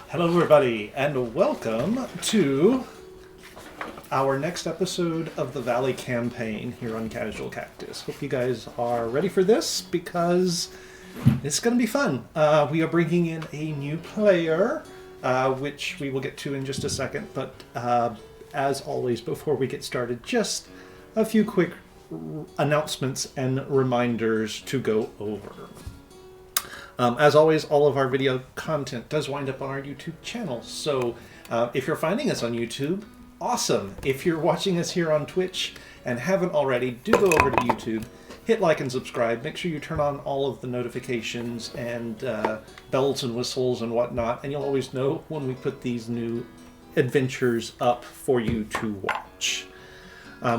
Hello, everybody, and welcome to our next episode of the Valley Campaign here on Casual Cactus. Hope you guys are ready for this because it's going to be fun. We are bringing in a new player, which we will get to in just a second. But as always, before we get started, just a few quick announcements and reminders to go over. As always, all of our video content does wind up on our YouTube channel. So if you're finding us on YouTube, awesome. If you're watching us here on Twitch and haven't already, do go over to YouTube, hit like and subscribe. Make sure you turn on all of the notifications and bells and whistles and whatnot, and you'll always know when we put these new adventures up for you to watch.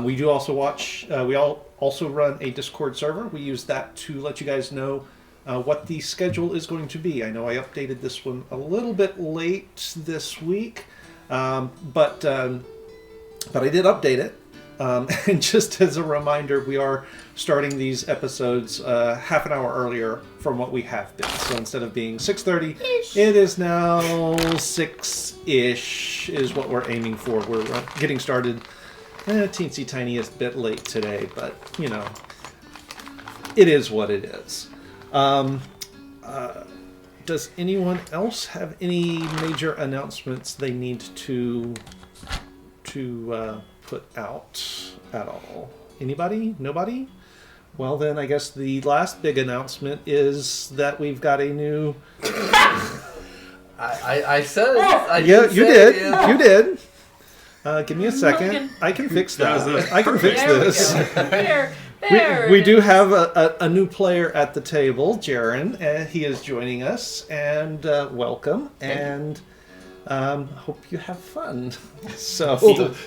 We do also watch, we also run a Discord server. We use that to let you guys know what the schedule is going to be. I know I updated this one a little bit late this week, but I did update it. And just as a reminder, we are starting these episodes half an hour earlier from what we have been. So instead of being 6:30, it is now 6-ish is what we're aiming for. We're getting started a teensy tiniest bit late today, but you know, it is what it is. Does anyone else have any major announcements they need to put out at all? Anybody? Nobody? Well, then I guess the last big announcement is that we've got a new... I said it. You did. Give me a second. I can fix that. I can fix this. We do have a new player at the table, Jaren, and he is joining us, and welcome, and hope you have fun. So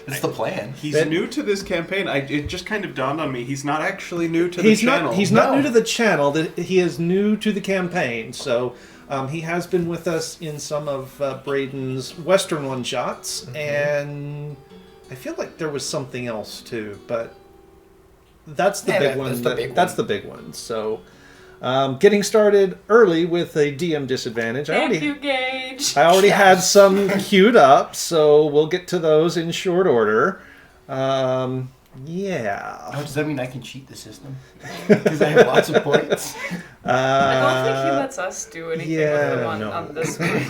it's the plan. He's new to this campaign. It just kind of dawned on me. He's not actually new to the channel. He's not new to the channel. He is new to the campaign. So he has been with us in some of Braden's Western one-shots, and I feel like there was something else too, but... That's the big one. That's the big one. So, getting started early with a DM disadvantage. Thank you, Gage. I already had some queued up, so we'll get to those in short order. Yeah. Oh, does that mean I can cheat the system? Because I have lots of points. I don't think he lets us do anything with them on this one.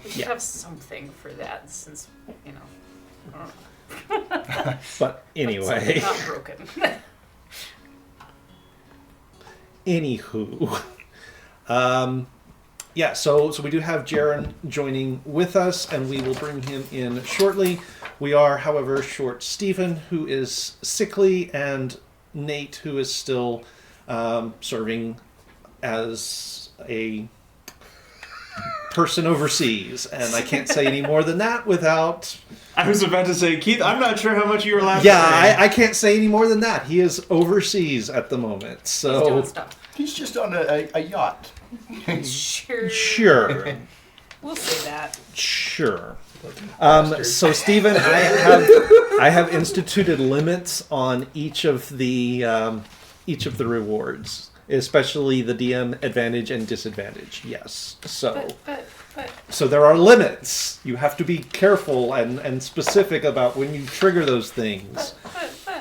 We should have something for that, since you know. I don't know. But anyway, not broken. Anywho, yeah. So we do have Jaren joining with us, and we will bring him in shortly. We are, however, short Stephen, who is sickly, and Nate, who is still serving as a person overseas, and I can't say any more than that without... I was about to say, Keith, I'm not sure how much you were allowed to say. Yeah, I can't say any more than that. He is overseas at the moment, so... He's doing stuff. He's just on a yacht. Sure. We'll say that. Sure. So, Stephen, I have instituted limits on each of the rewards, especially the DM advantage and disadvantage. Yes. So. But. So there are limits. You have to be careful and specific about when you trigger those things.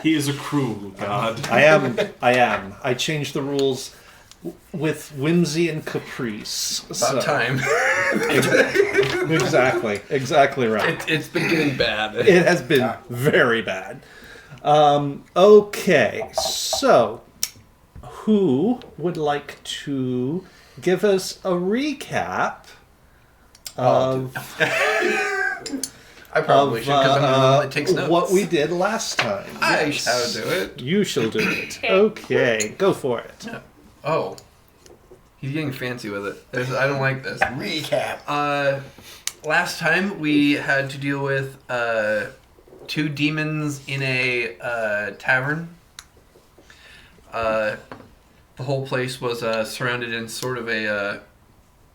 He is a cruel god. I am. I change the rules with whimsy and caprice. About time. Exactly right. It's been getting bad. It has been very bad. Okay, so who would like to give us a recap of I probably should, because I'm the one that takes notes. what we did last time. I shall do it. You shall do it. Okay, go for it. Oh. He's getting fancy with it. I don't like this. Recap. Last time we had to deal with two demons in a tavern. The whole place was surrounded in sort of a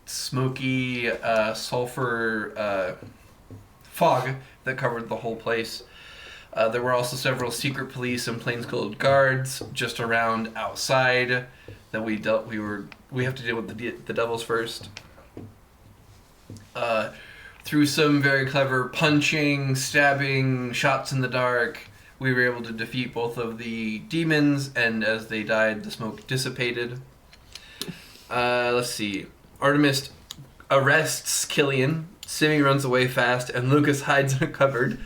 smoky sulfur fog that covered the whole place. There were also several secret police and plainclothes guards just around outside that we have to deal with the devils first. Through some very clever punching, stabbing, shots in the dark, we were able to defeat both of the demons, and as they died, the smoke dissipated. Let's see. Artemis arrests Killian. Simi runs away fast, and Lucas hides in a cupboard.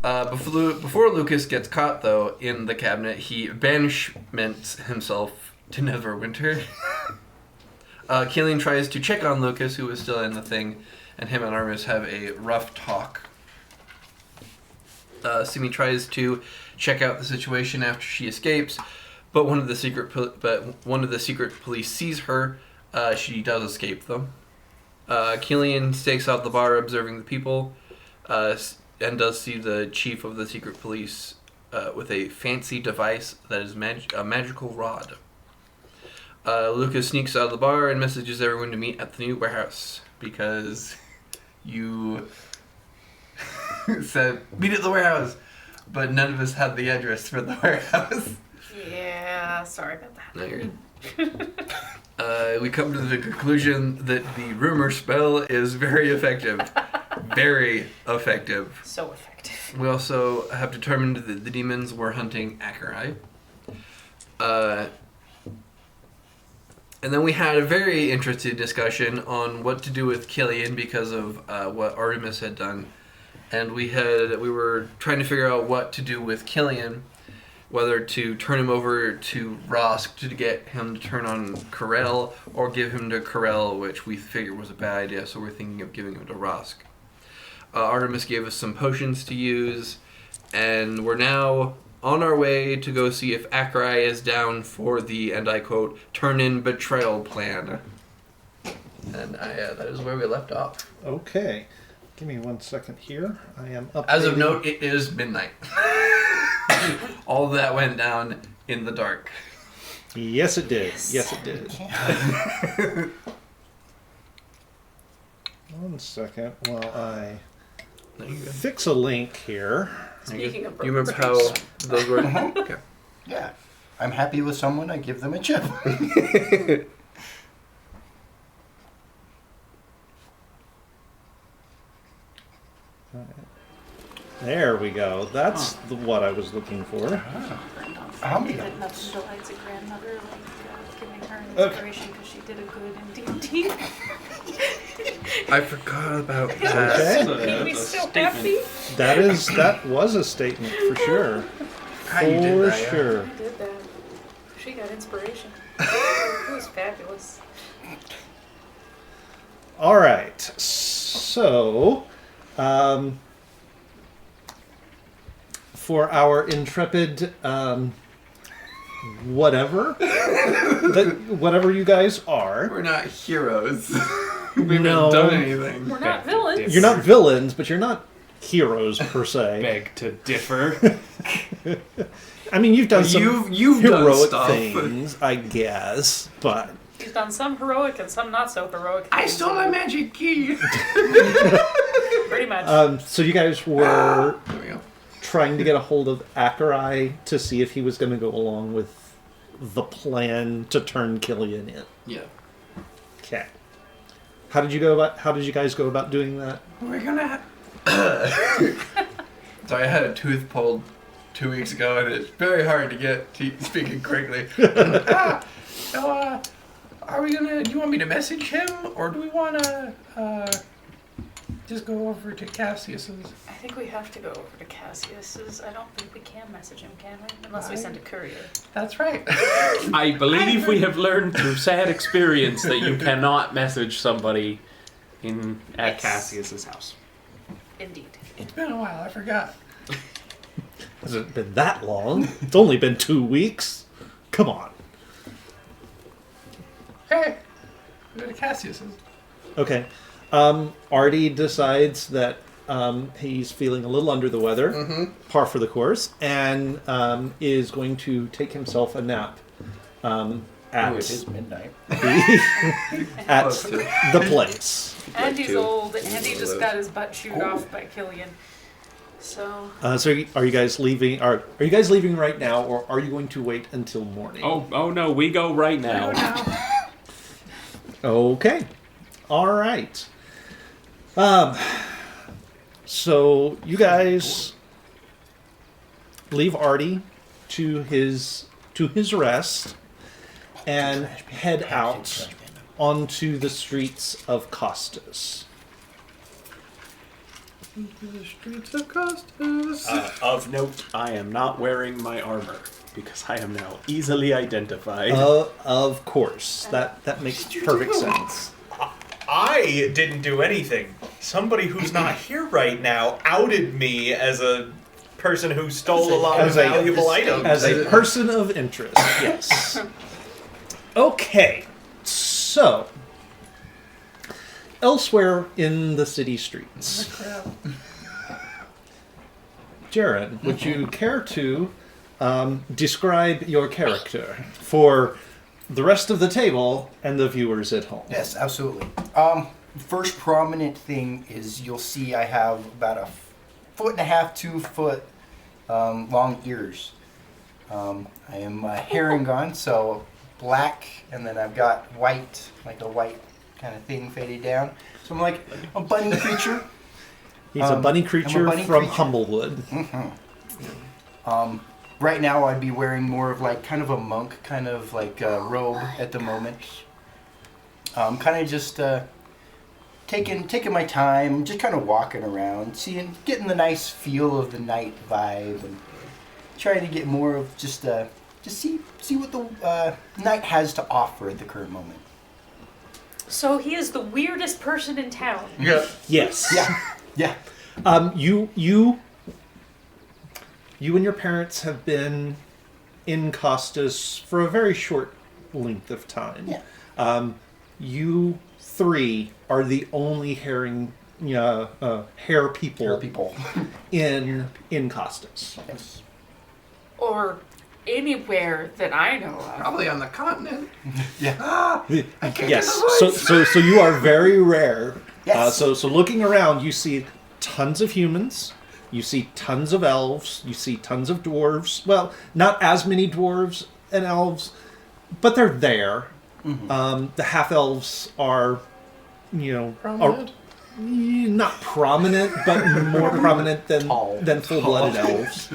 Before Lucas gets caught, though, in the cabinet, he banishments himself to Neverwinter. Killian tries to check on Lucas, who is still in the thing, and him and Artemis have a rough talk. Simi tries to check out the situation after she escapes, but one of the secret police sees her. She does escape though. Killian stakes out the bar, observing the people, and does see the chief of the secret police with a fancy device that is a magical rod. Lucas sneaks out of the bar and messages everyone to meet at the new warehouse because you said meet at the warehouse, but none of us had the address for the warehouse. Yeah, sorry about that. No, you're we come to the conclusion that the rumor spell is very effective. Very effective. So effective. We also have determined that the demons were hunting Acherai. And then we had a very interesting discussion on what to do with Killian because of what Artemis had done. And we were trying to figure out what to do with Killian, whether to turn him over to Rosk to get him to turn on Karel, or give him to Karel, which we figured was a bad idea, so we're thinking of giving him to Rosk. Artemis gave us some potions to use, and we're now on our way to go see if Acherai is down for the, and I quote, turn-in betrayal plan. And that is where we left off. Okay. Give me 1 second here. I am up. As of note, it is midnight. All of that went down in the dark. Yes, it did. Yes, it did. 1 second while I fix a link here. Speaking of you remember how those were? Okay. Yeah. I'm happy with someone, I give them a chip. There we go. That's what I was looking for. How many? That nothing belies a grandmother, giving her an inspiration because she did a good in D&D. I forgot about Okay. that. Made me so happy. That was a statement for sure. How you did For that, yeah. sure. I did that. She got inspiration. It was fabulous. All right. So, for our intrepid, whatever you guys are, We're not heroes. We No. haven't done anything. We're not villains. you're not villains, but you're not heroes per se. Beg to differ. I mean, you've done some You've done heroic stuff. things, I guess, but He's done some heroic and some not so heroic. I stole my magic key. Pretty much. so you guys were There we go. trying to get a hold of Acherai to see if he was going to go along with the plan to turn Killian in. Yeah. Okay. How did you guys go about doing that? We're gonna. Sorry, I had a tooth pulled 2 weeks ago, and it's very hard to get to speaking correctly. So, are we gonna? Do you want me to message him, or do we wanna just go over to Cassius's? I think we have to go over to Cassius's. I don't think we can message him, can we? Unless we send a courier. That's right. I believe we have learned through sad experience that you cannot message somebody at Cassius's house. Indeed. It's been a while. I forgot. Has it been that long? It's only been 2 weeks. Come on. Okay. Go to Cassius's. Okay. Artie decides that he's feeling a little under the weather, par for the course, and is going to take himself a nap Oh, at it is midnight. at Close to. the place. Andy's two. old. Andy just got his butt chewed off by Killian. So So are you guys leaving? Are you guys leaving right now, or are you going to wait until morning? Oh no, we go right now. Okay. All right. So you guys leave Artie to his rest and head out onto the streets of Costas. The streets of Costas. Of note, I am not wearing my armor because I am now easily identified. Of course, that makes perfect sense. I didn't do anything. Somebody who's not here right now outed me as a person who stole a lot of valuable items. As a person of interest, yes. Okay, so elsewhere in the city streets, Jaren, would you care to describe your character for the rest of the table and the viewers at home? Yes, absolutely. First prominent thing is you'll see I have about a 1.5 to 2 foot long ears. I am Harengon, so black, and then I've got white, like a white kind of thing faded down. So I'm like a bunny creature. He's a bunny creature bunny from creature. Humblewood. Right now I'd be wearing more of like kind of a monk kind of like robe at the moment. Kind of just taking my time, just kind of walking around, getting the nice feel of the night vibe, and trying to get more of just see what the night has to offer at the current moment. So he is the weirdest person in town. Yeah. Yes. Yeah. You and your parents have been in Costas for a very short length of time. Yeah. You three are the only hair people in Costas. Yes. Or anywhere that I know of. Probably on the continent. Yeah. Yes. So you are very rare. Yes. So looking around, you see tons of humans. You see tons of elves. You see tons of dwarves. Well, not as many dwarves and elves, but they're there. Mm-hmm. The half elves are, Prominent? not prominent, but more prominent than full-blooded elves.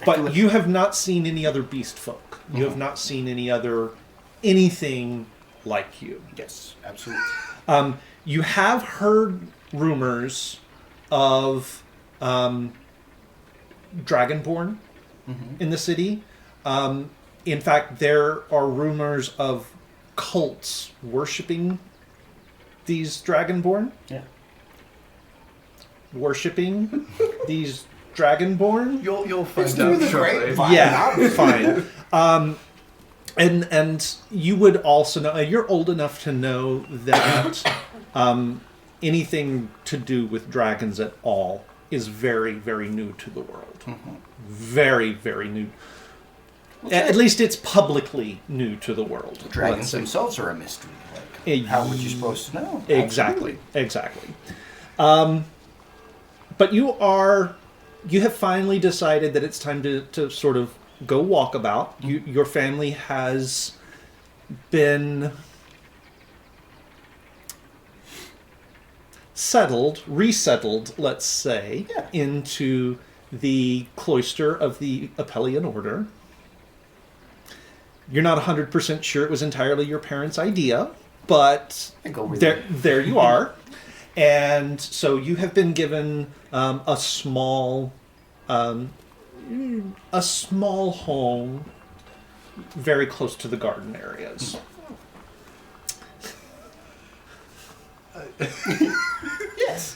But you have not seen any other beast folk. You have not seen anything like you. Yes, absolutely. You have heard rumors of Dragonborn in the city. In fact, there are rumors of cults worshipping these Dragonborn. Yeah. Worshipping these Dragonborn. You'll find through out the shortly. grapevine. Yeah, fine. And you would also know, you're old enough to know that anything to do with dragons at all is very, very new to the world. Mm-hmm. Very, very new. At least it's publicly new to the world. Dragons let's say. themselves are a mystery. Like, how would you supposed to know? Exactly. But you have finally decided that it's time to sort of go walkabout. Your family has been resettled, let's say, into the cloister of the Apellian Order. You're not 100% sure it was entirely your parents' idea, but there you are. And so you have been given a small home very close to the garden areas. Yes.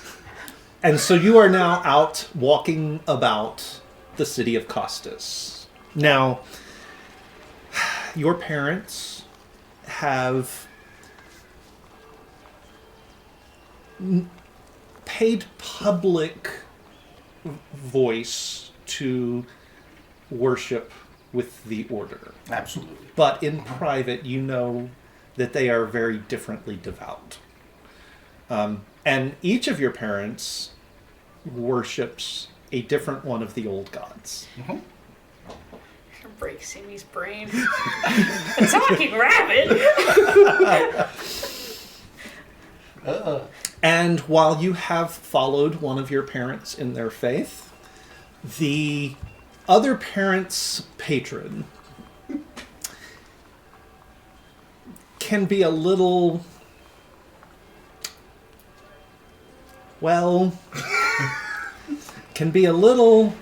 And so you are now out walking about the city of Costas. Now, your parents have paid public voice to worship with the order. Absolutely. But in private, you know that they are very differently devout. And each of your parents worships a different one of the old gods. Mm-hmm. Break Simi's brain. A talking rabbit. And while you have followed one of your parents in their faith, the other parent's patron can be a little, well, can be a little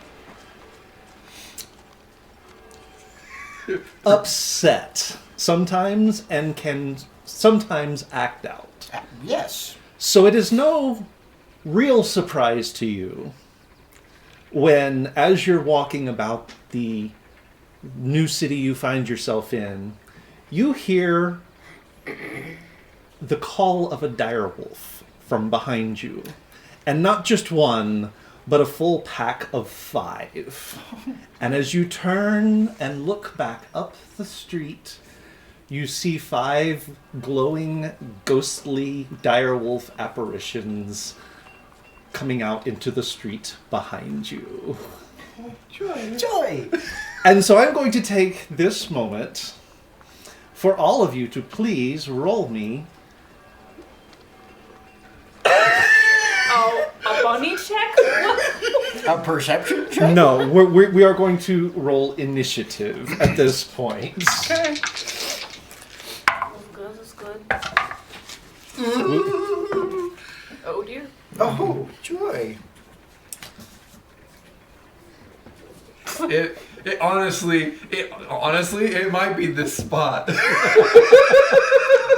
upset sometimes and can sometimes act out. Yes. So it is no real surprise to you when, as you're walking about the new city you find yourself in, you hear the call of a direwolf from behind you. And not just one, but a full pack of 5. And as you turn and look back up the street, you see 5 glowing, ghostly direwolf apparitions coming out into the street behind you. Joy! And so I'm going to take this moment for all of you to please roll me. Oh, a bunny check? A perception check? No, we are going to roll initiative at this point. Okay. That's good. Oh dear. Oh, joy. It honestly, it might be this spot.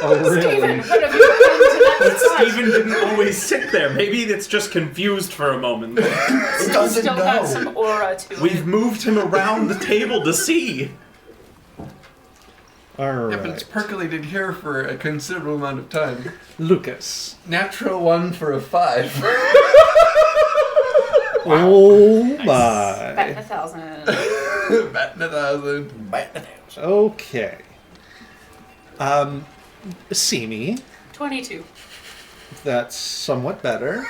Oh, really? Steven, what have you done to that spot? Steven didn't always sit there. Maybe it's just confused for a moment. It doesn't Still know. got some aura to it. We've moved him around the table to see. All Yeah, but it's right. percolated here for a considerable amount of time. Lucas. Natural 1 for a 5. Oh Back my. 1,000. Batting 1,000. Bite the nails. Okay. Simi, 22. that's somewhat better.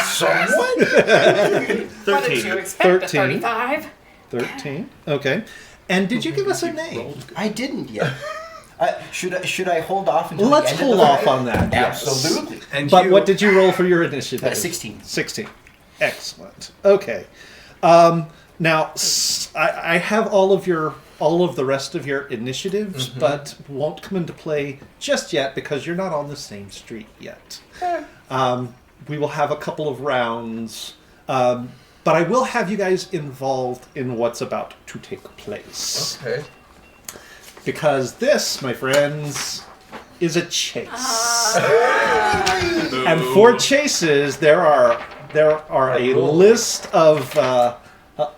Someone? What did 13. you expect? 13. A 35? 13. Okay. And did you give us a name? I didn't yet. Should I hold off until Let's the end hold of the off fight? on that. Yes. Absolutely. And But you, what did you roll for your initiative? 16. 16. Excellent. Okay. Now, I have all of the rest of your initiatives, but won't come into play just yet because you're not on the same street yet. We will have a couple of rounds, but I will have you guys involved in what's about to take place. Okay. Because this, my friends, is a chase. And for chases, there are a list of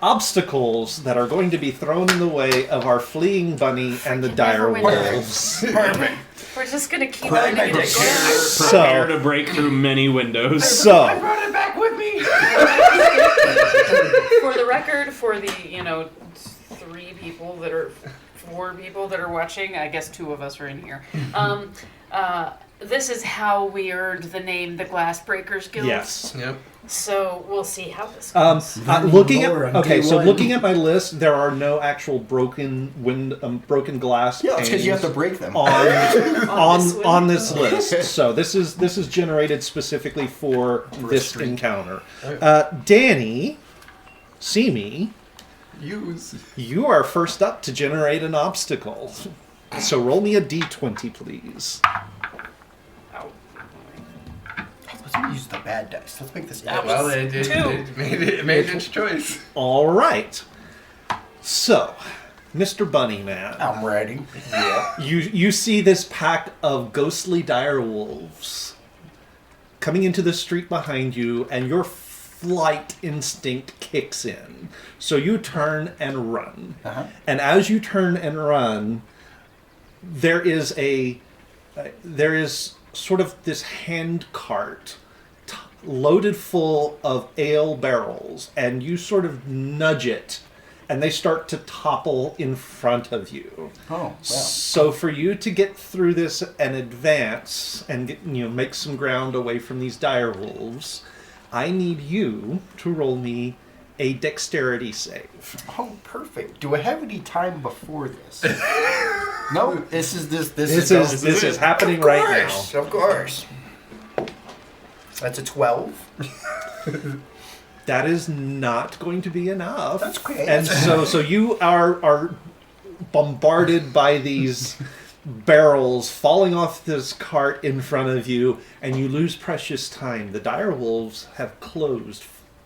obstacles that are going to be thrown in the way of our fleeing bunny and the dire wolves. Perfect. We're just gonna keep Put running my into dictionary. Prepare to break through many windows. So, Brought it back with me. For the record, for the 4 people that are watching, I guess 2 of us are in here. This is how we earned the name the Glass Breakers Guild. yes. Yep. So we'll see how this goes. Looking more on at day one. looking at my list, there are no actual broken glass Yeah, it's because you have to panes break them. on this list. So this is generated specifically for this streak. encounter. Danny, Simi, Use. you are first up to generate an obstacle. So roll me a d20, please. Let's use the bad dice. Let's make this That Well, was it 2. made its choice. All right. So, Mr. Bunnyman, I'm ready. Yeah. you see this pack of ghostly dire wolves coming into the street behind you, and your flight instinct kicks in. So you turn and run. Uh-huh. And as you turn and run, there is sort of this hand cart loaded full of ale barrels, and you sort of nudge it, and they start to topple in front of you. Oh, wow. So for you to get through this and advance and make some ground away from these dire wolves, I need you to roll me a dexterity save. Oh, perfect. Do I have any time before this? No, this is This is happening right now. Of course. That's a 12. That is not going to be enough. That's great. And so you are bombarded by these barrels falling off this cart in front of you, and you lose precious time. The dire wolves have closed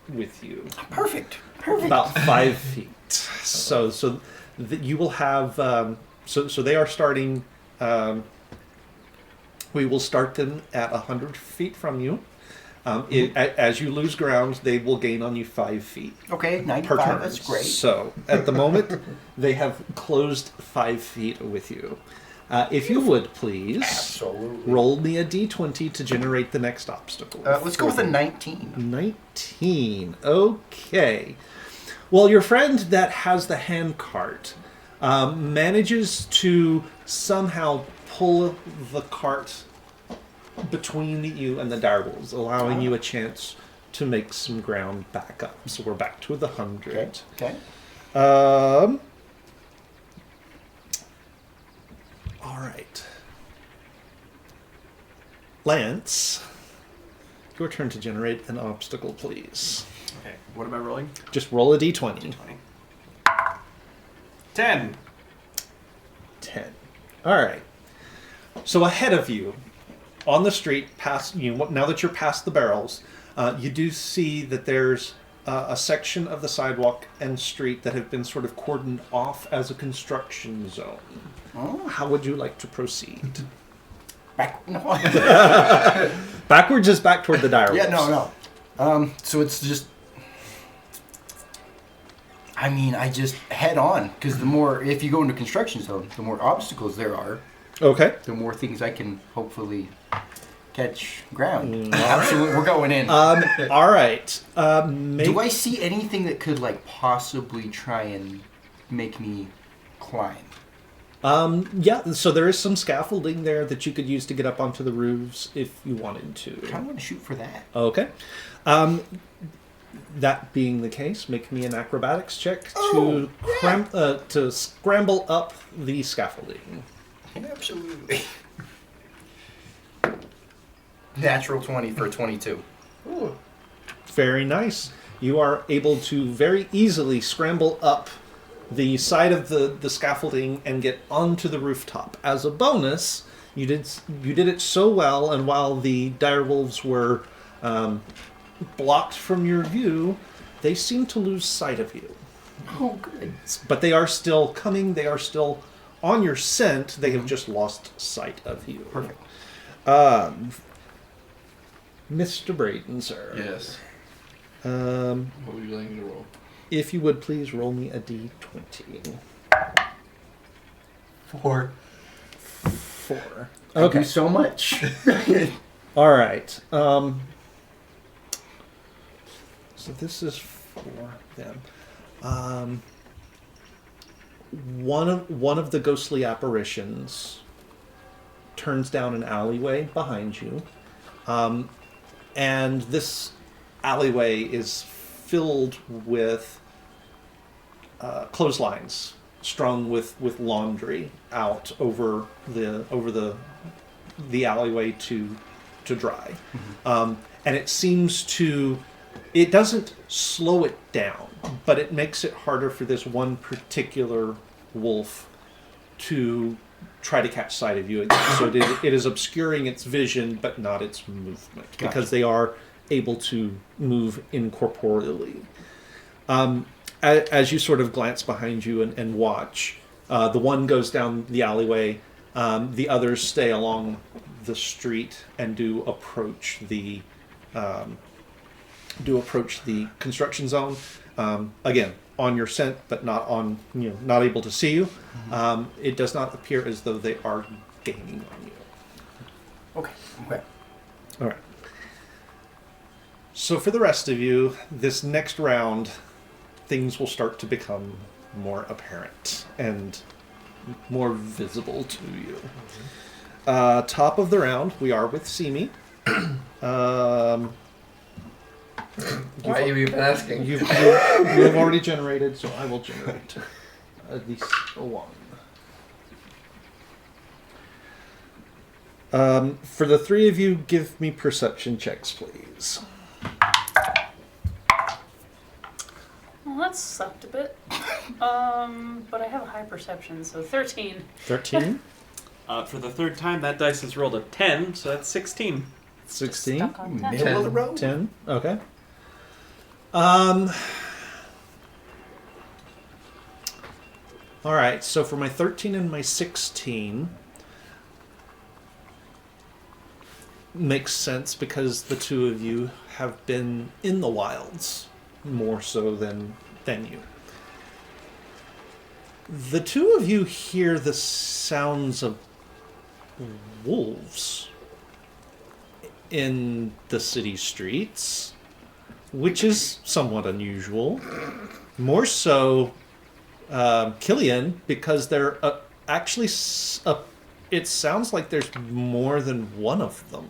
with you Perfect. about 5 feet. So you will have so they are starting. We will start them at 100 feet from you. As you lose ground, they will gain on you 5 feet Okay, per 95. turn. That's great. So at the moment, they have closed 5 feet with you. If you would please Absolutely. roll me a d20 to generate the next obstacle. Let's go with a 19. 19. Okay. Well, your friend that has the hand cart manages to somehow pull the cart between you and the direwolves, allowing you a chance to make some ground back up. So we're back to the 100. Okay. All right. Lance, your turn to generate an obstacle, please. Okay, what am I rolling? Just roll a d20. 20. 10. 10. All right. So ahead of you, on the street, past you, now that you're past the barrels, you do see that there's a section of the sidewalk and street that have been sort of cordoned off as a construction zone. Oh. How would you like to proceed? No. Backwards is back toward the dire Yeah, wolves. no. So it's just. I mean, I just head on because if you go into construction zone, the more obstacles there are, Okay. the more things I can hopefully catch ground. Absolutely, we're going in. All right. Make, Do I see anything that could possibly try and make me climb? Yeah, so there is some scaffolding there that you could use to get up onto the roofs if you wanted I to. kind of want to shoot for that. Okay. That being the case, make me an acrobatics check to scramble up the scaffolding. Absolutely. Natural 20 for 22. Ooh. Very nice. You are able to very easily scramble up the side of the scaffolding and get onto the rooftop. As a bonus, you did it so well, and while the direwolves were blocked from your view, they seem to lose sight of you. Oh, good. But they are still coming. They are still on your scent. They have just lost sight of you. Perfect. Mr. Braden, sir. Yes. What would you like me to roll? If you would please roll me a d20. 4. 4. Okay. So much. All right. So this is for them. One of the ghostly apparitions turns down an alleyway behind you, and this alleyway is filled with clotheslines strung with laundry out over the alleyway to dry. And it seems to, it doesn't slow it down, but it makes it harder for this one particular wolf to try to catch sight of you again. So it is obscuring its vision, but not its movement, Gotcha. because they are able to move incorporeally. As you sort of glance behind you and watch, the one goes down the alleyway, the others stay along the street and do approach the construction zone. Again, on your scent, but not on, not able to see you. It does not appear as though they are gaining on you. Okay. All right. So for the rest of you, this next round, things will start to become more apparent and more visible to you. Top of the round, we are with Simi. Why have you been asking? You have already generated, so I will generate at least one. For the three of you, give me perception checks, please. Well, that sucked a bit. But I have a high perception, so 13. 13? For the third time, that dice has rolled a 10, so that's 16. 16? Stuck on 10. Middle of the road. 10? Okay. Alright, so for my 13 and my 16... makes sense because the two of you have been in the wilds more so than you. The two of you hear the sounds of wolves in the city streets, which is somewhat unusual. More so, Killian, because there actually it sounds like there's more than one of them.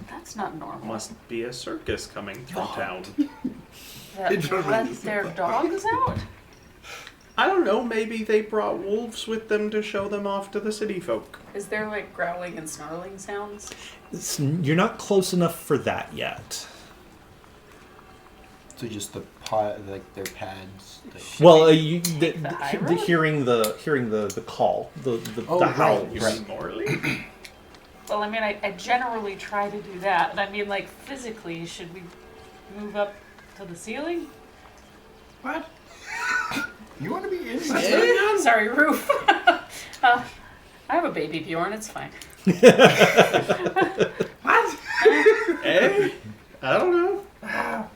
That's not normal. Must be a circus coming through town. That let their dogs out? I don't know, maybe they brought wolves with them to show them off to the city folk. Is there like growling and snarling sounds? You're not close enough for that yet. So just the like their pads. Well, the high road? hearing the call, the howl. Right. Morley? Well, I mean, I generally try to do that. And I mean, like, physically, should we move up to the ceiling? What? You want to be inside? Sorry, roof. I have a baby Bjorn, it's fine. What? Eh? I don't know. I'll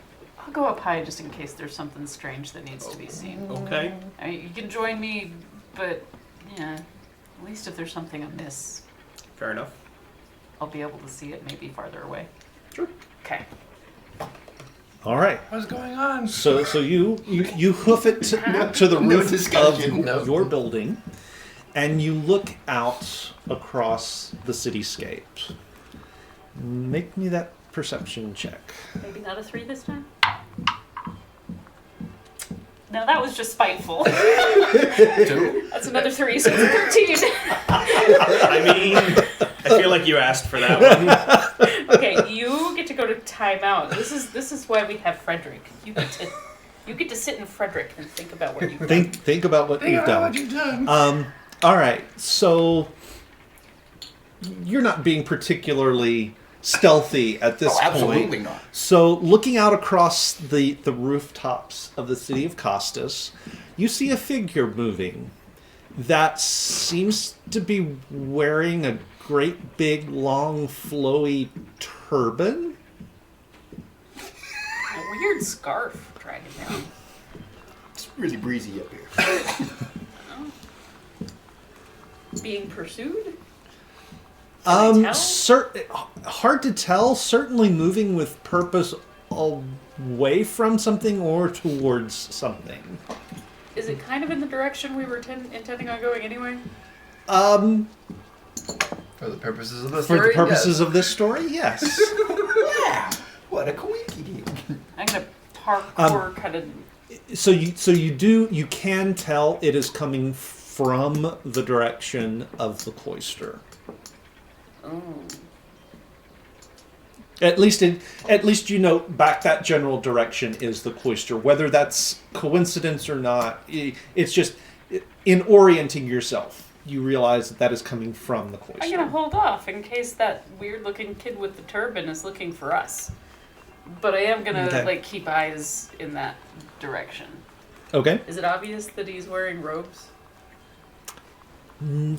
go up high just in case there's something strange that needs to be seen. Okay. I mean, you can join me, but, yeah, at least if there's something amiss, Fair enough. I'll be able to see it maybe farther away. Sure. Okay. All right. What's going on? So you hoof it to the No roof discussion. of your building, and you look out across the cityscape. Make me that perception check. Maybe not a 3 this time? No, that was just spiteful. That's another 3, so it's 13. I mean, I feel like you asked for that one. Okay, you get to go to timeout. This is why we have Frederick. You get to sit in Frederick and think about what you've done. Think about what you've done. What you've done. All right. So you're not being particularly stealthy at this Oh, absolutely point. not. So looking out across the rooftops of the city of Costas, you see a figure moving that seems to be wearing a great big long flowy turban. A weird scarf dragging down. It's really breezy up here. Being pursued? Can I tell? Hard to tell. Certainly moving with purpose away from something or towards something. Is it kind of in the direction we were intending on going anyway? For the purposes of the For story, the purposes of this story, yes. Yeah. What a coinky. I'm gonna parkour kind of. So you can tell it is coming from the direction of the cloister. Oh. At least you know back that general direction is the cloister. Whether that's coincidence or not, it's just in orienting yourself, you realize that is coming from the cloister. I'm gonna hold off in case that weird-looking kid with the turban is looking for us. But I am gonna Okay. keep eyes in that direction. Okay. Is it obvious that he's wearing robes?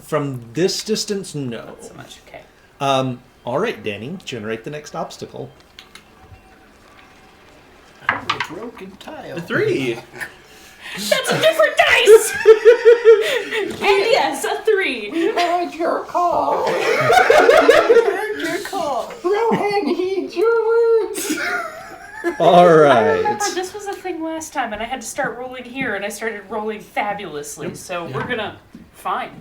From this distance, no. Not so much. Okay. All right, Danny, generate the next obstacle. A broken tile. 3. That's a different dice. And yes, a 3. Heard your call. Heard your call. Rohan, heed your words. All I right. remember this was a thing last time, and I had to start rolling here, and I started rolling fabulously. So we're gonna fine.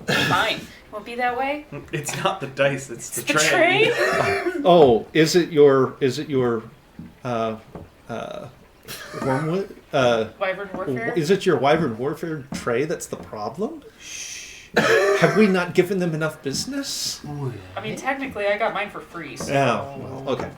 Won't be that way. It's not the dice, it's the The tray. tray. Oh, is it your wormwood? Wyvern warfare. Is it your wyvern warfare tray that's the problem? Have we not given them enough business? I mean, technically, I got mine for free. So. Oh, well, okay.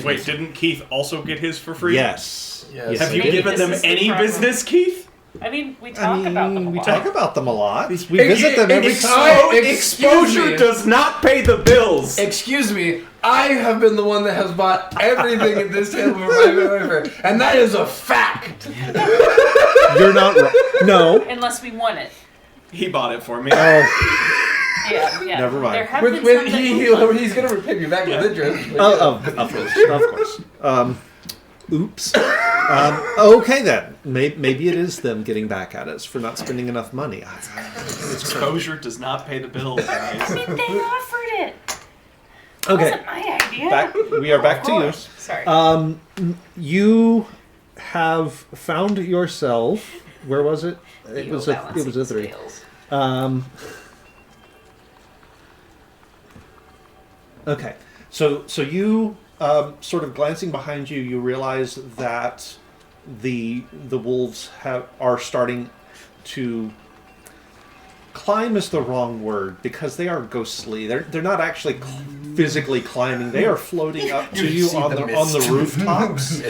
Wait, didn't Keith also get his for free? Yes. Yes. Have I you did. given them This is the any problem. business, Keith? I mean, we talk about them a we lot. talk about them a lot. We visit them every Excuse- time. Exposure me. does not pay the bills. Excuse me, I have been the one that has bought everything at this table for my family, and that is a fact. You're not wrong. No. Unless we want it. He bought it for me. Oh, Yeah. Never mind. There have With, been with, some that he's going to repay me back with interest. of course. Oops. Okay then. Maybe it is them getting back at us for not spending enough money. Exposure does not pay the bills, guys. I mean, they offered it. It Okay. wasn't my idea. We are back Of to you. course. Sorry. You have found yourself. Where was it? It Ego was a balancing 3. scales. Okay, so you sort of glancing behind you, you realize that the wolves are starting to climb is the wrong word because they are ghostly. They're not actually physically climbing. They are floating up to you see on the the mist. rooftops.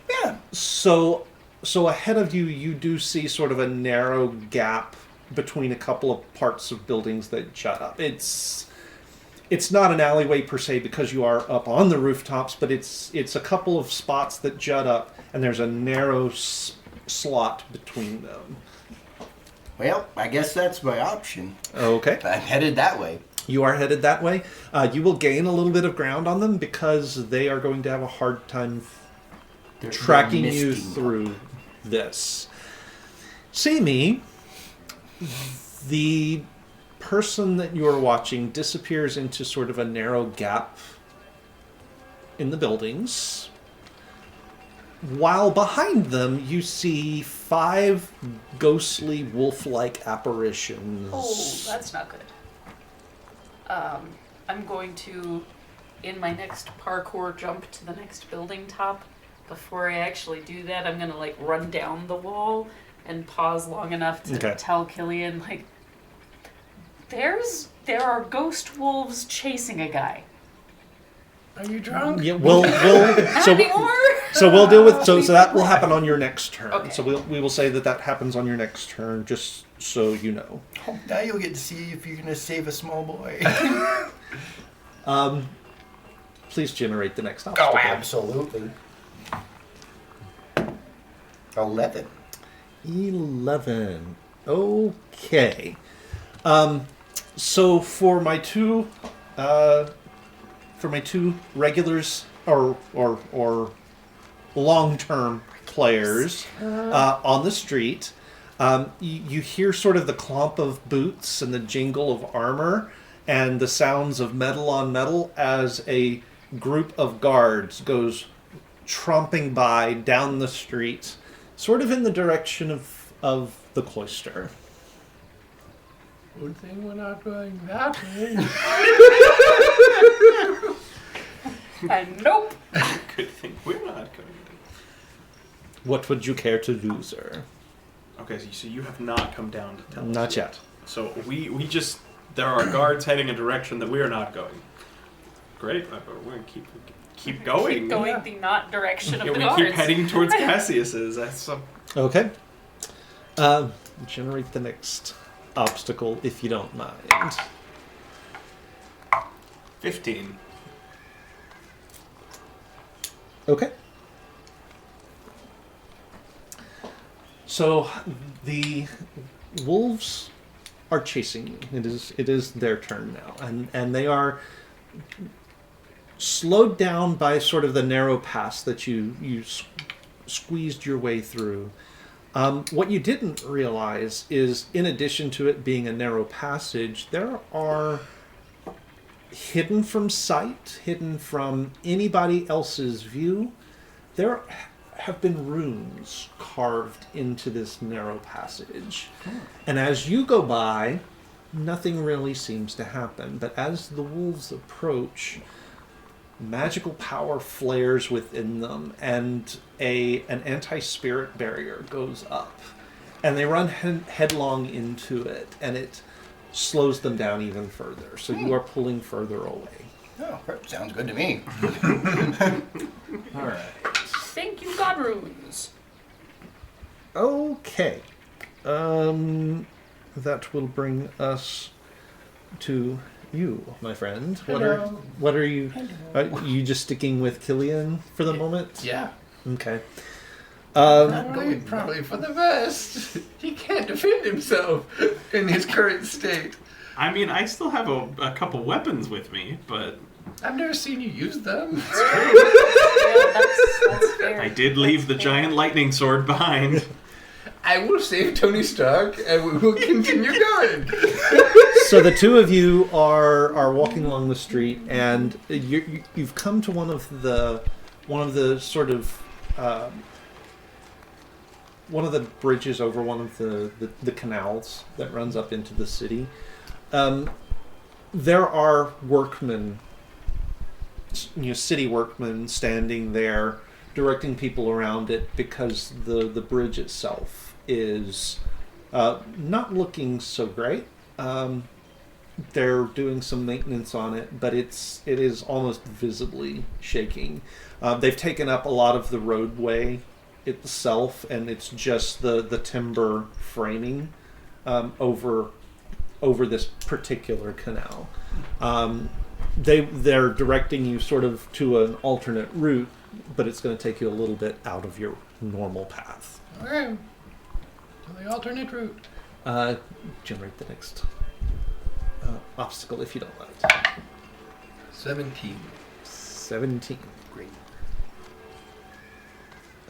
Yeah. So ahead of you, you do see sort of a narrow gap between a couple of parts of buildings that jut up. It's not an alleyway per se because you are up on the rooftops, but it's a couple of spots that jut up, and there's a narrow slot between them. Well, I guess that's my option. Okay. I'm headed that way. You are headed that way. You will gain a little bit of ground on them because they are going to have a hard time They're tracking you misting. through this. Simi, the person that you are watching disappears into sort of a narrow gap in the buildings. While behind them, you see 5 ghostly wolf-like apparitions. Oh, that's not good. I'm going to, in my next parkour jump to the next building top. Before I actually do that, I'm gonna like run down the wall and pause long enough to Okay. tell Killian like, there are ghost wolves chasing a guy. Are you drunk? Yeah, we'll Not so anymore. so we'll deal with so that will happen on your next turn. Okay. So we will say that happens on your next turn, just so you know. Oh, now you'll get to see if you're gonna save a small boy. Please generate the next obstacle. Oh, absolutely. 11. 11. Okay. So for my two regulars or long-term players on the street, you hear sort of the clomp of boots and the jingle of armor and the sounds of metal on metal as a group of guards goes tromping by down the street, sort of in the direction of the cloister. Good thing we're not going that way. And nope. Good thing we're not going to. What would you care to do, sir? Okay, so you have not come down to tell us. Not yet. So we just, there are guards heading a direction that we are not going. Great, but we're going to keep going. Keep going the not direction of Yeah, the we guards. keep heading towards Cassius's. That's Okay. Generate the next obstacle if you don't mind. 15. Okay. So the wolves are chasing you. It is their turn now, and they are slowed down by sort of the narrow pass that you squeezed your way through. What you didn't realize is, in addition to it being a narrow passage, there are hidden from sight, hidden from anybody else's view, there have been runes carved into this narrow passage. And as you go by, nothing really seems to happen. But as the wolves approach, magical power flares within them, and an anti-spirit barrier goes up. and they run headlong into it, and it slows them down even further. So you are pulling further away. Oh, that sounds good to me. All right. Thank you, God runes. Okay. That will bring us to you, my friend. Hello. What are you? Are you just sticking with Killian for the moment? Yeah. Okay. Probably for the best. He can't defend himself in his current state. I mean, I still have a couple weapons with me, but I've never seen you use them. Yeah, that's fair. I did leave the That's fair. giant lightning sword behind. I will save Tony Stark, and we will continue going. So the two of you are walking along the street, and you've come to one of the sort of one of the bridges over one of the canals that runs up into the city. There are workmen, city workmen, standing there directing people around it because the bridge itself is not looking so great. They're doing some maintenance on it, but it is almost visibly shaking. They've taken up a lot of the roadway itself, and it's just the timber framing over this particular canal. They're directing you sort of to an alternate route, but it's going to take you a little bit out of your normal path. Okay. To the alternate route. Generate the next obstacle if you don't mind. 17. 17. Great.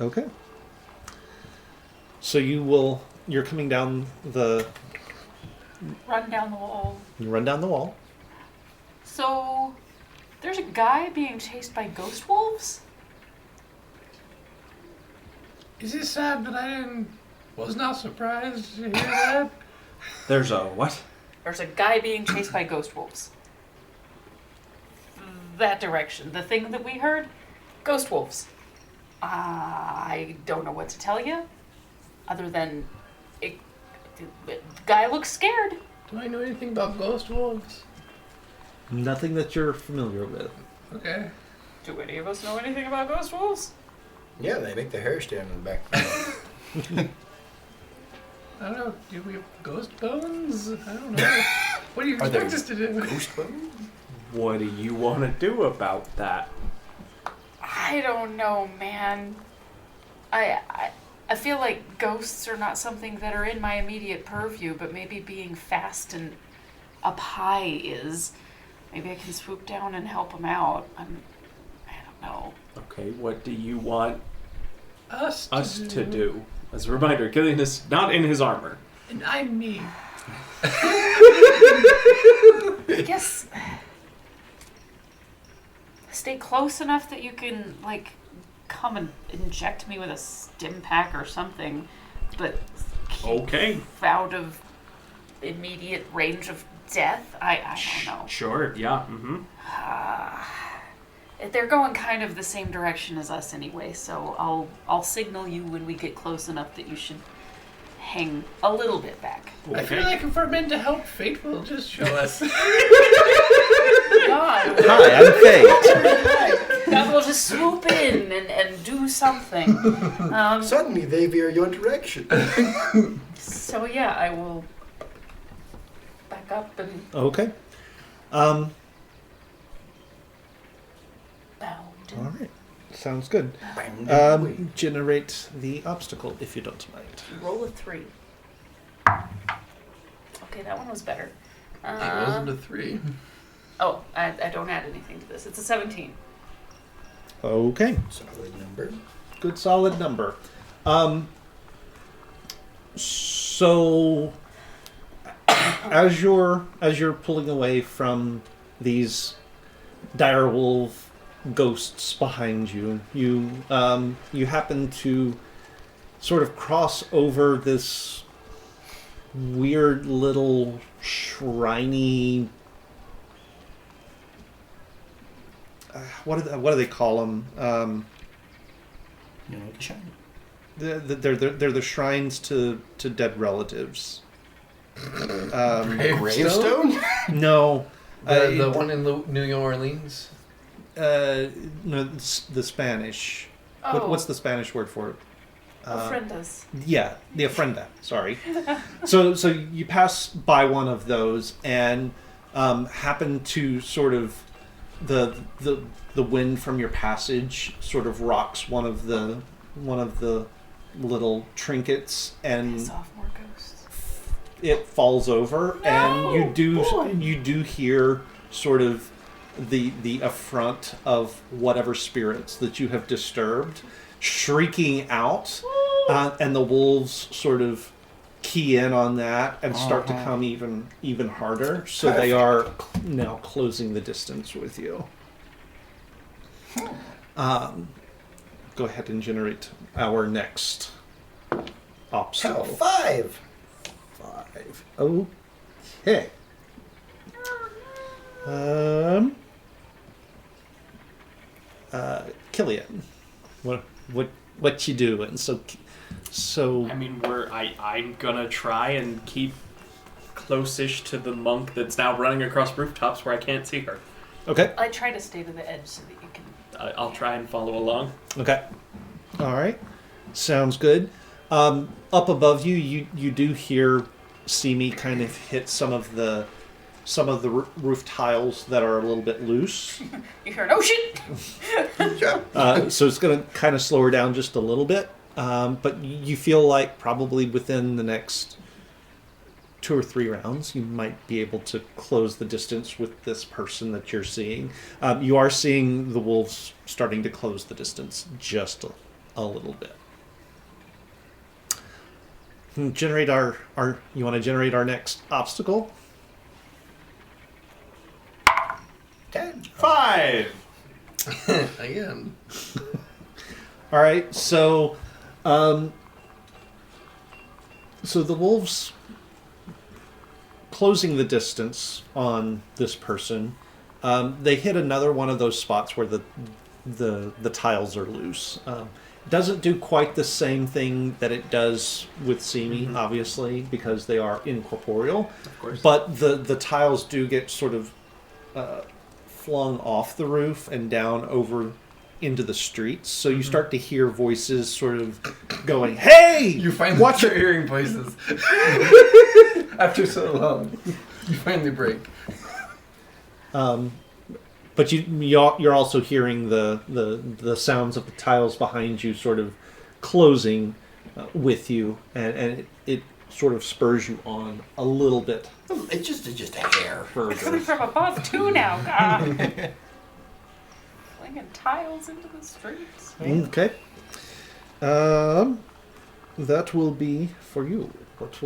Okay. So you're coming down Run down the wall. you run down the wall. So, there's a guy being chased by ghost wolves? Is it sad that I was not surprised to hear that? There's a what? There's a guy being chased by ghost wolves. That direction. The thing that we heard? Ghost wolves. I don't know what to tell you. Other than, the guy looks scared. Do I know anything about ghost wolves? Nothing that you're familiar with. Okay. Do any of us know anything about ghost wolves? Yeah, they make the hair stand on the back. I don't know. Do we have ghost bones? I don't know. What do you Are there expect us to do? Ghost bones? What do you want to do about that? I don't know, man. I feel like ghosts are not something that are in my immediate purview, but maybe being fast and up high is. Maybe I can swoop down and help him out. I don't know. Okay, what do you want Us to do? As a reminder, Killian is not in his armor. And I'm me. I guess stay close enough that you can, like, come and inject me with a stim pack or something, but keep Okay. out of immediate range of death. I don't know. Sure, yeah. Mm-hmm. They're going kind of the same direction as us anyway, so I'll signal you when we get close enough that you should hang a little bit back. I feel like if we're meant to help, fate will just show us. God, Hi, I'm Faye. God will just swoop in and do something. Suddenly they veer your direction. So yeah, I will back up and Okay. bound. All right. Sounds good. Generate the obstacle if you don't mind. Roll a 3. Okay, that one was better. It wasn't a 3. Oh, I don't add anything to this. It's a 17. Okay. Solid number. Good solid number. So as you're pulling away from these direwolf ghosts behind you, you happen to sort of cross over this weird little shriny. What do they call them? You know, the shiny. They're the shrines to dead relatives. Gravestone? No. The one in New Orleans? No, the Spanish. Oh. What's the Spanish word for it? Ofrendas. Yeah, the ofrenda. Sorry. so you pass by one of those and happen to sort of the wind from your passage sort of rocks one of the little trinkets and Piss off more ghosts. it falls over, and boy. you do hear sort of the affront of whatever spirits that you have disturbed shrieking out, and the wolves sort of key in on that and start to come even harder. So they are now closing the distance with you. Go ahead and generate our next obstacle. 5. 5. Okay. Killian, what you doing? So I mean, I'm gonna try and keep close-ish to the monk that's now running across rooftops where I can't see her. okay. I try to stay to the edge so that you can. I'll try and follow along. Okay. All right. Sounds good. Up above you, you do hear Simi kind of hit some of the roof tiles that are a little bit loose. You hear, oh shit! So it's going to kind of slow her down just a little bit. But you feel like probably within the next 2 or 3 rounds, you might be able to close the distance with this person that you're seeing. You are seeing the wolves starting to close the distance just a little bit. Generate our you want to generate our next obstacle? 10. 5. Again. All right, so the wolves closing the distance on this person. They hit another one of those spots where the tiles are loose. Doesn't do quite the same thing that it does with Simi, obviously, because they are incorporeal. Of course. But the tiles do get sort of flung off the roof and down over into the streets. So you start to hear voices sort of going, "Hey!" You finally watch start hearing voices. After so long. You finally break. But you're also hearing the sounds of the tiles behind you sort of closing with you, and it sort of spurs you on a little bit It's just a hair. Coming further. from above too now, God. Flinging tiles into the streets. Okay. That will be for you. What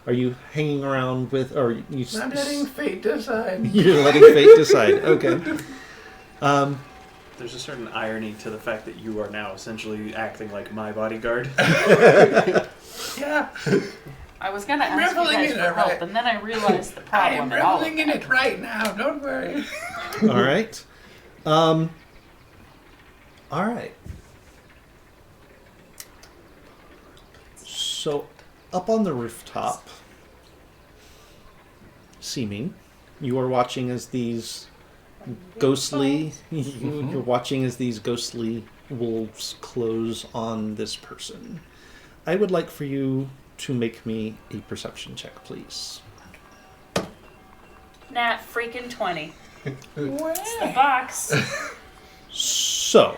are you hanging around with, or you? I'm letting fate decide. You're letting fate decide. Okay. There's a certain irony to the fact that you are now essentially acting like my bodyguard. Yeah. I was gonna I'm ask you reveling guys in for it, help, right? and then I realized the I problem. am in all of reveling in that. it right now. Don't worry. All right. All right. So, up on the rooftop, Seeming, you are watching as these ghostly. You're watching as these ghostly wolves close on this person. I would like for you to make me a perception check, please. Nat freaking 20. It's the box. So,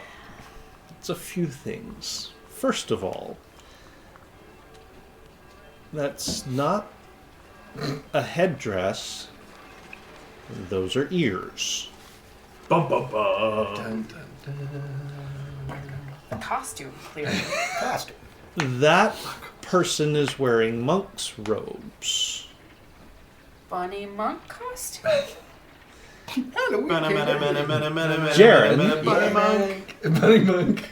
it's a few things. First of all, that's not a headdress. Those are ears. Bum bum bum. Dun, dun, dun. The costume, clearly. Costume. That person is wearing monk's robes. Bunny monk costume? Jared. Bunny monk.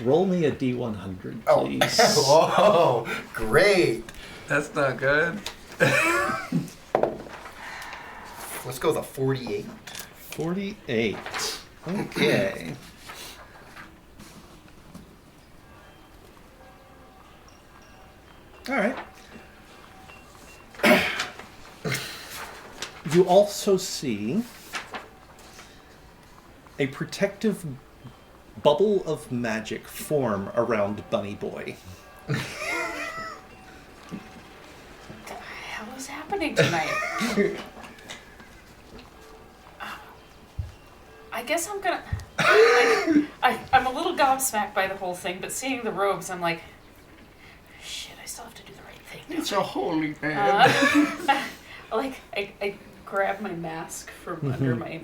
Roll me a D100, Oh. please. Oh, great. That's not good. Let's go with a 48. 48. Okay. All right. You also see a protective bubble of magic form around Bunny Boy. What the hell is happening tonight? I guess I'm gonna. I'm a little gobsmacked by the whole thing, but seeing the robes, I'm like, shit, I still have to do the right thing. It's a holy man. I grab my mask from under my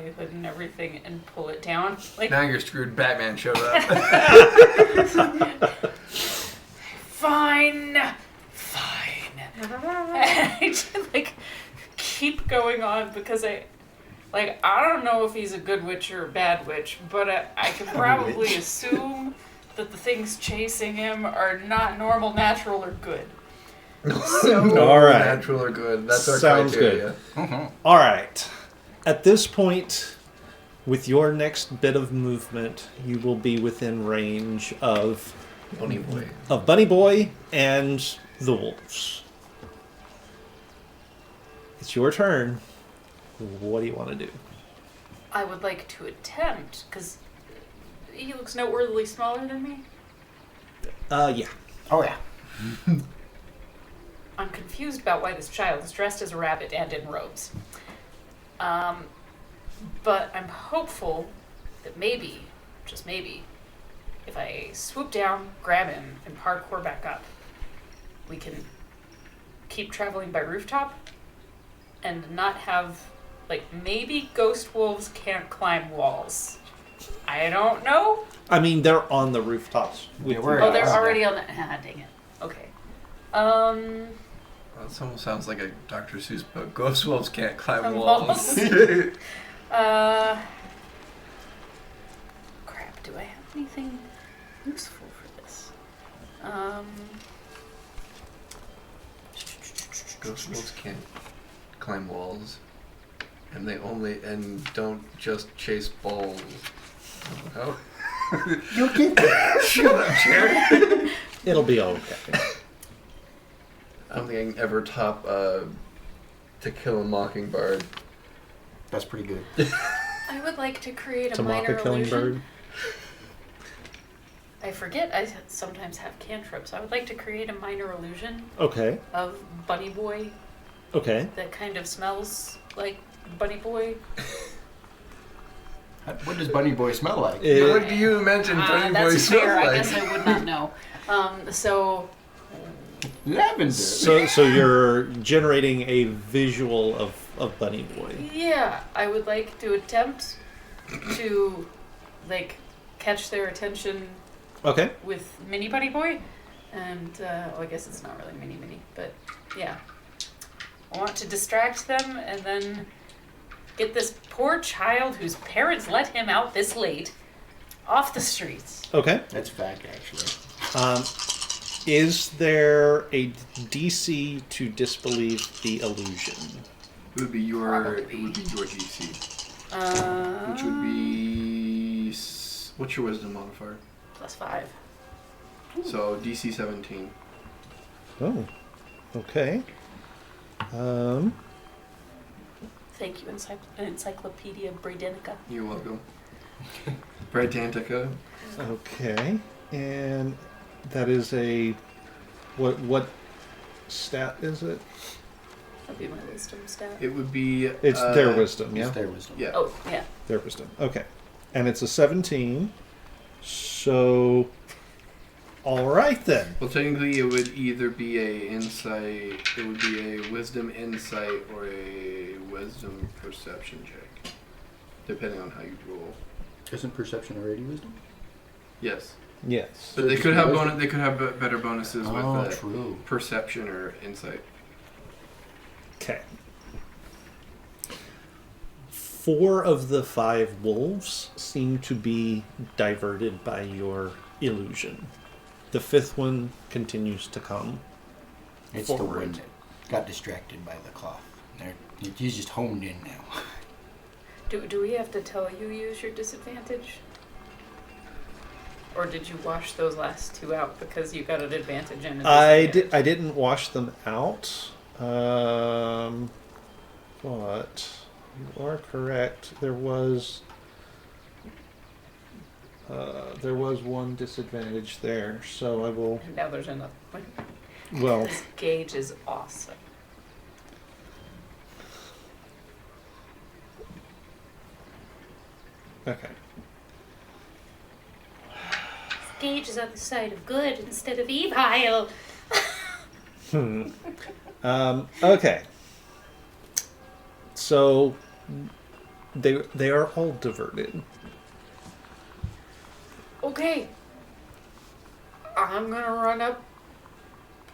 hood and everything and pull it down. Like, Now you're screwed. Batman showed up. fine. I just keep going on because I don't know if he's a good witch or a bad witch, but I can probably assume that the things chasing him are not normal, natural, or good. So, All right. Natural or good. That's our Sounds criteria. good. All right. At this point, with your next bit of movement, you will be within range of Bunny Boy. Bunny Boy and the wolves. It's your turn. What do you want to do? I would like to attempt, because he looks noteworthily smaller than me. Yeah. Oh yeah. I'm confused about why this child is dressed as a rabbit and in robes. But I'm hopeful that maybe, just maybe, if I swoop down, grab him, and parkour back up, we can keep traveling by rooftop and not have, maybe ghost wolves can't climb walls. I don't know. I mean, they're on the rooftops. Yeah, we're- Oh, they're Yeah. already on the. Ah, dang it. Okay. Well, this almost sounds like a Dr. Seuss book. Ghost wolves can't climb Climb walls. walls. Crap, do I have anything useful for this? Ghost wolves can't climb walls, and don't just chase balls. Oh. You'll get there. Shut up, Jared. It'll be okay. I don't think I can ever top To Kill a Mockingbird. That's pretty good. I would like to create a To mock minor a killing illusion. bird. I forget. I sometimes have cantrips. I would like to create a minor illusion Okay. of Bunny Boy Okay. that kind of smells like Bunny Boy. What does Bunny Boy smell like? What do you imagine Bunny Boy That's fair. smells I like? guess I would not know. So Lavender. So you're generating a visual of Bunny Boy. yeah, I would like to attempt to catch their attention Okay. with Mini Bunny Boy, and I guess it's not really mini, but yeah, I want to distract them and then get this poor child whose parents let him out this late off the streets. Okay. That's fact, actually. Is there a DC to disbelieve the illusion? It would be your DC. Which would be what's your wisdom modifier? +5. So DC 17. Oh. Okay. Thank you, Encyclopedia Britannica. You're welcome. Britannica. Okay. And that is a what stat is it? That'd be my wisdom stat. It would be. It's their wisdom, yeah. It's their wisdom. Yeah. Oh, yeah. Their wisdom. Okay. And it's a 17. So all right then. Well, technically, it would either be a insight. It would be a wisdom insight or a wisdom perception check, depending on how you roll. Isn't perception already wisdom? Yes, Yes. but they could have They could have better bonuses Oh, with true. perception or insight. Okay. 4 of the 5 wolves seem to be diverted by your illusion. The 5th one continues to come. It's forward. the one that got distracted by the cloth. He's just honed in now. Do we have to tell you use your disadvantage? Or did you wash those last two out because you got an advantage and a I disadvantage? didn't wash them out. But you are correct. There was one disadvantage there, so I will. And now there's another one. Well, This gauge is awesome. okay. Gage is on the side of good instead of evil. Okay. So they are all diverted. Okay. I'm gonna run up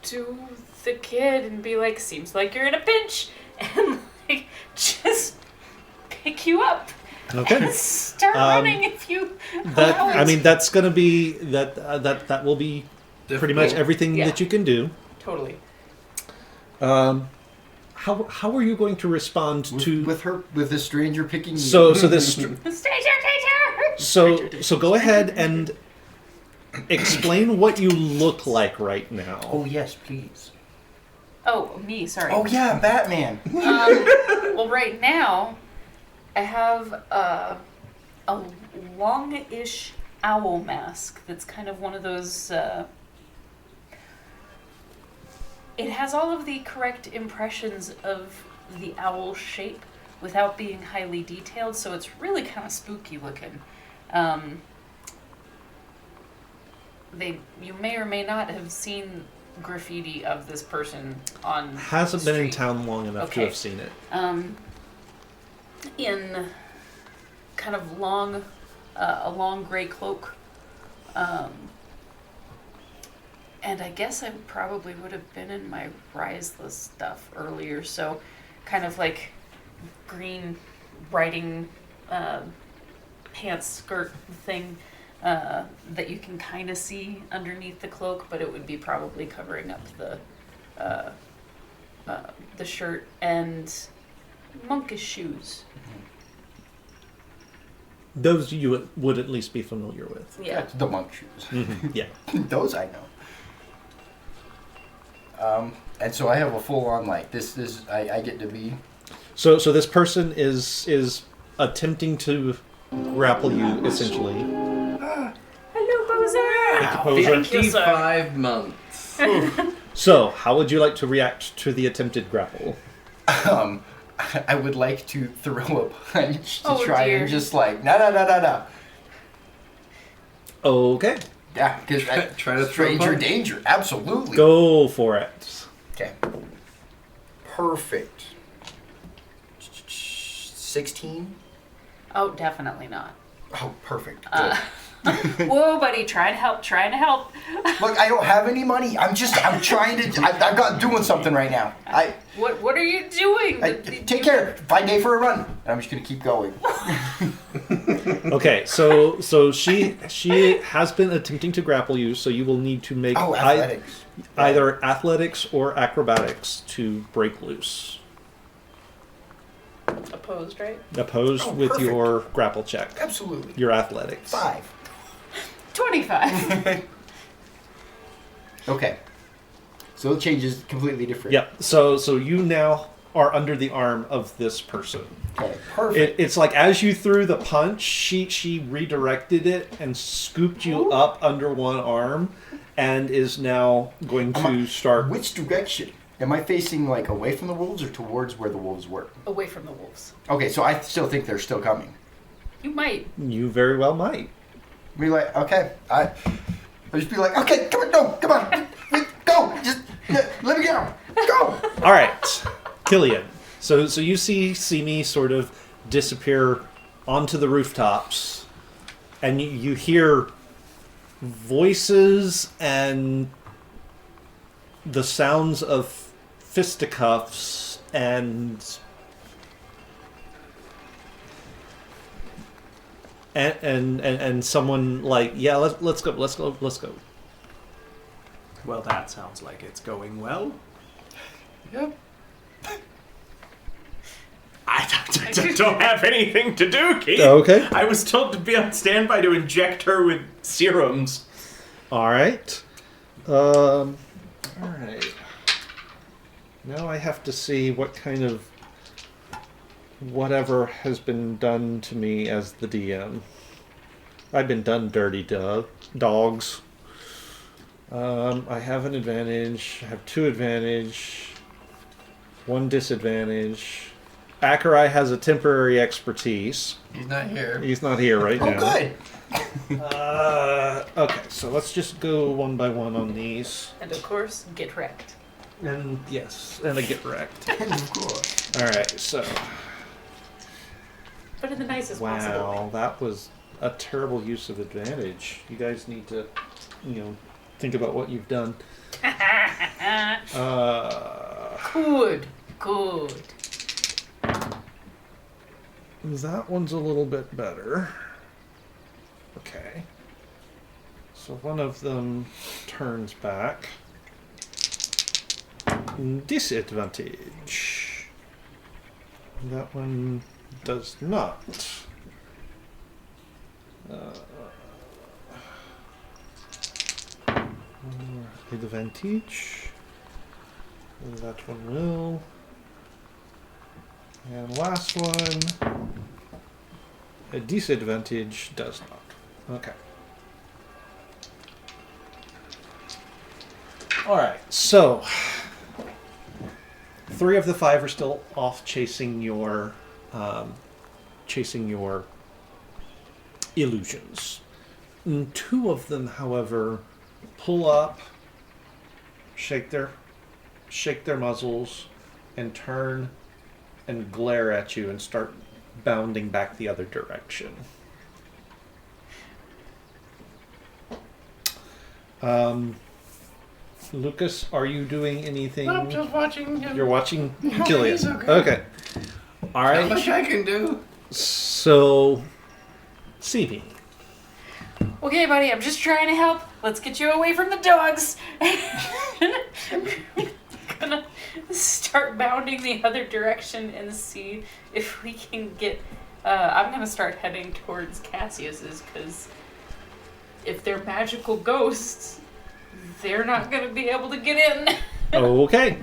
to the kid and be like, seems like you're in a pinch, and like just pick you up Okay. and start running if you That allow it. I mean, that's gonna be that will be pretty much everything Yeah. that you can do. Totally. How are you going to respond to with a stranger picking me. so this Stranger teacher! so go ahead and explain what you look like right now. Oh yes, please. Oh, me, sorry. Oh yeah, Batman. Well, right now, I have a long-ish owl mask that's kind of one of those. It has all of the correct impressions of the owl shape without being highly detailed, so it's really kind of spooky looking. You may or may not have seen graffiti of this person on. Hasn't the been in street. town long enough to Okay. have seen it. In kind of long, a long gray cloak. And I guess I probably would have been in my Riseless stuff earlier, so kind of like green riding pants skirt thing that you can kind of see underneath the cloak, but it would be probably covering up the shirt, and monkish shoes. Those you would at least be familiar with. Yeah. That's the monk shoes. Yeah. Those I know. And so I have a full on like this. I get to be. So this person is attempting to grapple you essentially. Hello, Bowser! Poser. Thank you, sir. 55 months. So, how would you like to react to the attempted grapple? I would like to throw a punch to Oh, try dear. and just like no. Okay, Yeah, because Try to throw a stranger punch. danger. Absolutely. go for it. Okay. Perfect. 16. Oh, definitely not. Oh, perfect. Good. Whoa, buddy, trying to help. Look, I don't have any money. I'm trying to. I've got doing something right now. What are you doing? Take care. Find day for a run. And I'm just gonna keep going. Okay, so she has been attempting to grapple you, so you will need to make Oh, athletics. either athletics or acrobatics to break loose. Opposed, right? Opposed Oh, with perfect. your grapple check. Absolutely. Your athletics. 5. 25. Okay. So it changes completely different. Yep. So you now are under the arm of this person. Okay. Perfect. It's like as you threw the punch, she redirected it and scooped you up under one arm, and is now going to start. Which direction? Am I facing like away from the wolves or towards where the wolves were? Away from the wolves. Okay, so I still think they're still coming. You might. You very well might. Be like, okay, I just be like, okay, come on, no, come on, go, just let me go, go. All right, Killian. So you see me sort of disappear onto the rooftops, and you hear voices and the sounds of fisticuffs and someone like, yeah, let's go. Well, that sounds like it's going well. Yep. I don't have anything to do, Keith. Okay. I was told to be on standby to inject her with serums. All right. All right. Now I have to see what kind of whatever has been done to me as the DM. I've been done dirty dogs. I have an advantage. I have 2 advantage. 1 disadvantage. Akerai has a temporary expertise. He's not here. He's not here right Oh, now. good. Okay, so let's just go one by one on these. And of course, get wrecked. And yes, and I get wrecked. Of course. Alright, so. But in the nicest possible Wow, way. that was a terrible use of advantage. You guys need to, think about what you've done. Good. Good. That one's a little bit better. Okay. So one of them turns back. Disadvantage. That one does not. Advantage. That one will. And last one. A disadvantage does not. Okay. Alright, so 3 of the 5 are still off chasing your illusions. And 2 of them, however, pull up, shake their muzzles, and turn and glare at you and start bounding back the other direction. Lucas, are you doing anything? I'm just watching him. You're watching No, Gillian. he's okay. Okay. All Not right. much I can do. So, CB. Okay, buddy, I'm just trying to help. Let's get you away from the dogs. I'm gonna start bounding the other direction and see if we can get. I'm gonna start heading towards Cassius's because if they're magical ghosts, they're not gonna be able to get in. Okay.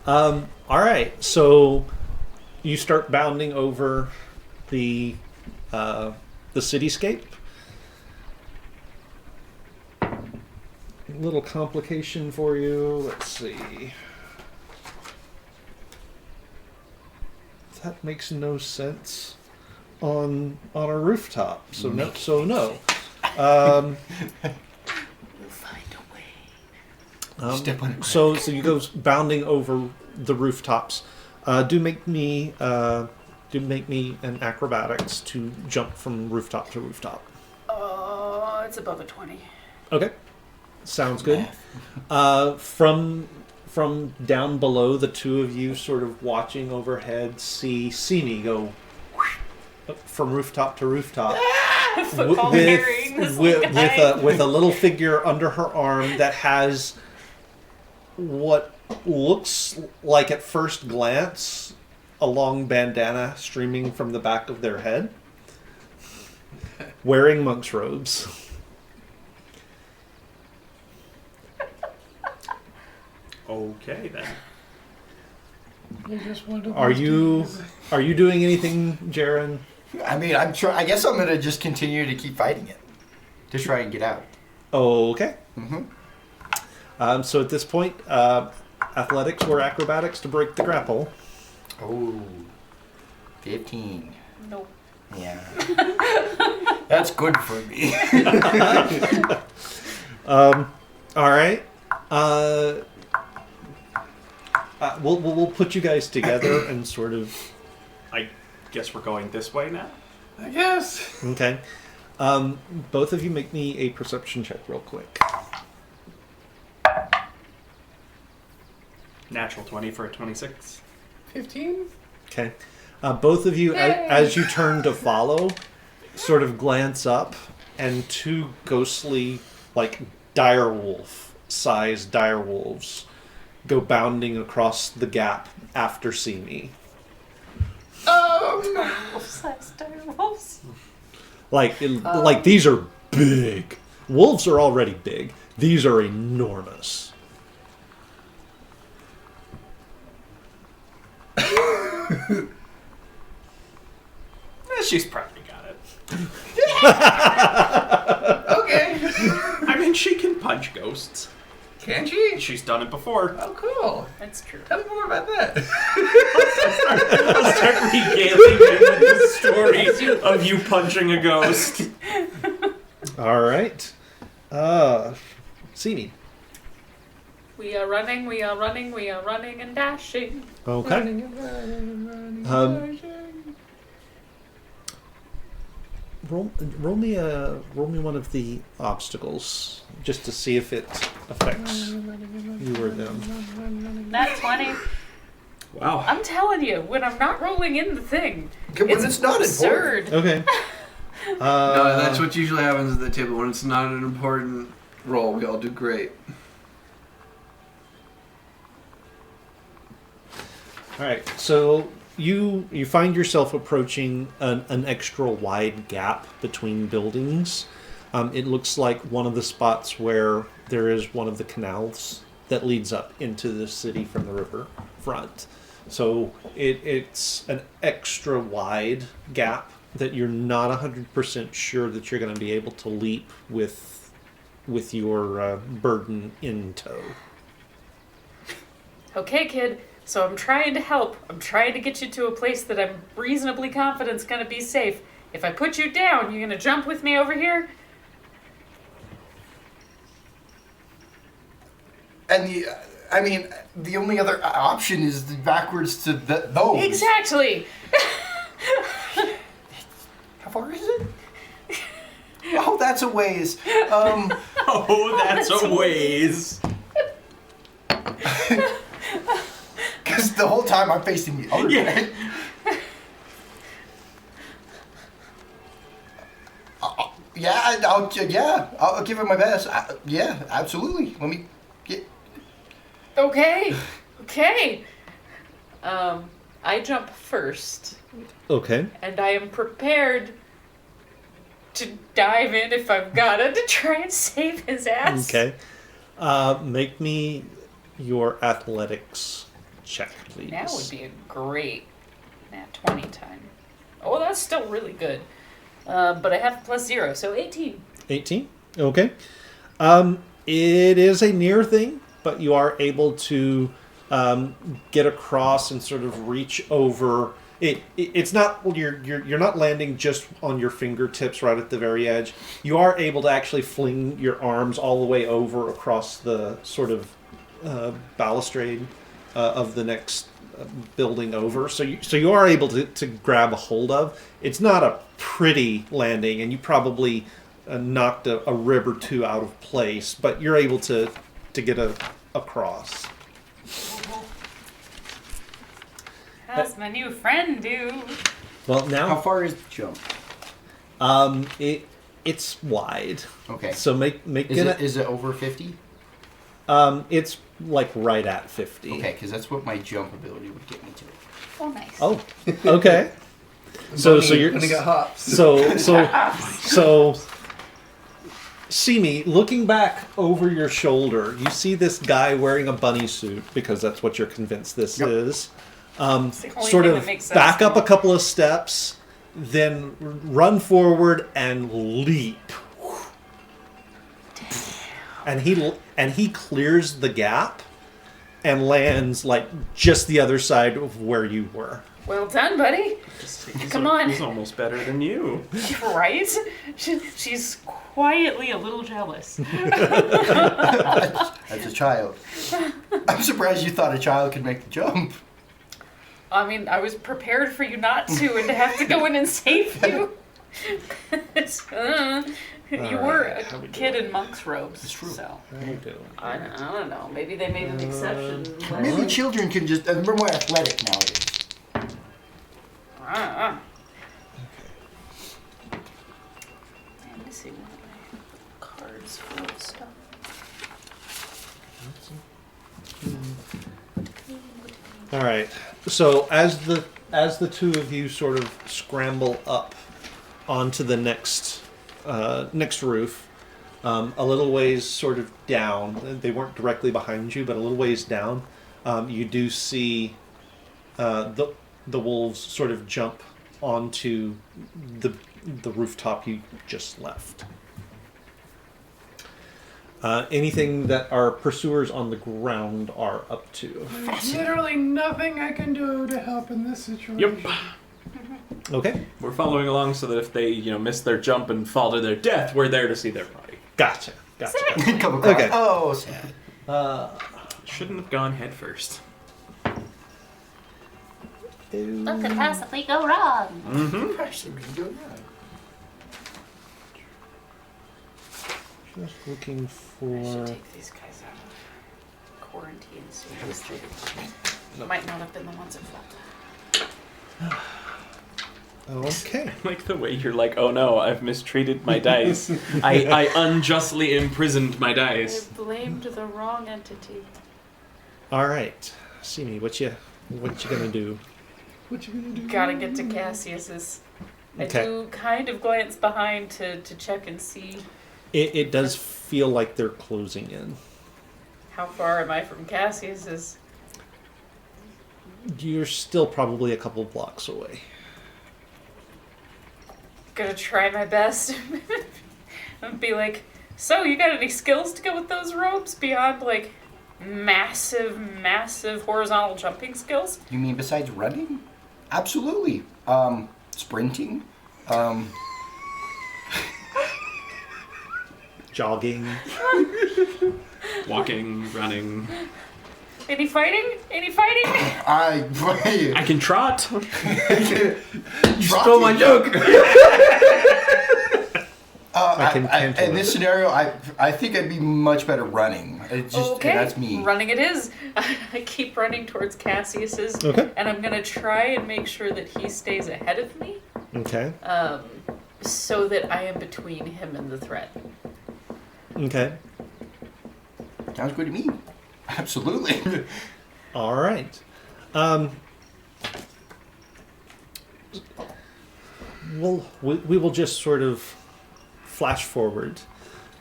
All right. So you start bounding over the cityscape. Little complication for you. Let's see. That makes no sense on a rooftop. So no. So no. We'll find a way. Step on it. So you go bounding over the rooftops. Do make me an acrobatics to jump from rooftop to rooftop. It's above a 20. Okay, sounds good. From down below, the 2 of you sort of watching overhead see me go from rooftop to rooftop. Football carrying this guy. with a little figure under her arm that has what looks like at first glance a long bandana streaming from the back of their head, wearing monk's robes. Okay, then. Are you doing anything, Jaren? I mean, I guess I'm gonna just continue to keep fighting it to try and get out. Okay. Mm-hmm. So at this point, athletics or acrobatics to break the grapple. Oh, 15. Nope. Yeah. That's good for me. All right. We'll put you guys together and sort of. I guess we're going this way now. I guess. Okay. Both of you make me a perception check real quick. Natural 20 for a 26. 15? Okay. Both of you, as you turn to follow, sort of glance up, and 2 ghostly, like direwolf-sized direwolves go bounding across the gap after Simi. Wolf-sized dire wolves. Like these are big. Wolves are already big. These are enormous. She's probably got it. Okay. I mean, she can punch ghosts. Can she? She's done it before. Oh, cool. That's true. Tell me more about that. I'll start regaling you with the story of you punching a ghost. All right. Seamy. We are running, we are running, we are running and dashing. Okay. Roll me one of the obstacles just to see if it affects you or them. Nat 20. Wow. I'm telling you, when I'm not rolling in the thing, When it's not absurd. Okay. No, that's what usually happens at the table. When it's not an important roll, we all do great. All right. So you find yourself approaching an extra wide gap between buildings. It looks like one of the spots where there is one of the canals that leads up into the city from the river front. So it's an extra wide gap that you're not 100% sure that you're going to be able to leap with your burden in tow. Okay, kid. So I'm trying to help. I'm trying to get you to a place that I'm reasonably confident is going to be safe. If I put you down, you're going to jump with me over here? And the only other option is the backwards to those. Exactly. How far is it? Oh, that's a ways. Oh, that's a ways. Because the whole time I'm facing the other way. I'll give it my best. Yeah, absolutely. Let me get. Okay. Okay. I jump first, Okay. and I am prepared to dive in if I've got to try and save his ass. Okay. Make me your athletics check, please. That would be a great nat 20 time. Oh, that's still really good. But I have +0, so 18. 18? Okay. It is a near thing, but you are able to get across and sort of reach over. It's not you're not landing just on your fingertips right at the very edge. You are able to actually fling your arms all the way over across the sort of balustrade of the next building over. So you are able to grab a hold of. It's not a pretty landing, and you probably knocked a rib or two out of place, but you're able to get across. How's my new friend do? Well, now How far is the jump? it's wide. Okay. So make Is it over 50? it's like right at 50. Okay, because that's what my jump ability would get me to. Oh, nice. Oh, okay. So you're gonna get hops. so see me looking back over your shoulder. You see this guy wearing a bunny suit because that's what you're convinced this is. the only Sort thing of that makes sense back to up me. a couple of steps, then run forward and leap. And he clears the gap and lands like just the other side of where you were. Well done, buddy. Come on. He's almost better than you. Right? She's quietly a little jealous. As a child. I'm surprised you thought a child could make the jump. I mean, I was prepared for you not to and to have to go in and save you. You were a kid in monk's robes. It's true. So, How you doing? I don't know. Maybe they made an exception. Maybe children can just. They're more athletic nowadays. Let me see what my cards full of stuff. All right. So as the as the two of you sort of scramble up onto the next roof, a little ways sort of down, they weren't directly behind you, but a little ways down, you do see the wolves sort of jump onto the rooftop you just left. Anything that our pursuers on the ground are up to. There's literally nothing I can do to help in this situation. Yep. Okay. We're following along so that if they, miss their jump and fall to their death, we're there to see their body. Gotcha. Come across. Okay. Oh, sad. Shouldn't have gone head first. What could possibly go wrong? Mm-hmm. Actually, we can do it now. Just looking I for... should take these guys out of quarantine so they might not have been the ones at fault. Okay. I like the way you're like, oh no, I've mistreated my dice. I unjustly imprisoned my I dice. blamed the wrong entity. All right. Simi, what you gonna do? What you gonna do? Gotta get to Cassius's. I Okay. do kind of glance behind to check and see It does feel like they're closing in. how far am I from Cassius's. You're still probably a couple blocks away. Gonna try my best. And be like, so you got any skills to go with those robes beyond like massive horizontal jumping skills? You mean besides running? Absolutely. Sprinting. Jogging. Walking, running. Any fighting? I can trot. You Stole my joke. In this scenario, I think I'd be much better running. It's just Okay, that's me. running it is. I keep running towards Cassius's, Okay. and I'm gonna try and make sure that he stays ahead of me, Okay. so that I am between him and the threat. Okay. Sounds good to me. Absolutely. All right. We will just sort of flash forward.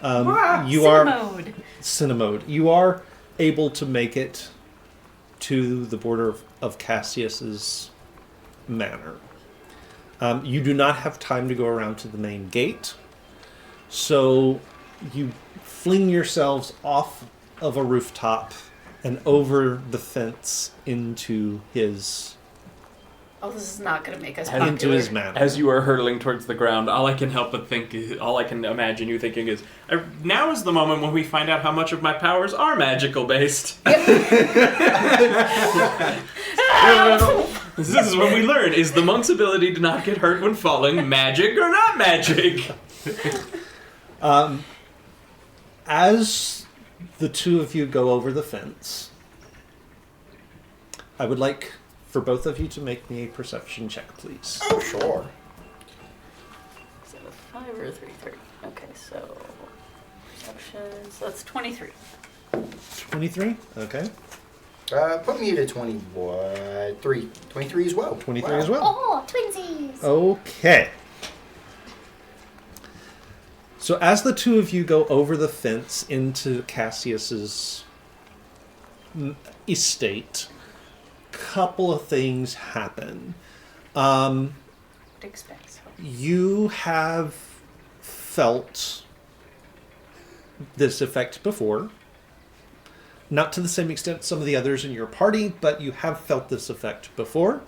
You are Cinemode. Cinemode. You are able to make it to the border of Cassius's manor. You do not have time to go around to the main gate, so you fling yourselves off of a rooftop and over the fence into his Oh, this is not gonna make us into popular. his manor. As you are hurtling towards the ground, all I can imagine you thinking is, now is the moment when we find out how much of my powers are magical based. This is when we learn, is the monk's ability to not get hurt when falling magic or not magic? As the two of you go over the fence, I would like for both of you to make me a perception check, please. Oh, sure. Is that a 5 or a 3? 3. Okay, so perception. So that's 23. 23? Okay. Put me at a 23. 23 as well. 23 Wow. as well. Oh, twinsies! Okay. So as the two of you go over the fence into Cassius's estate, couple of things happen. Expects. You have felt this effect before. Not to the same extent some of the others in your party, but you have felt this effect before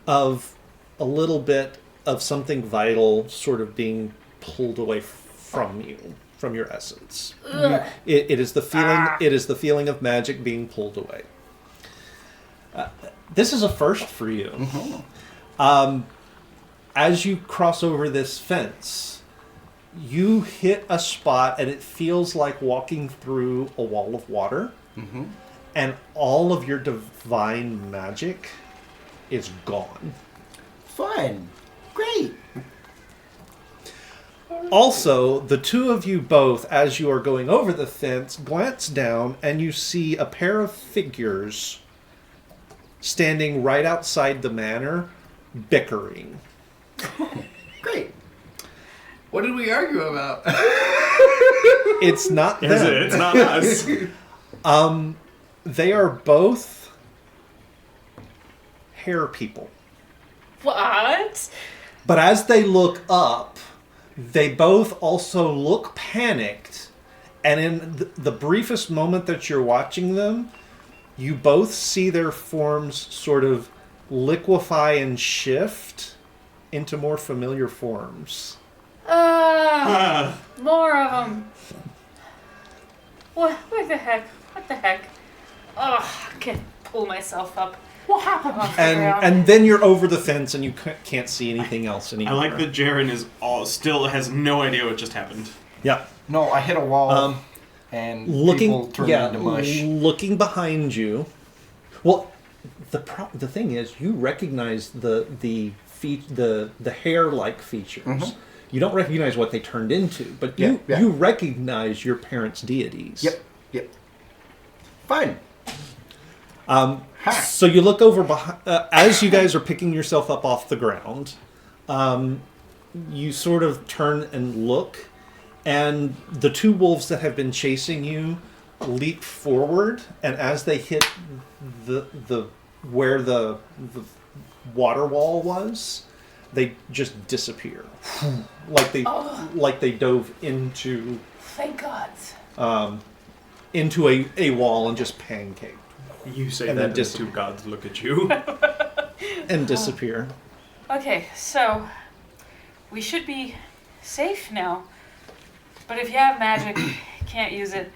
of a little bit of something vital sort of being pulled away from you, from your essence. It is the feeling. It is the feeling of magic being pulled away. This is a first for you. Mm-hmm. As you cross over this fence, you hit a spot, and it feels like walking through a wall of water, Mm-hmm. and all of your divine magic is gone. Fun. Great. Also, the two of you both, as you are going over the fence, glance down and you see a pair of figures standing right outside the manor bickering. Great. What did we argue about? It's not Is them. it? It's not us. They are both hair people. What? But as they look up, they both also look panicked. And in the briefest moment that you're watching them, you both see their forms sort of liquefy and shift into more familiar forms. More of them. What the heck? What the heck? Ugh, I can't pull myself up. What happened off the ground? And then you're over the fence and you can't see anything else anymore. I like that Jaren is still has no idea what just happened. Yeah. No, I hit a wall and people Looking, turned me into mush. looking behind you. Well, the thing is, you recognize the hair-like features. Mhm. You don't recognize what they turned into, but Yeah, yeah. you recognize your parents' deities. Yep. Fine. So you look over behind, as you guys are picking yourself up off the ground. You sort of turn and look, and the two wolves that have been chasing you leap forward, and as they hit where the water wall was, they just disappear, like they dove into Thank God. into a wall and just pancaked You say And that then and the dis- two gods look at you. and disappear. Okay, so we should be safe now. But if you have magic, can't use it.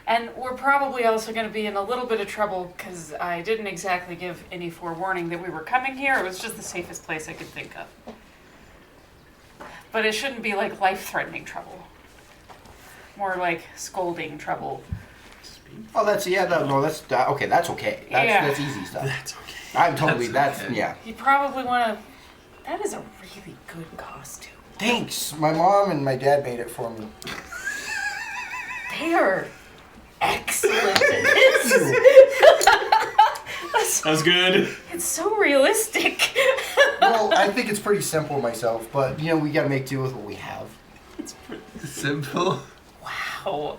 And we're probably also going to be in a little bit of trouble because I didn't exactly give any forewarning that we were coming here. It was just the safest place I could think of. But it shouldn't be like life-threatening trouble. More like scolding trouble. Oh, that's okay. That's okay. That's easy stuff. That's okay. I'm totally. That's okay. Yeah. You probably want to... That is a really good costume. Thanks. My mom and my dad made it for me. They're excellent at this. That was good. It's so realistic. Well, I think it's pretty simple myself, but we got to make do with what we have. Simple. Wow.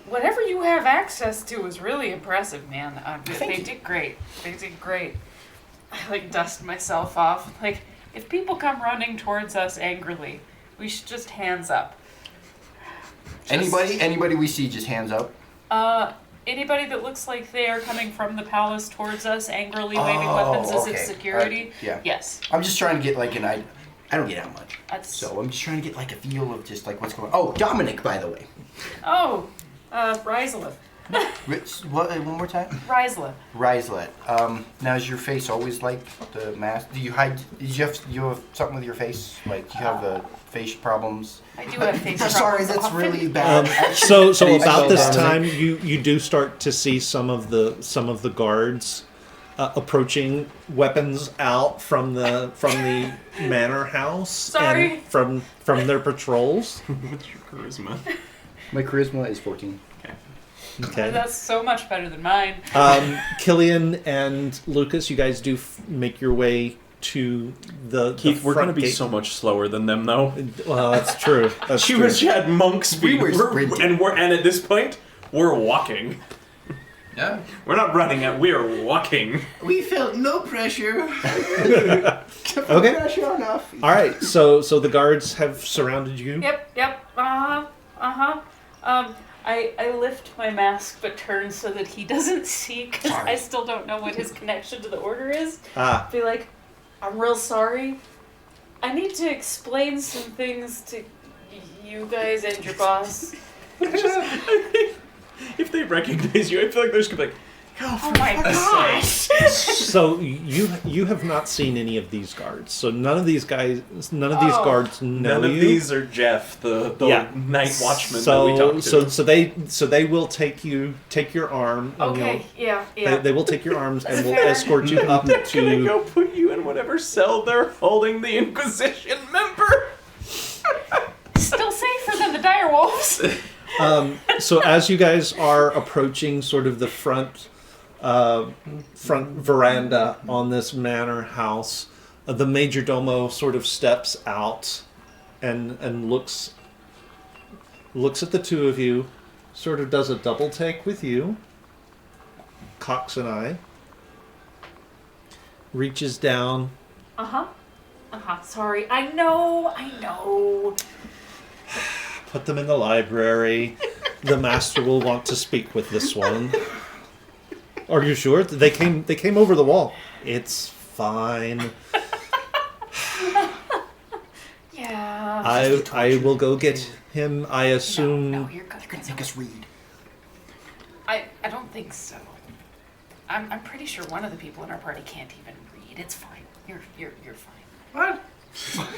Whatever you have access to is really impressive, man. They you. did great. They did great. I dust myself off. If people come running towards us angrily, we should just hands up. Anybody we see, just hands up. Anybody that looks like they are coming from the palace towards us, angrily waving weapons as it's security. Yeah. Yes. I'm just trying to get I don't get out much. That's. So I'm just trying to get a feel of just what's going on. Oh, Dominic, by the way. Oh, Rysla. What? One more time. Rysla. Ryslet. Now is your face always like the mask? Do you hide? Did you have something with your face? Like you have face problems? I do have face problems. Sorry, that's often. really bad. So Actually, about this Dominic. time, you do start to see some of the guards approaching, weapons out from the manor house. Sorry. And from their patrols. What's your charisma? My charisma is 14. Okay. That's so much better than mine. Killian and Lucas, you guys do make your way to the Keith, we're front going to be gate. so much slower than them, though. Well, that's true. That's She true. was at monk speed. were sprinting. and at this point, we're walking. Yeah. We're not running it. We are walking. We felt no pressure. Okay. Pressure enough. All right. So the guards have surrounded you. Yep. I lift my mask but turn so that he doesn't see because Sorry. I still don't know what his connection to the order is. Ah. Be like, I'm real sorry. I need to explain some things to you guys and your boss. If they recognize you, I feel like they're just going to be like, Oh my gosh! So you have not seen any of these guards. So none of these guards know none of you. these are Jeff, the Yeah. night watchman that we talked to. So they will take your arm. And Okay, yeah. They will take your arms and That's will fair. escort you up They're gonna to. go put you in whatever cell they're holding the Inquisition member. Still safer than the dire wolves. So as you guys are approaching sort of the front veranda on this manor house, The major domo sort of steps out and looks at the two of you, sort of does a double take with you, cocks an eye, reaches down. Sorry. I know. Put them in the library. The master will want to speak with this one. Are you sure? They came over the wall. It's fine. Yeah. I will go get him. I assume. No, you're good. You're gonna make us read. I don't think so. I'm pretty sure one of the people in our party can't even read. It's fine. You're fine. What?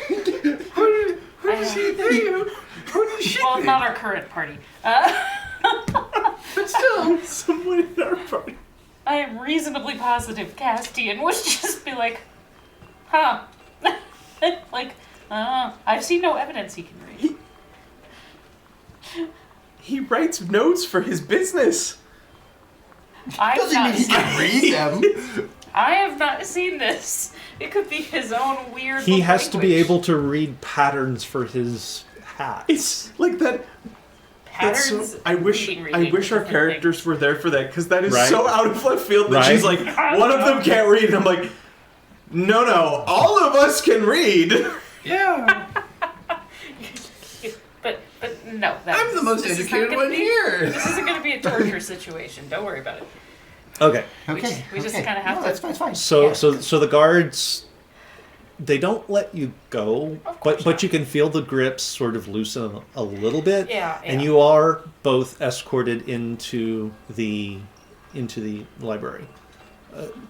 Who does she think? Who does she Well, think? not our current party. But still, Someone in our party. I am reasonably positive Castian would just be like, huh. Like, I've seen no evidence he can read. He writes notes for his business. I've Doesn't not mean he seen can read them. I have not seen this. It could be his own weird. He has language. to be able to read patterns for his hats. It's like that. That's Patterns. so, I wish reading our different characters were there for that, because that is Right. so out of left field that Right. she's like, one of them can't read, and I'm like, no, all of us can read. yeah. things. But no. I'm the most this is not educated gonna one be- here. This isn't going to be a torture situation. Don't worry about it. Okay. Okay. We just okay. kinda have no, to- That's fine. It's fine. So Yeah. so the guards, they don't let you go, Of course but you can feel the grips sort of loosen a little bit. Yeah. And you are both escorted into the library.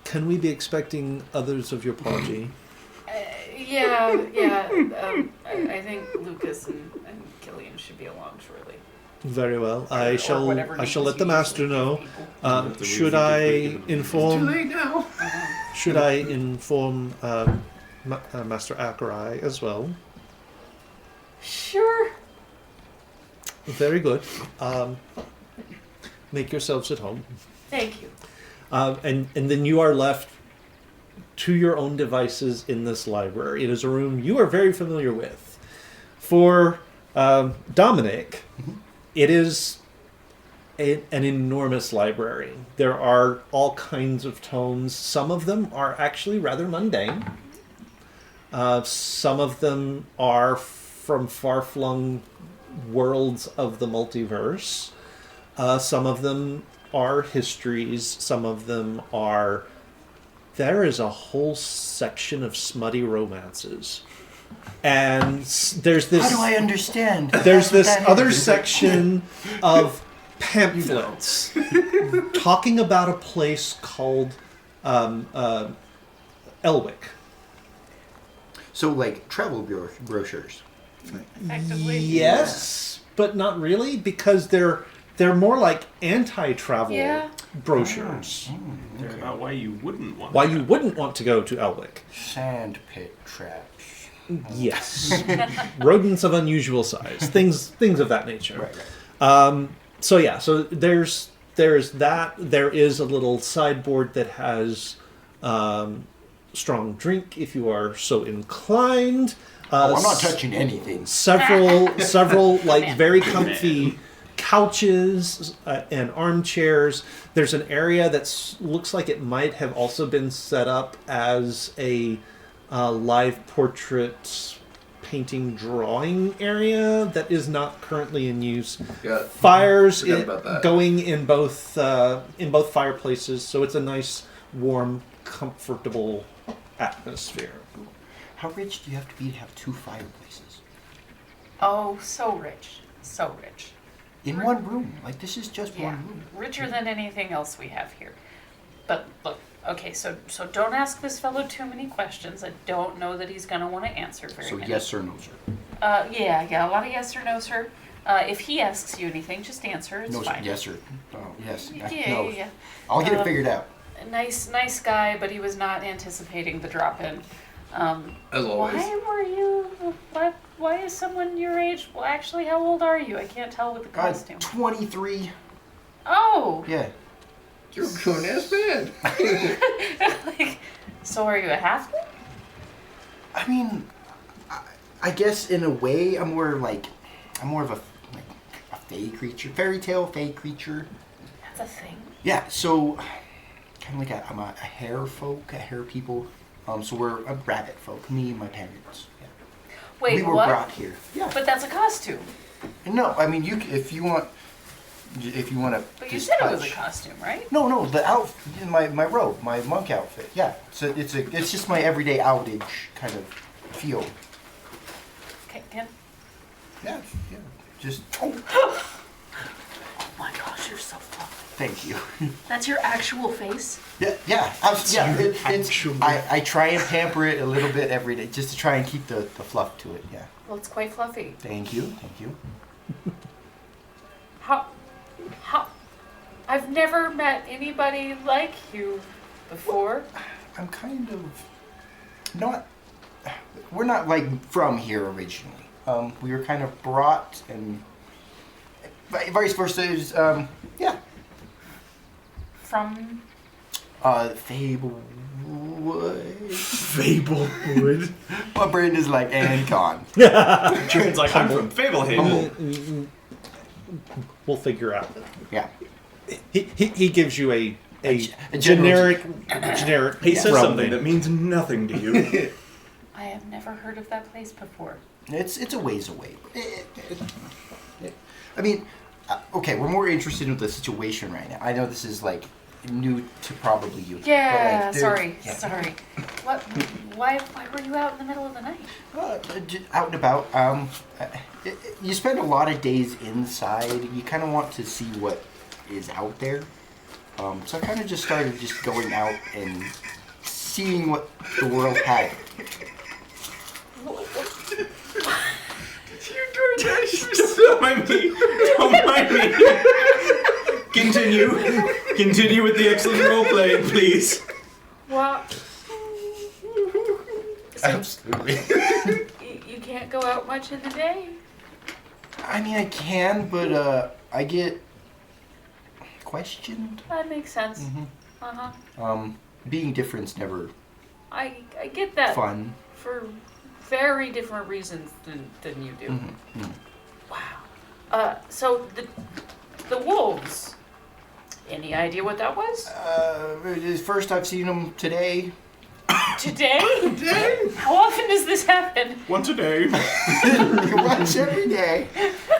Can we be expecting others of your party? Yeah. I think Lucas and Killian should be along shortly. Very well. I Or shall whatever let the names you master usually know. give people. Should I Too inform? late now. Should I inform Master Akarai as well? Sure. Very good. Make yourselves at home. Thank you. And then you are left to your own devices in this library. It is a room you are very familiar with. For Dominic, it is an enormous library. There are all kinds of tomes. Some of them are actually rather mundane. Some of them are from far-flung worlds of the multiverse. Some of them are histories. Some of them are... There is a whole section of smutty romances. And there's this... How do I understand? There's this That other is. section of pamphlets talking about a place called Elwick. So, like, travel brochures. Effectively. Yes, but not really, because they're more like anti-travel Yeah. brochures. They're about why you wouldn't want. Why you wouldn't want to go to Elwick. Sand pit traps. Yes. Rodents of unusual size. Things of that nature. Right. So there's that. There is a little sideboard that has strong drink if you are so inclined. I'm not touching anything. Several like very comfy couches and armchairs. There's an area that looks like it might have also been set up as a live portrait painting drawing area that is not currently in use. Fires Forgot about that. going in both fireplaces, so it's a nice, warm, comfortable atmosphere. How rich do you have to be to have 2 fireplaces? Oh, so rich. So rich. In one room. Like, this is just Yeah. one room. Richer than anything else we have here. But look, okay, so don't ask this fellow too many questions. I don't know that he's going to want to answer very So, many. yes or no, sir? Yeah, a lot of yes or no, sir. If he asks you anything, just answer. It's No, sir. fine. Yes, sir. Oh, yes. Yeah, No. yeah. I'll get it figured out. Nice guy, but he was not anticipating the drop-in. As always. Why were you? Why is someone your age? Well, actually, how old are you? I can't tell with the costume. 23. Oh, Yeah. You're a grown ass man. like, so are you a halfling? I mean, I guess in a way, I'm more of a fey creature, fairy tale fey creature. That's a thing. Yeah, so kind of like I'm a hare folk, a hare people. So we're a rabbit folk. Me and my parents. Yeah. Wait, we were what? brought here. Yeah. But that's a costume. No, I mean if you want to. But you said it was a costume, right? No, the outfit, my robe, my monk outfit. Yeah, so it's just my everyday outage kind of feel. Okay, Ken. Yeah, just. Oh my gosh, you're so fluffy. Thank you. That's your actual face? Yeah. I try and pamper it a little bit every day, just to try and keep the fluff to it. Yeah. Well, it's quite fluffy. Thank you. How? I've never met anybody like you before. I'm kind of not. We're not like from here originally. We were kind of brought, and vice versa is yeah. From? Fablewood. My brain is like, and gone. It's like, I'm from Fablehaven. We'll figure out. Yeah. He gives you a general- generic. He says realm something name. that means nothing to you. I have never heard of that place before. It's a ways away. I mean, okay, we're more interested in the situation right now. I know this is like new to probably you. Yeah, but, like, sorry. What? Why were you out in the middle of the night? Out and about. You spend a lot of days inside. You kind of want to see what is out there. So I kind of just started just going out and seeing what the world had. Don't mind me. Continue with the excellent role playing, please. What? Absolutely. You can't go out much in the day? I mean, I can, but I get questioned. That makes sense. Mm-hmm. Uh-huh. Being different's never I get that. fun. For very different reasons than you do. Mm-hmm. Wow. So the wolves. Any idea what that was? First I've seen them today. Today? How often does this happen? Once a day. Once every day.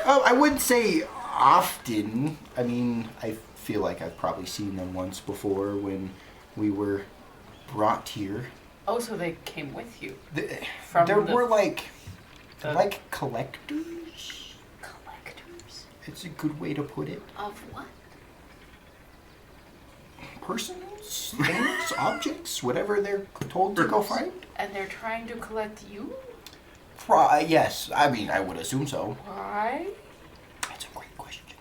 I wouldn't say often. I mean, I feel like I've probably seen them once before when we were brought here. Oh, so they came with you. There were like collectors. Collectors? It's a good way to put it. Of what? Persons, things, objects, whatever they're told to go find. And they're trying to collect you? Yes, I mean, I would assume so. Why? That's a great question.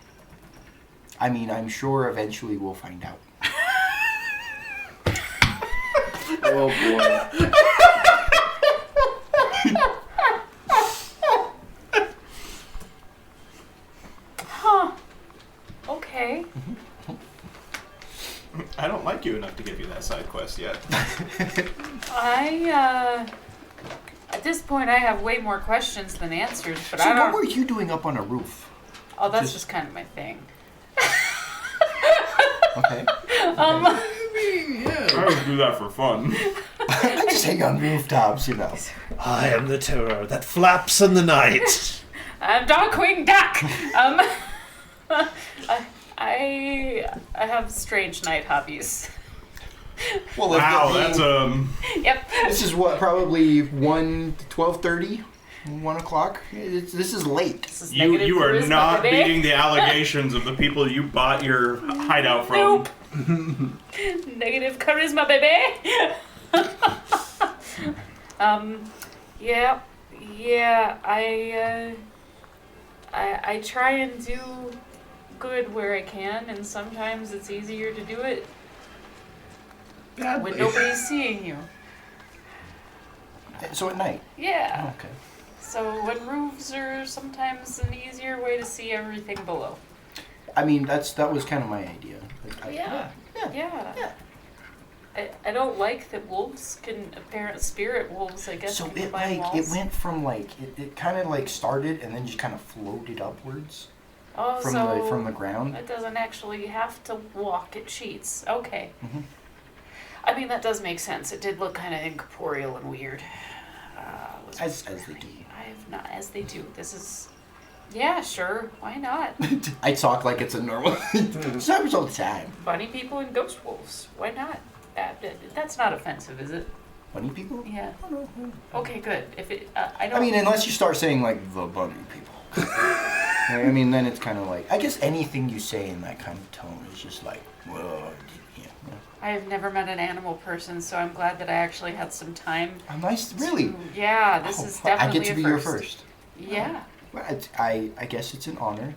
I mean, I'm sure eventually we'll find out. Oh boy. Huh. Okay. I don't like you enough to give you that side quest yet. At this point, I have way more questions than answers, but So I don't. what were you doing up on a roof? Oh, that's just kind of my thing. Okay. I would do that for fun. I just hang on rooftops, you know. I am the terror that flaps in the night. I'm Darkwing Duck. I have strange night hobbies. Well, Wow, that's Yep. This is what, probably 12:30? 1 o'clock? This is late. This is you. negative You are charisma, not baby. beating the allegations of the people you bought your hideout from. Nope. Negative charisma, baby. Yeah. I try and do good where I can, and sometimes it's easier to do it when nobody's seeing you. So at night? Yeah. Okay. So when roofs are sometimes an easier way to see everything below. I mean, that was kind of my idea. Yeah. I don't like that wolves can spirit wolves. I guess So can it climb like walls. it went from like it kind of like started and then just kind of floated upwards Oh, from so the ground. it doesn't actually have to walk. It cheats. Okay. Mhm. I mean, that does make sense. It did look kind of incorporeal and weird. As they do. I have not, as they do. This is, yeah, sure. Why not? I talk like it's a normal. It happens all the time. Bunny people and ghost wolves. Why not? That's not offensive, is it? Bunny people? Yeah. I don't know. Okay, good. If it, I don't. I mean, unless you start saying like the bunny people. I mean, then it's kind of like I guess anything you say in that kind of tone is just like, whoa. Yeah. I have never met an animal person, so I'm glad that I actually had some time. Oh, nice. Really? Yeah, this is definitely I get to be a your first. first. Yeah. Well, I guess it's an honor.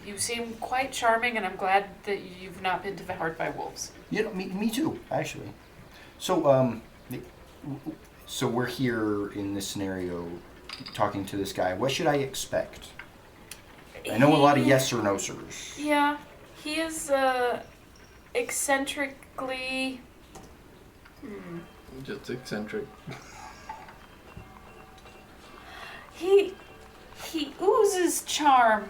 You seem quite charming, and I'm glad that you've not been devoured by wolves. You know, me too, actually. So, so we're here in this scenario, talking to this guy. What should I expect? I know a lot of yes or no sirs. Yeah, he is eccentrically. Just eccentric. He oozes charm.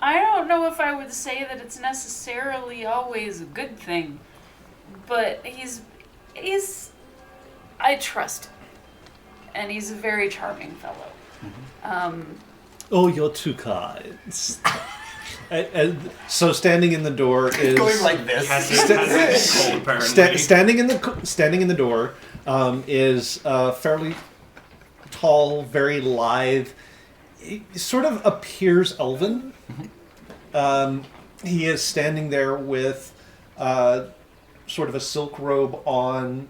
I don't know if I would say that it's necessarily always a good thing, but he's I trust him, and he's a very charming fellow. Oh, you're too kind. And so standing in the door is Going like this. Cold, apparently. standing in the door is fairly tall, very lithe. He sort of appears elven. He is standing there with sort of a silk robe on,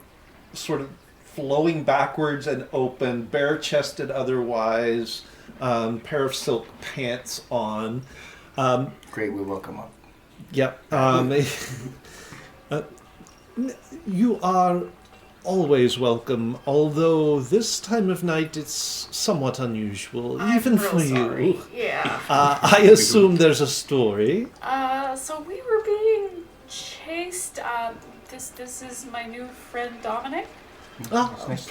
sort of flowing backwards and open, bare-chested otherwise, pair of silk pants on. Great, we welcome up. Yep. You are always welcome, although this time of night it's somewhat unusual, even real for sorry. you. Yeah. I assume there's a story. So we were being chased. This is my new friend Dominic. It's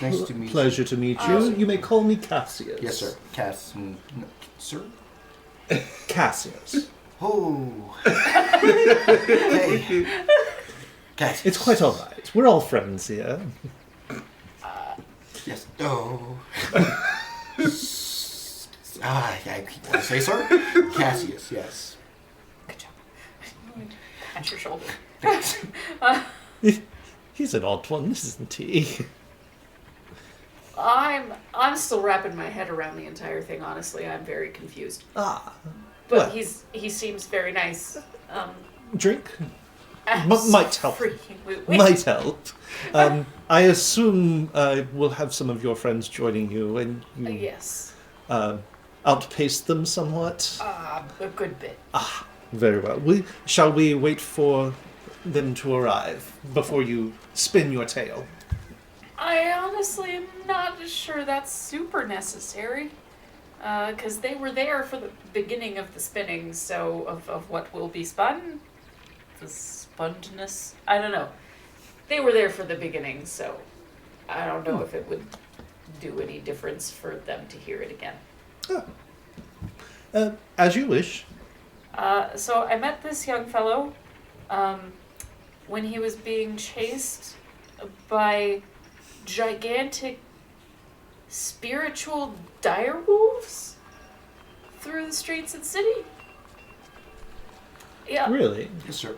nice to meet you. Pleasure to meet you. You may call me Cassius. Yes, sir. Cass, sir. Cassius. Oh. Hey. Cass. It's quite all right. We're all friends here. Yes. Oh. I want to say, sir. Cassius. Yes. Good job. Pat your shoulder. He's an odd one, isn't he? I'm still wrapping my head around the entire thing. Honestly, I'm very confused. Ah. But Well. he seems very nice. Drink? Might help. Absolutely. Might help. I assume we'll have some of your friends joining you, and you Yes. outpace them somewhat. A good bit. Very well. Shall we wait for them to arrive before you spin your tail? I honestly am not sure that's super necessary. Because they were there for the beginning of the spinning, so of what will be spun. The sponginess. I don't know. They were there for the beginning, so I don't know if it would do any difference for them to hear it again. As you wish. So I met this young fellow when he was being chased by gigantic spiritual direwolves through the streets of the city. Yeah. Really? Yes, sir.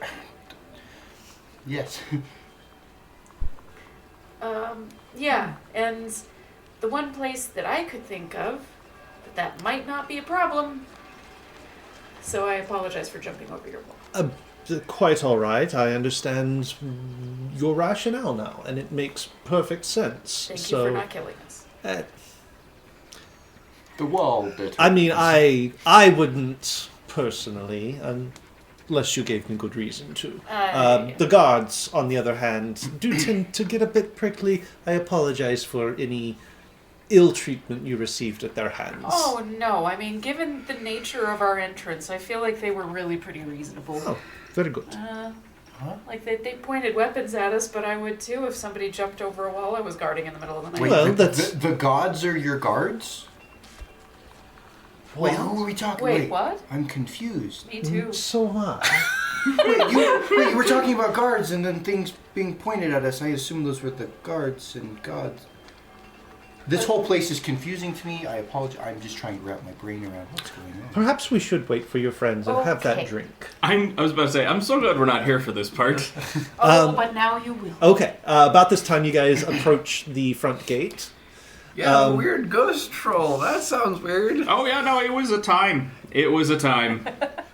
Yes. Yeah, and the one place that I could think of that might not be a problem. So I apologize for jumping over your wall. Quite all right. I understand your rationale now, and it makes perfect sense. Thank so, you for not killing us. The wall bit. I mean, I wouldn't personally, unless you gave me good reason to. Yeah. The guards, on the other hand, do tend to get a bit prickly. I apologize for any ill treatment you received at their hands. Oh no, I mean, given the nature of our entrance, I feel like they were really pretty reasonable. Oh, very good. Huh? Like they pointed weapons at us, but I would too if somebody jumped over a wall I was guarding in the middle of the night. Wait, Well, the, that's- the gods are your guards? Wait, who are we talking? Wait, what? I'm confused. Me too. So hot. Wait, you were talking about guards and then things being pointed at us. I assume those were the guards and gods. This whole place is confusing to me. I apologize. I'm just trying to wrap my brain around what's going on. Perhaps we should wait for your friends and have that Okay. drink. I was about to say, I'm so glad we're not here for this part. Oh, but now you will. Okay, about this time you guys approach the front gate. Yeah, Um, weird ghost troll. That sounds weird. Oh yeah, no, it was a time. It was a time.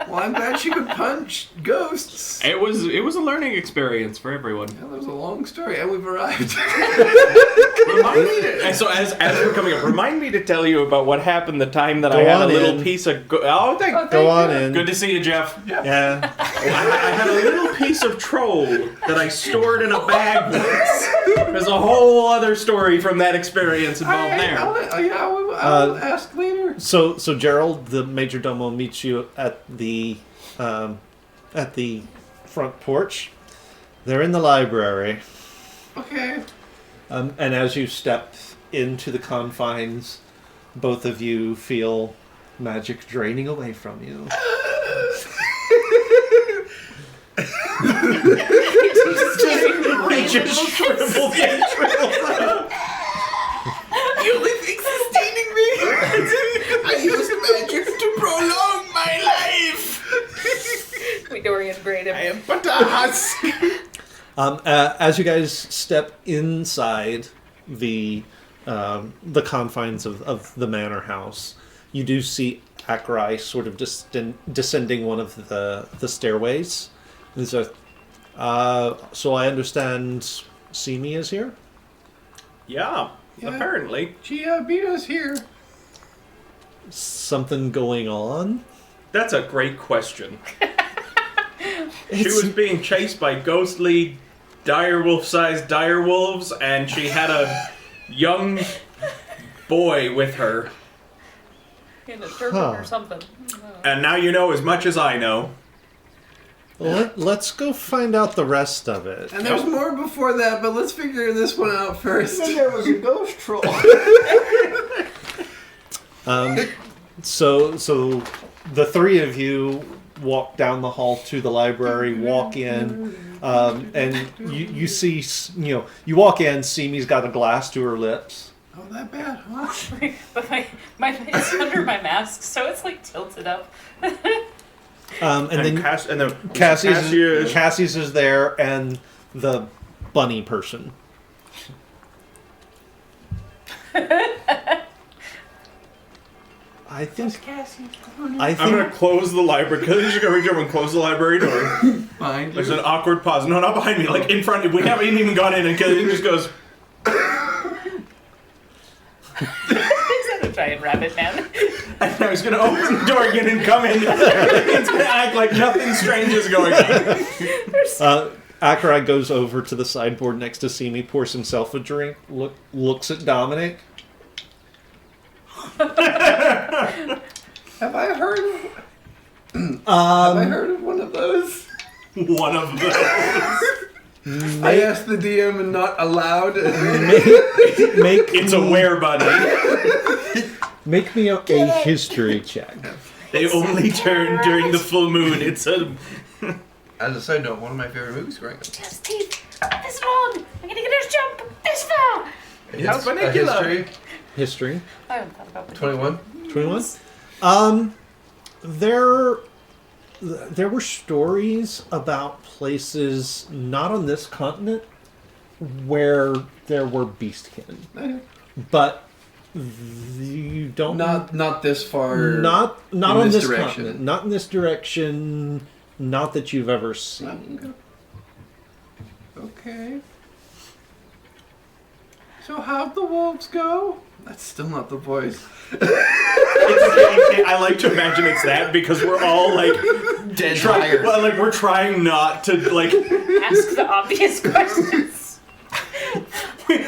Well, I'm glad she could punch ghosts. It was a learning experience for everyone. Yeah, that was a long story, and we've arrived. Remind me to, so as we're coming up, remind me to tell you about what happened the time that I Go had a on little in. piece of Go on in. Good to see you, Jeff. Yeah. I had a little piece of troll that I stored in a bag once. There's a whole other story from that experience involved there. I'll ask later. So Gerald, the major domo, meets you at the front porch. They're in the library, Okay. and as you step into the confines, both of you feel magic draining away from you. Just shriveled and shriveled up. The only thing sustaining me, I used magic to prolong my life. Dorian Grade. I am but a husk. As you guys step inside the confines of the manor house, you do see Akrai sort of descending one of the stairways. And so I understand Simi is here? Yeah, apparently. She beat us here. Something going on? That's a great question. She was being chased by ghostly direwolf-sized direwolves, and she had a young boy with her. In a turban or something. And now you know as much as I know. Let's go find out the rest of it. And there's more before that, but let's figure this one out first. Then there was a ghost troll. So the three of you walk down the hall to the library, walk in, and you see, you walk in, Simi's got a glass to her lips. Oh, that bad, huh? But it's under my mask, so it's like tilted up. And then Cassie's Cassie's is there, and the bunny person. I think. I'm gonna close the library. Because you're just gonna reach over and close the library door. Behind There's you. an awkward pause. No, not behind me. Like in front. We haven't even gone in, and Kelly just goes. Is that a giant rabbit man? And I was gonna open the door again and come in. It's gonna act like nothing strange is going on. Akrai goes over to the sideboard next to Simi, pours himself a drink, looks at Dominic. Have I heard of one of those? One of those. I asked the DM and not allowed. It's a were bunny. Make me a history check. They only turn during the full moon. It's a. As a side note, one of my favorite movies growing up. Just teeth. This long. I'm gonna get a jump this far. How funicular. History. History. I haven't thought about it. 21. 21. There were stories about places not on this continent where there were beastkin, Okay. but you don't Not this far. not in on this direction. continent, not in this direction, not that you've ever seen. Okay. So how'd the wolves go? That's still not the voice. I like to imagine it's that because we're all like Dead tired. Well, like we're trying not to like. Ask the obvious questions.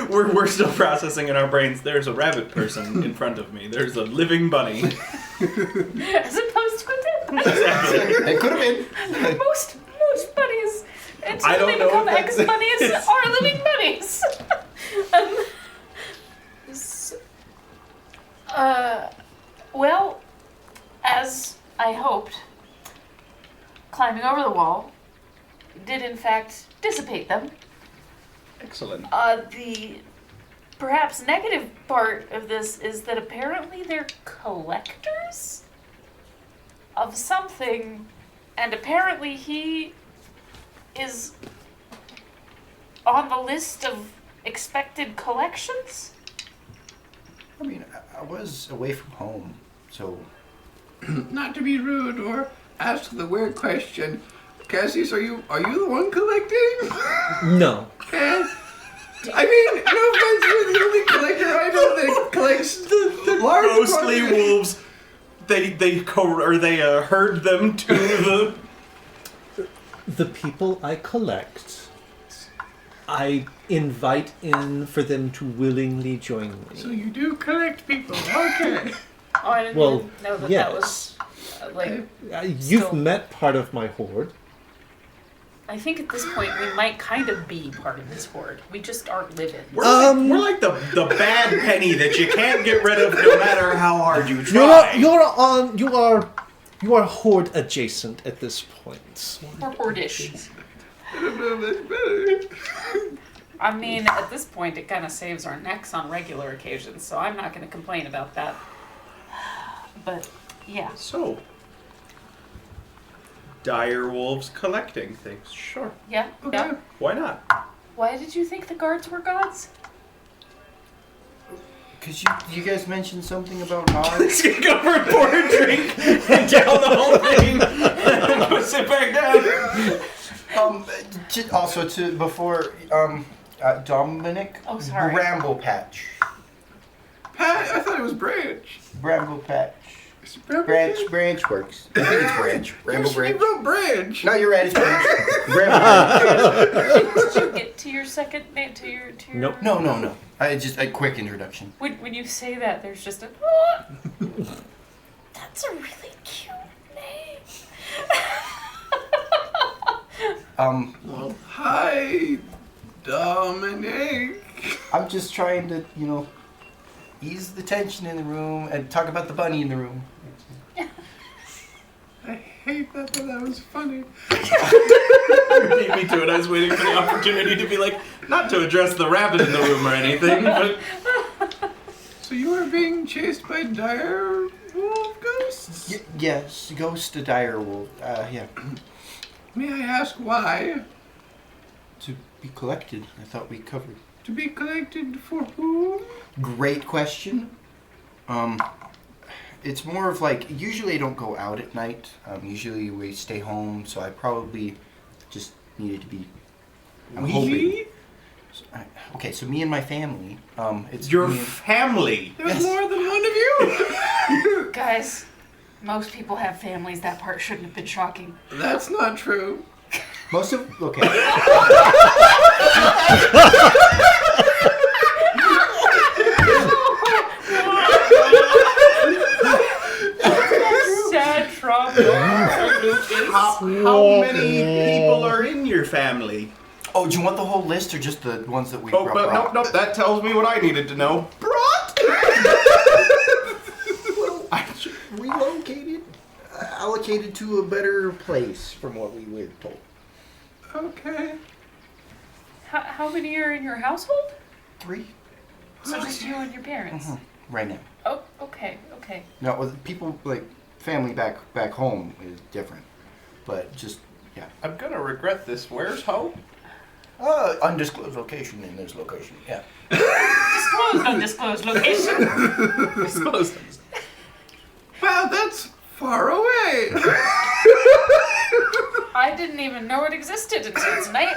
We're still processing in our brains. There's a rabbit person in front of me. There's a living bunny. As opposed to a dead bunny. Exactly. It could have been. most bunnies and I until don't they know become if ex that's- bunnies or living bunnies. Well, as I hoped, climbing over the wall did in fact dissipate them. Excellent. The perhaps negative part of this is that apparently they're collectors of something, and apparently he is on the list of expected collections. I mean, I was away from home, so Not to be rude or ask the weird question, Cassius, are you the one collecting? No. I mean, no offense, you're the only collector I know that collects The large ghostly quantities. wolves. They herd them to The people I collect, I invite in for them to willingly join me. So you do collect people. Okay. Oh, I didn't Well, even know that yes. that was like. You've Still- met part of my horde. I think at this point we might kind of be part of this horde. We just aren't living. We're like the bad penny that you can't get rid of no matter how hard you You try. are horde adjacent at this point. We're horde-ish. I don't know if that's better. I mean, at this point, it kind of saves our necks on regular occasions, so I'm not going to complain about that. But yeah, So, dire wolves collecting things. Sure. yeah, yeah. Why not? Why did you think the guards were gods? because you guys mentioned something about Nod. Go for a pour a drink and down the whole thing. Go sit back down. Also to before Dominic. Oh, sorry. Bramble Patch. Pat, I thought it was Branch. Bramble Patch. Is it Branch? Branch works. I think it's Branch. Bramble You Branch. wrote Branch. No, you're right. It's Branch. Bramble Branch. Did you get to your second name? To your Nope. No. Just a quick introduction. When you say that, there's just a. That's a really cute name. Well, hi, Dominic. I'm just trying to, ease the tension in the room and talk about the bunny in the room. I hate that, but that was funny. Beat me to it. I was waiting for the opportunity to be like, not to address the rabbit in the room or anything, but So you were being chased by dire wolf ghosts? Yes, Ghost to Dire Wolf. Yeah. May I ask why? To be collected. I thought we covered. To be collected for whom? Great question. It's more of like, usually I don't go out at night. Usually we stay home, so I probably just needed to be. I'm hoping. Okay, so me and my family. It's your me and- family. There's Yes. more than one of you! Guys, most people have families. That part shouldn't have been shocking. That's not true. Most of okay. Sad trauma. How many people are in your family? Oh, do you want the whole list or just the ones that we Oh, brought? but nope. That tells me what I needed to know. Well, I relocated, allocated to a better place from what we were told. Okay. How many are in your household? 3 So just you and your parents. right now. Oh, okay. No, with people like family back home is different, but just yeah. I'm gonna regret this. Where's Hope? Undisclosed location in this location. Yeah. Disclosed, undisclosed location. Disclosed. Wow, that's far away. I didn't even know it existed until tonight.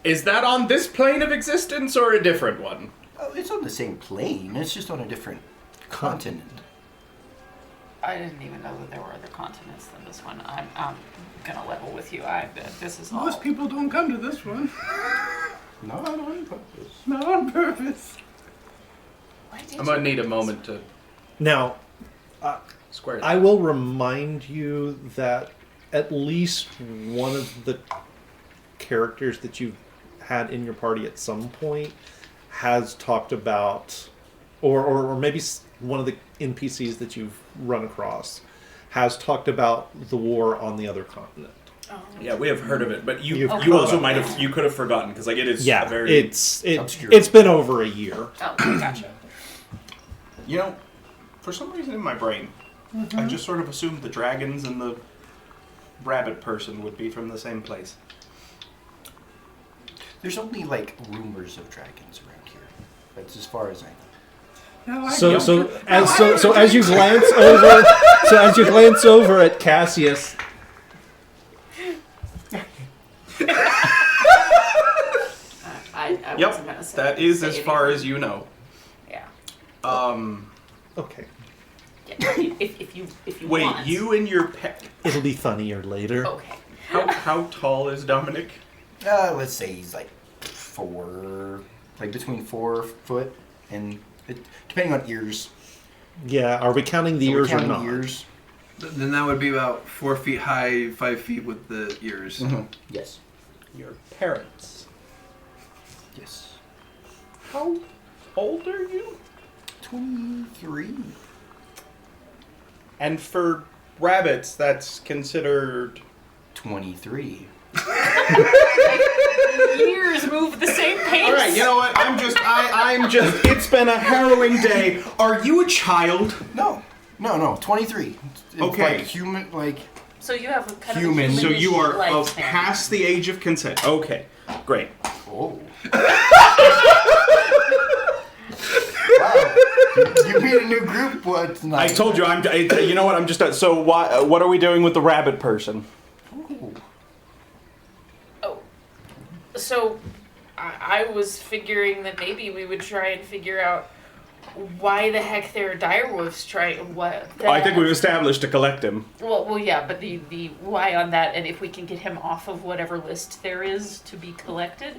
Is that on this plane of existence or a different one? Oh, it's on the same plane. It's just on a different continent. I didn't even know that there were other continents than this one. I'm gonna level with you. This is all. Most people don't come to this one. Not on purpose. Not on purpose. Why did I'm gonna you- need a moment to Now, square I will remind you that at least one of the characters that you've had in your party at some point has talked about, or maybe one of the NPCs that you've run across has talked about the war on the other continent. Oh. Yeah, we have heard of it, but you You've heard also about might have you could have forgotten because like it is Yeah, very obscure. it's been over a year. Oh, gotcha. You know, for some reason in my brain, I just sort of assumed the dragons and the rabbit person would be from the same place. There's only like rumors of dragons around here. That's as far as I know. No, I So don't. as you glance over at Cassius, I Yep, wasn't gonna say that is say as far anything. as you know. Yeah. okay, Yeah, if you Wait, want. you and your pet. it'll be funnier later. Okay. How tall is Dominic? Let's say he's like between 4 foot and depending on ears. Yeah, are we counting the So we're ears or counting not? Ears. Then that would be about 4 feet high, 5 feet with the ears. Mm-hmm. Yes. Your parents. Yes. How old are you? 23. And for rabbits, that's considered. 23. Years move the same pace. All right, you know what? I'm just. It's been a harrowing day. Are you a child? No. 23. It's Okay. like human, like... So you have a kind Human. of a So you are lifespan. past the age of consent. Okay, great. Oh. Wow. You made a new group? What? I told you. You know what? I'm just. So what are we doing with the rabbit person? Ooh. Oh. So I was figuring that maybe we would try and figure out why the heck there are direwolves trying what. I think we've established to collect him. Well, yeah, but the why on that, and if we can get him off of whatever list there is to be collected,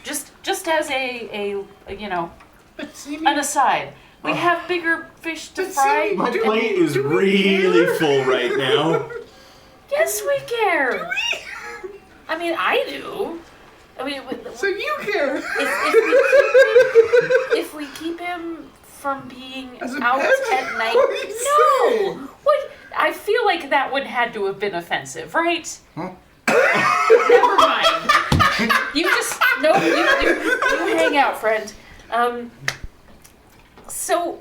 just as a you know, But see me, an aside, we have bigger fish to But fry. see, My Do plate we- is do we really care? full right now. Yes, we care. I mean, I do. I mean, so you care. if we keep him from being As a out pet? at night, What are you no. saying? What? I feel like that one had to have been offensive, right? Huh? Never mind. You just no. You hang out, friend. So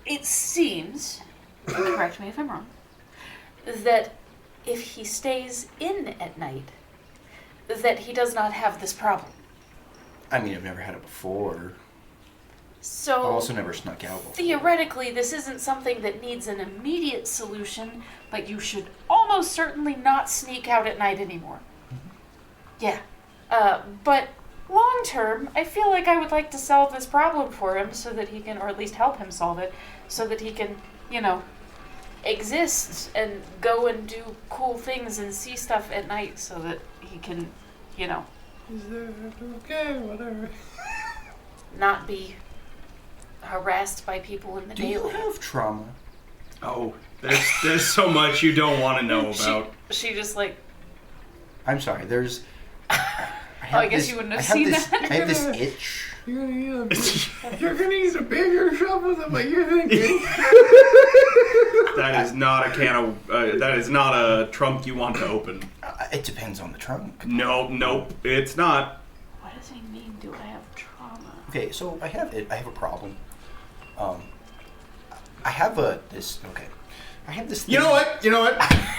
it seems, and correct me if I'm wrong, that if he stays in at night, that he does not have this problem. I mean, I've never had it before. So I've also never snuck out before. theoretically, this isn't something that needs an immediate solution, but you should almost certainly not sneak out at night anymore. Yeah. But long term, I feel like I would like to solve this problem for him so that he can, or at least help him solve it, so that he can, you know, exist and go and do cool things and see stuff at night so that he can, you know, Is there okay, whatever. not be harassed by people in the Do you daylight. have trauma? Oh, there's so much you don't want to know about. She just like, I'm sorry, there's... I guess you wouldn't have seen that. I have this itch. You're gonna use a bigger shovel than what you're thinking. That is not a can of. That is not a trunk you want to open. It depends on the trunk. Nope, it's not. what does he mean? Do I have trauma? Okay, so I have a problem. I have I have this thing. You know what?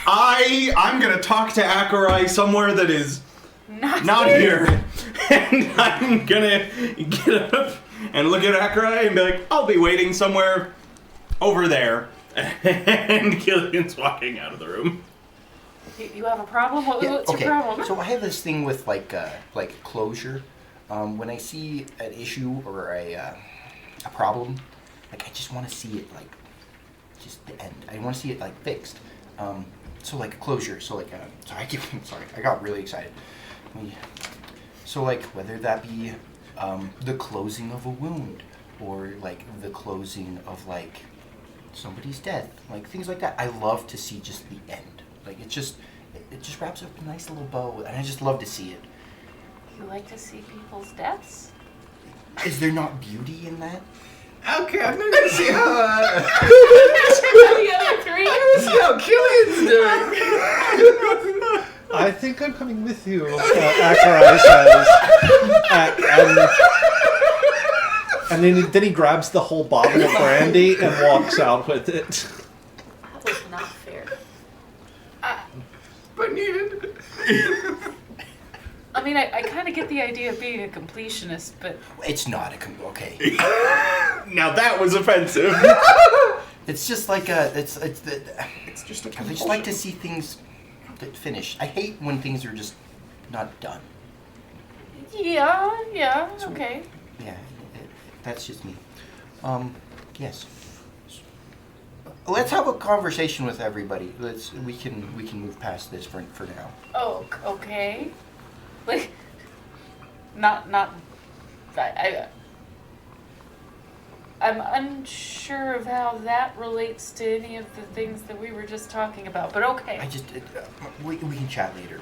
I'm gonna talk to Akorai somewhere that is not here, and I'm gonna get up and look at Akorai and be like, I'll be waiting somewhere over there. And Killian's walking out of the room. You have a problem? What's okay. your problem? So I have this thing with like closure. When I see an issue or a problem, like I just want to see it like just the end. I want to see it like fixed. So like a closure. So like sorry, I got really excited. So like whether that be the closing of a wound or like the closing of like somebody's death, like things like that. I love to see just the end. Like it just wraps up a nice little bow, and I just love to see it. You like to see people's deaths? Is there not beauty in that? Okay, I'm not gonna see how. The other three. Let's see how Killian's doing. I think I'm coming with you, Akarai says. And then he grabs the whole bottle of brandy and walks out with it. That was not fair. But needed. I mean, I kind of get the idea of being a completionist, but It's not okay. Now that was offensive. It's just like it's Just a I just like to see things that finish. I hate when things are just not done. yeah, okay. Yeah, that's just me. Yes. Let's have a conversation with everybody. We can move past this for now. Oh, okay. Like, I'm unsure of how that relates to any of the things that we were just talking about, but okay. We can chat later.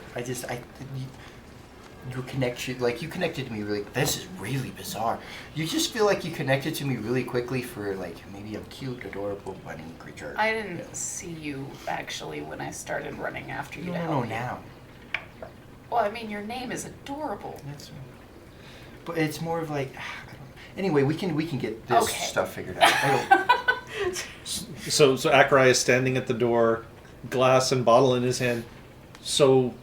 Your connection, like you connected to me really. This is really bizarre. You just feel like you connected to me really quickly for like maybe a cute, adorable bunny creature. I didn't see you actually when I started running after you to No, help you. now. Well, I mean, your name is adorable. That's right. But it's more of like. Anyway, we can get this Okay. stuff figured out. So Akarai is standing at the door, glass and bottle in his hand. So,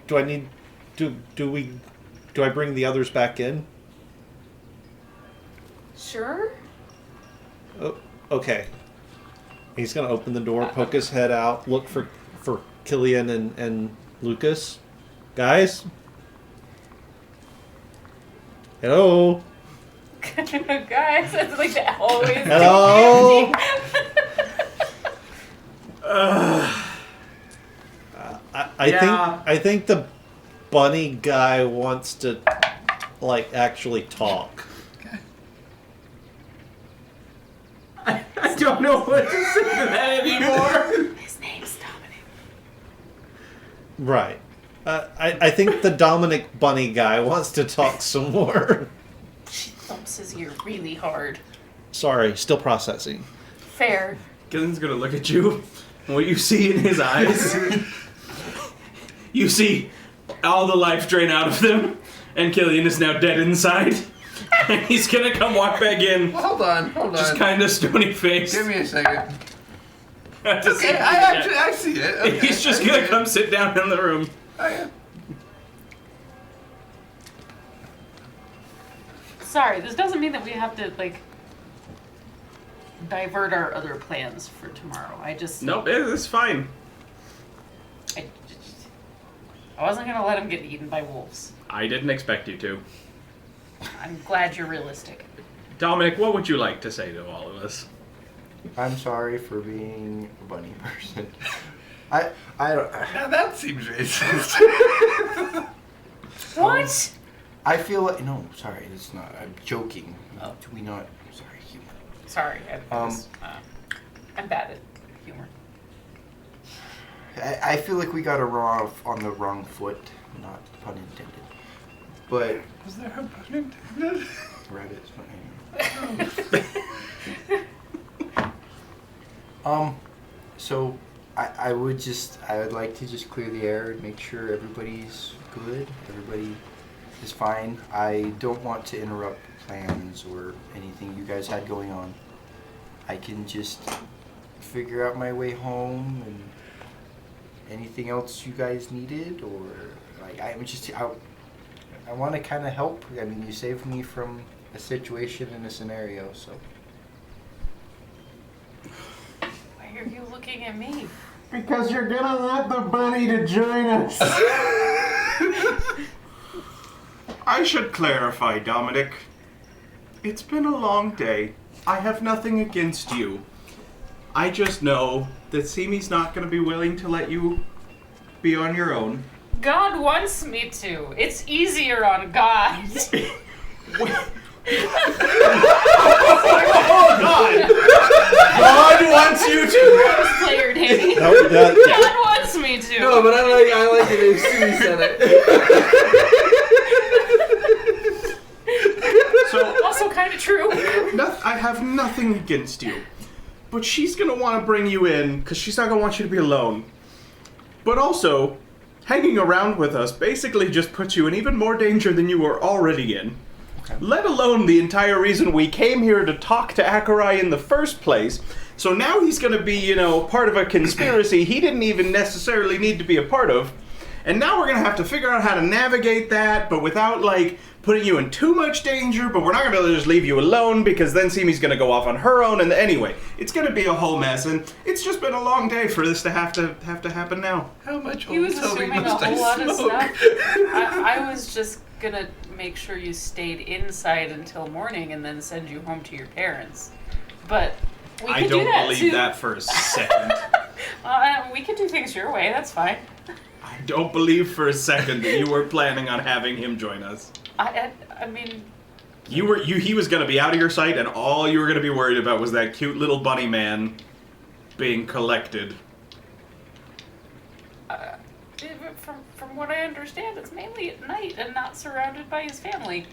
do I bring the others back in? Sure. Oh, okay. He's gonna open the door, poke his head out, look for Killian and Lucas. Guys? Hello? Guys, it's like that always. Hello? I think the bunny guy wants to like actually talk. I don't know what to say to that anymore. His name's Dominic. Right. I think the Dominic bunny guy wants to talk some more. She thumps his ear really hard. Sorry, still processing. Fair. Killian's gonna look at you. And what you see in his eyes, you see all the life drain out of them, and Killian is now dead inside. And he's gonna come walk back in, Hold on. just kind of stony faced. Give me a second. Okay, I see it. Okay, He's just I see gonna it. come sit down in the room. Oh, yeah. Sorry, this doesn't mean that we have to, like, divert our other plans for tomorrow. I just... Nope, it's fine. I wasn't gonna let him get eaten by wolves. I didn't expect you to. I'm glad you're realistic. Dominic, what would you like to say to all of us? I'm sorry for being a bunny person. I don't. Now that seems racist. What? I feel like sorry, it's not. I'm joking. Oh. Do we not? Sorry, humor. Sorry, I'm bad at humor. I feel like we got on the wrong foot. Not pun intended. But Was there a pun intended? rabbits. But anyway. So I would like to just clear the air and make sure everybody's good. Everybody is fine. I don't want to interrupt plans or anything you guys had going on. I can just figure out my way home and anything else you guys needed, or like I want to kind of help. I mean, you saved me from a situation and a scenario, so. Why are you looking at me? Because you're gonna let the bunny to join us. I should clarify, Dominic. It's been a long day. I have nothing against you. I just know that Simi's not going to be willing to let you be on your own. God wants me to. It's easier on God. Oh, God! God wants you to! Player Danny. No, God wants me way Sue said it. So Also kind of true. I have nothing against you. But she's going to want to bring you in because she's not going to want you to be alone. But also, hanging around with us basically just puts you in even more danger than you were already in. Okay. Let alone the entire reason we came here to talk to Akarai in the first place. So now he's going to be, part of a conspiracy he didn't even necessarily need to be a part of. And now we're going to have to figure out how to navigate that, but without, putting you in too much danger, but we're not going to be able to just leave you alone, because then Simi's going to go off on her own, and anyway, it's going to be a whole mess, and it's just been a long day for this to have to happen now. How much He was Old Toby assuming a must whole I lot of smoke? stuff. I was just gonna make sure you stayed inside until morning and then send you home to your parents. But we could I don't do that believe too. that for a second. We could do things your way. That's fine. I don't believe for a second that you were planning on having him join us. I mean, He was going to be out of your sight, and all you were going to be worried about was that cute little bunny man being collected. from what I understand, it's mainly at night and not surrounded by his family.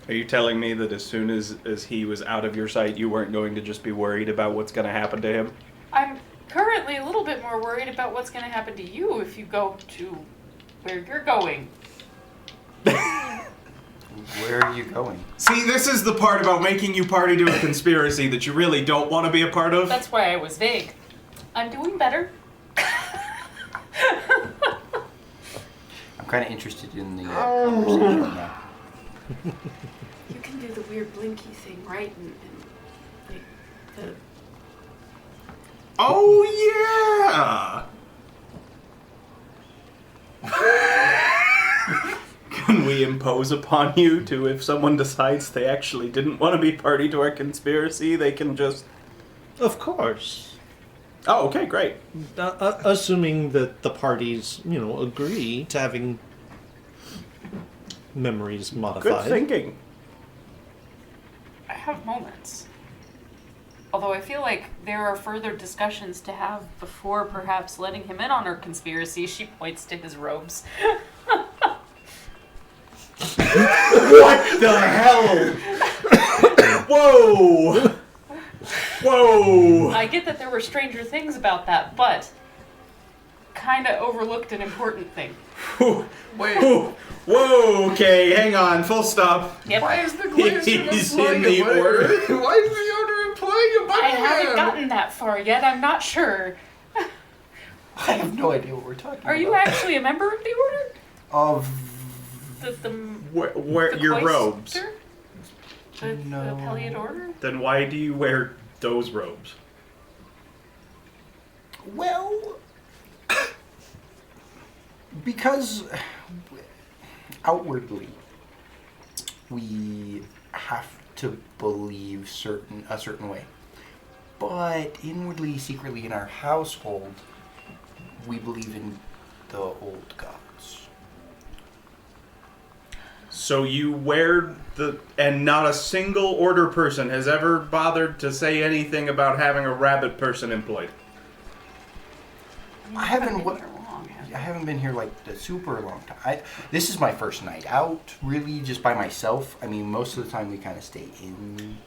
Are you telling me that as soon as he was out of your sight, you weren't going to just be worried about what's going to happen to him? I'm currently a little bit more worried about what's going to happen to you if you go to where you're going. Where are you going? See, this is the part about making you party to a conspiracy that you really don't want to be a part of. That's why I was vague. I'm doing better. I'm kind of interested in the conversation now. You can do the weird blinky thing, right? And like the... Oh, yeah! Can we impose upon you to, if someone decides they actually didn't want to be party to our conspiracy, they can just... Of course. Oh, okay, great. Assuming that the parties, agree to having memories modified. Good thinking. I have moments. Although I feel like there are further discussions to have before perhaps letting him in on our conspiracy. She points to his robes. What the hell? Whoa! Whoa! I get that there were stranger things about that, but kind of overlooked an important thing. Wait. Whoa, okay, hang on, full stop. Yep. Why is the Glacier He's employing in the a bunny? order. Why is the order employing a bunny I haven't man? gotten that far yet. I'm not sure. I have no idea what we're talking about. Are you actually a member of the order? Of... The Where your robes? cloister? The Peliot order? Then why do you wear those robes? Well... because... outwardly, we have to believe a certain way. But inwardly, secretly in our household, we believe in the old gods. So you wear and not a single order person has ever bothered to say anything about having a rabbit person employed. I haven't been here like a super long time. This is my first night out, really, just by myself. I mean, most of the time we kind of stay in.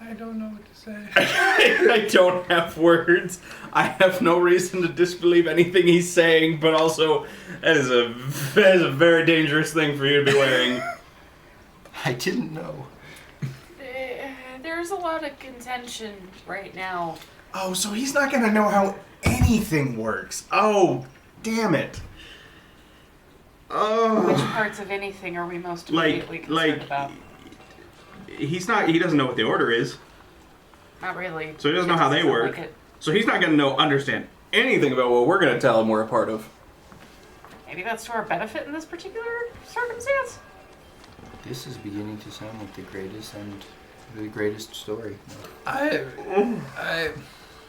I don't know what to say. I don't have words. I have no reason to disbelieve anything he's saying, but also that is a very dangerous thing for you to be wearing. I didn't know. There's a lot of contention right now. Oh, so he's not gonna know how anything works. Oh, damn it. Oh. Which parts of anything are we most immediately concerned about? He doesn't know what the order is. Not really. So he doesn't know how they work. Like it. So he's not gonna understand anything about what we're gonna tell him we're a part of. Maybe that's to our benefit in this particular circumstance? This is beginning to sound like the greatest story. I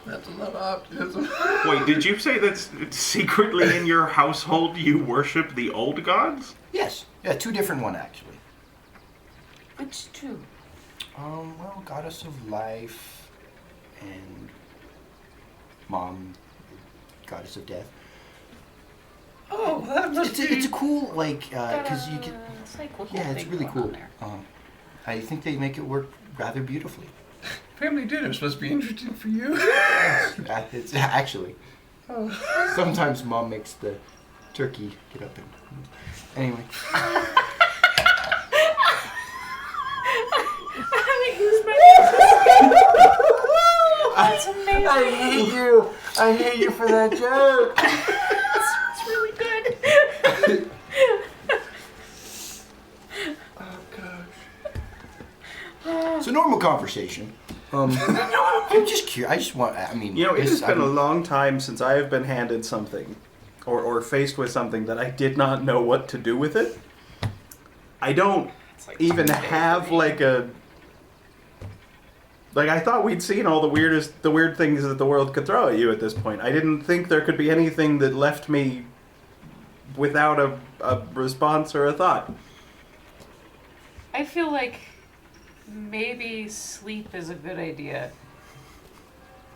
that's a lot of optimism. Wait, did you say that secretly in your household you worship the old gods? Yes. Yeah, two different ones, actually. Which two? Well, goddess of life and mom, goddess of death. Oh, that must be. It's a cool like because you can. It's like a whole Yeah, it's thing really going cool. on there. I think they make it work rather beautifully. Family dinners must be interesting for you. It's actually. Sometimes Mom makes the turkey get up and. Anyway. That's amazing. I hate you for that joke. It's really good. Oh gosh. So normal conversation. I'm just curious. I just want. I mean, You know, it has been a I'm- long time since I have been handed something, or faced with something that I did not know what to do with it. I don't even have like a. Like, I thought we'd seen all the weird things that the world could throw at you at this point. I didn't think there could be anything that left me without a response or a thought. I feel like maybe sleep is a good idea.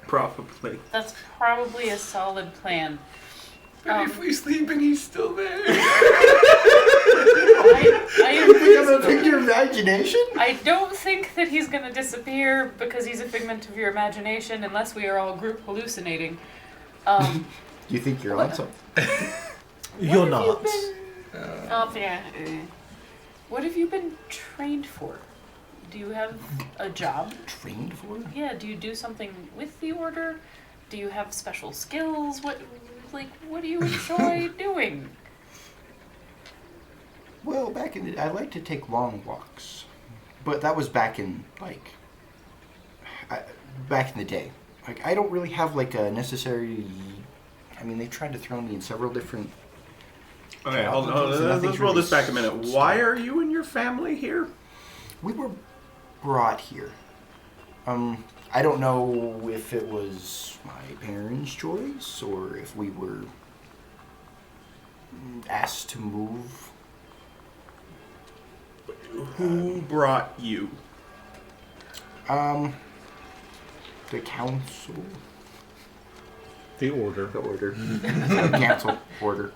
Probably. That's probably a solid plan. But if we sleep and he's still there. You're gonna pick your imagination? I don't think that he's gonna disappear because he's a figment of your imagination unless we are all group hallucinating. You think you're on something? You're not. What have you been trained for? Do you have a job? Trained for? Yeah, do you do something with the order? Do you have special skills? What do you enjoy doing? Well, I like to take long walks, but that was back in back in the day. Like I don't really have like a necessary. I mean, they tried to throw me in several different. Okay, hold on. Let's Nothing's roll really this back a minute. Why are you and your family here? We were brought here. I don't know if it was my parents' choice or if we were asked to move. Who brought you? The council. The order. The order. Council order.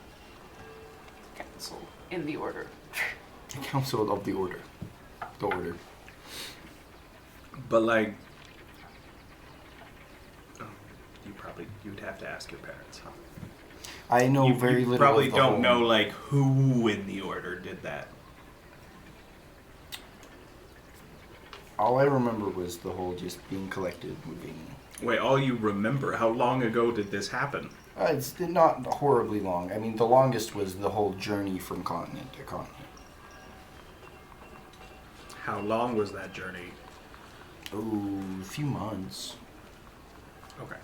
Council in the order. The council of the order. The order. But like, you'd have to ask your parents, huh? I know You very little. probably of the don't whole- know like who in the order did that. All I remember was the whole just being collected, moving. Wait, all you remember? How long ago did this happen? It's not horribly long. I mean, the longest was the whole journey from continent to continent. How long was that journey? Oh, a few months. Okay.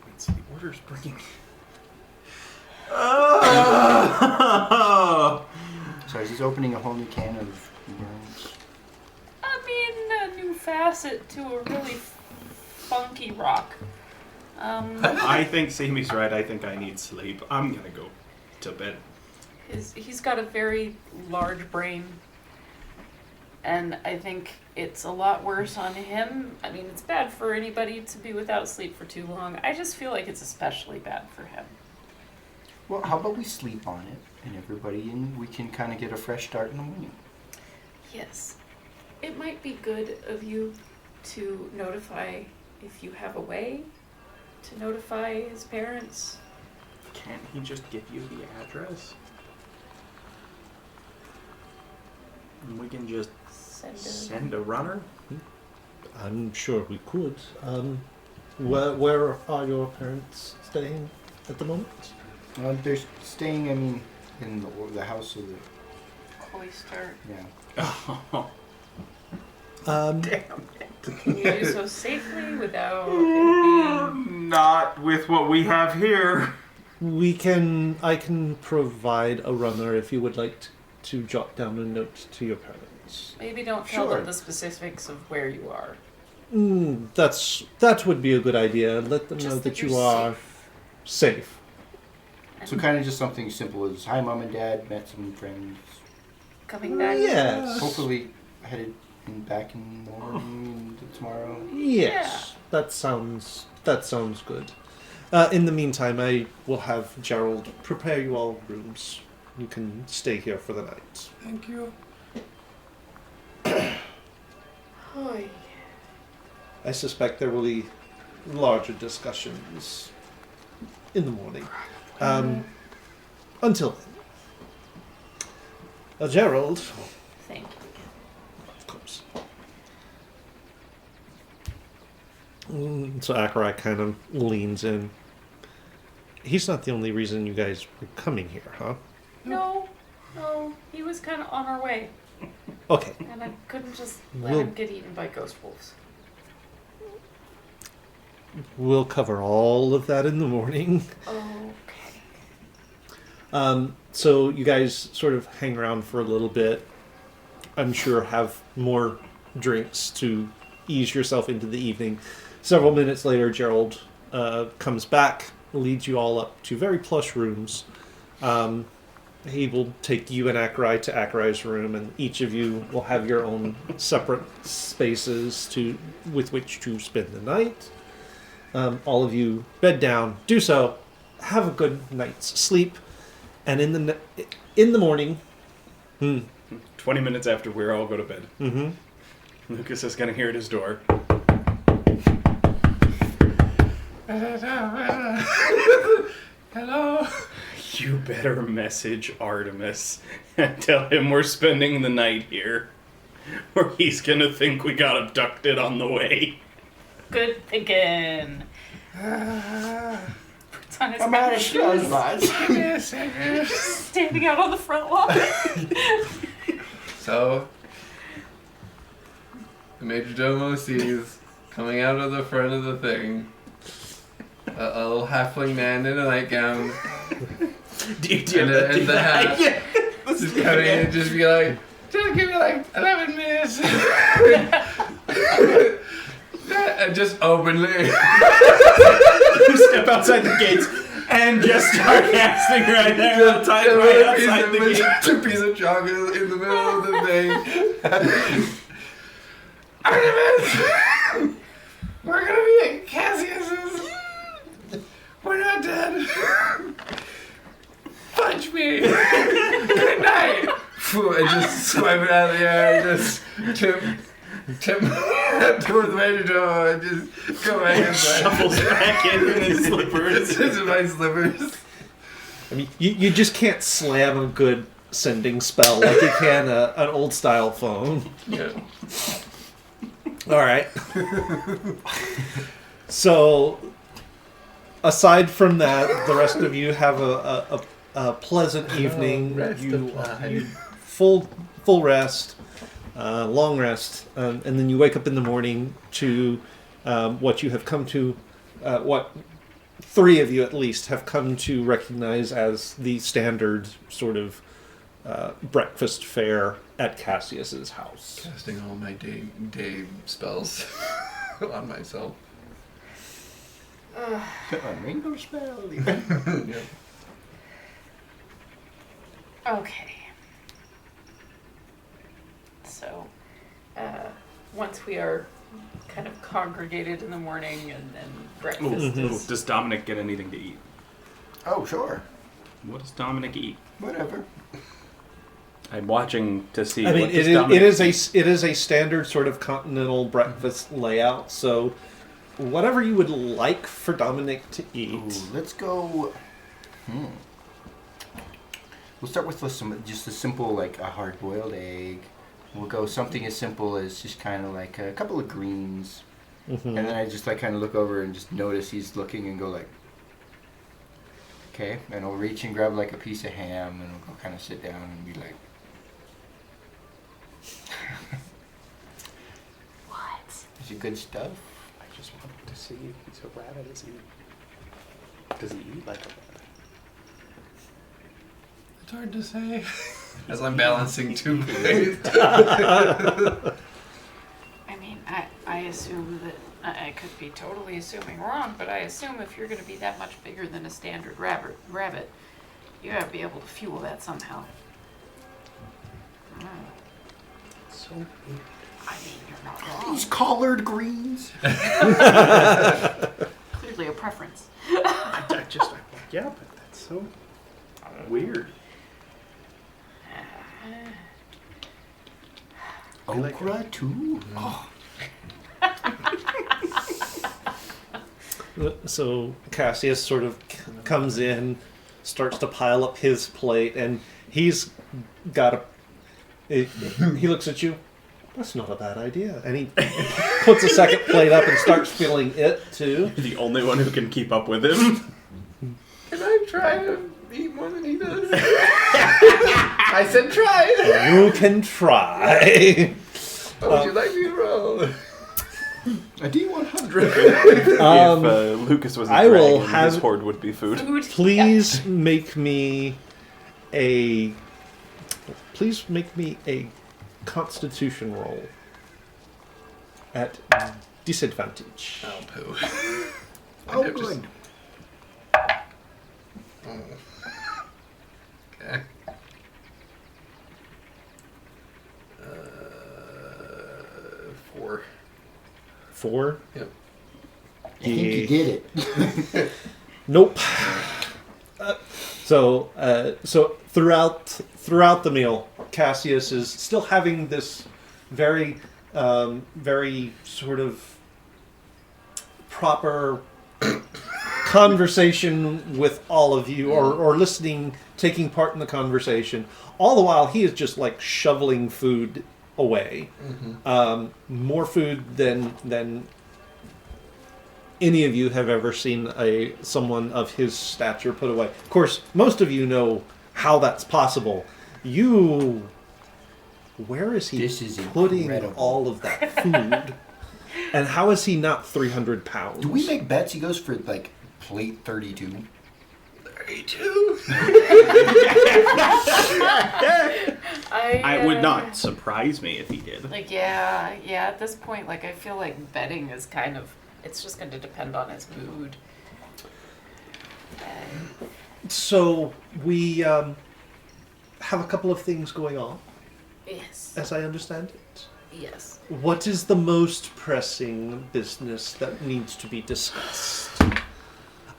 Wait, so the order's bringing. Oh! So is this opening a whole new can of worms? I mean, a new facet to a really funky rock. I think Simi's right. I think I need sleep. I'm gonna go to bed. He's got a very large brain, and I think it's a lot worse on him. I mean, it's bad for anybody to be without sleep for too long. I just feel like it's especially bad for him. Well, how about we sleep on it, and we can kind of get a fresh start in the morning. Yes. It might be good of you to notify if you have a way to notify his parents. Can't he just give you the address? And we can just send a runner? I'm sure we could. Where are your parents staying at the moment? They're staying, I mean, in the house of the... Cloister. Yeah. Can you do so safely without it being... Not with what we have here. I can provide a runner if you would like to jot down a note to your parents. Maybe don't tell Sure. them the specifics of where you are. That would be a good idea. Let them Just know that that you you're are safe. So kind of just something simple as, hi, Mom and Dad, met some friends. Coming back? Yes. Hopefully headed back in the morning tomorrow. Yes, that sounds good. In the meantime, I will have Gerald prepare you all rooms. You can stay here for the night. Thank you. Oy. I suspect there will be larger discussions in the morning. Until then. Gerald. Thank you. Of course. So Akarai kind of leans in. He's not the only reason you guys were coming here, huh? No, he was kind of on our way, Okay. and I couldn't just let We'll- him get eaten by ghost wolves. We'll cover all of that in the morning. Okay. So you guys sort of hang around for a little bit. I'm sure have more drinks to ease yourself into the evening. Several minutes later, Gerald comes back, leads you all up to very plush rooms. He will take you and Akarai to Akarai's room, and each of you will have your own separate spaces with which to spend the night. All of you bed down, do so, have a good night's sleep, and in the morning, 20 minutes after we all go to bed. Mm-hmm. Lucas is going to hear at his door. Hello. You better message Artemis and tell him we're spending the night here, or he's going to think we got abducted on the way. Good thinking. Puts on his I'm out of shoes, shoes. standing out on the front lawn. So, the Major Domo sees coming out of the front of the thing a little halfling man in a nightgown Do you and the hat. Just come in and just be like, just give me like 11 minutes. And just openly. You step outside the gates and just start casting right there. Right outside the gate. A piece of chocolate in the middle of the thing. Artemis! We're gonna be at Cassius's. We're not dead. Punch me. Good night. I just swipe it out of the air and just tip towards the Major Domo and just go back inside. Shuffles back in his slippers. Just in my slippers. I mean, you just can't slam a good sending spell like you can an old style phone. Yeah. All right. So, aside from that, the rest of you have a pleasant evening. You full rest, long rest, and then you wake up in the morning to what you have come to, what three of you at least have come to recognize as the standard sort of breakfast fare at Cassius's house. Casting all my day spells on myself. Rainbow spell. Yeah. Okay. So, once we are kind of congregated in the morning and breakfast Ooh, is... does Dominic get anything to eat? Oh, sure. What does Dominic eat? Whatever. I'm watching to see. I mean, what it does is, Dominic it is a standard sort of continental breakfast layout. So, whatever you would like for Dominic to eat. Ooh, let's go. We'll start with just a simple, like a hard-boiled egg. We'll go something as simple as just kind of like a couple of greens, and then I just like kind of look over and just notice he's looking and go like, okay, and I'll reach and grab like a piece of ham and we'll go kind of sit down and be like, What? is it good stuff? I just wanted to see if he's a rabbit. Does he eat like a rabbit? It's hard to say. As I'm balancing two plates. I mean, I assume that... I could be totally assuming wrong, but I assume if you're going to be that much bigger than a standard rabbit, you gotta be able to fuel that somehow. So I mean, you're not wrong. These collard greens. Clearly a preference. Yeah, but that's so weird. Okra too? Oh. So Cassius sort of comes in, starts to pile up his plate, and he's got he looks at you. That's not a bad idea. And he puts a second plate up and starts filling it too. The only one who can keep up with him. Can I try to eat more than he does? I said try. You can try. What would you like me to roll? A D100. If Lucas was a I will dragon, have- his horde would be food. Please make me a Constitution roll at disadvantage. Oh, poo. Oh, good. Okay. 4. 4. Yep. I think you did it. Nope. So throughout the meal, Cassius is still having this very sort of proper conversation with all of you, or listening, taking part in the conversation. All the while, he is just like shoveling food away, more food than any of you have ever seen someone of his stature put away. Of course, most of you know how that's possible. Where is he putting incredible. all of that food? And how is he not 300 pounds? Do we make bets he goes for like plate 32? 32? I would not surprise me if he did. Like, yeah, at this point, like, I feel like betting is kind of, it's just going to depend on his mood. So we have a couple of things going on, Yes. as I understand it. Yes. What is the most pressing business that needs to be discussed?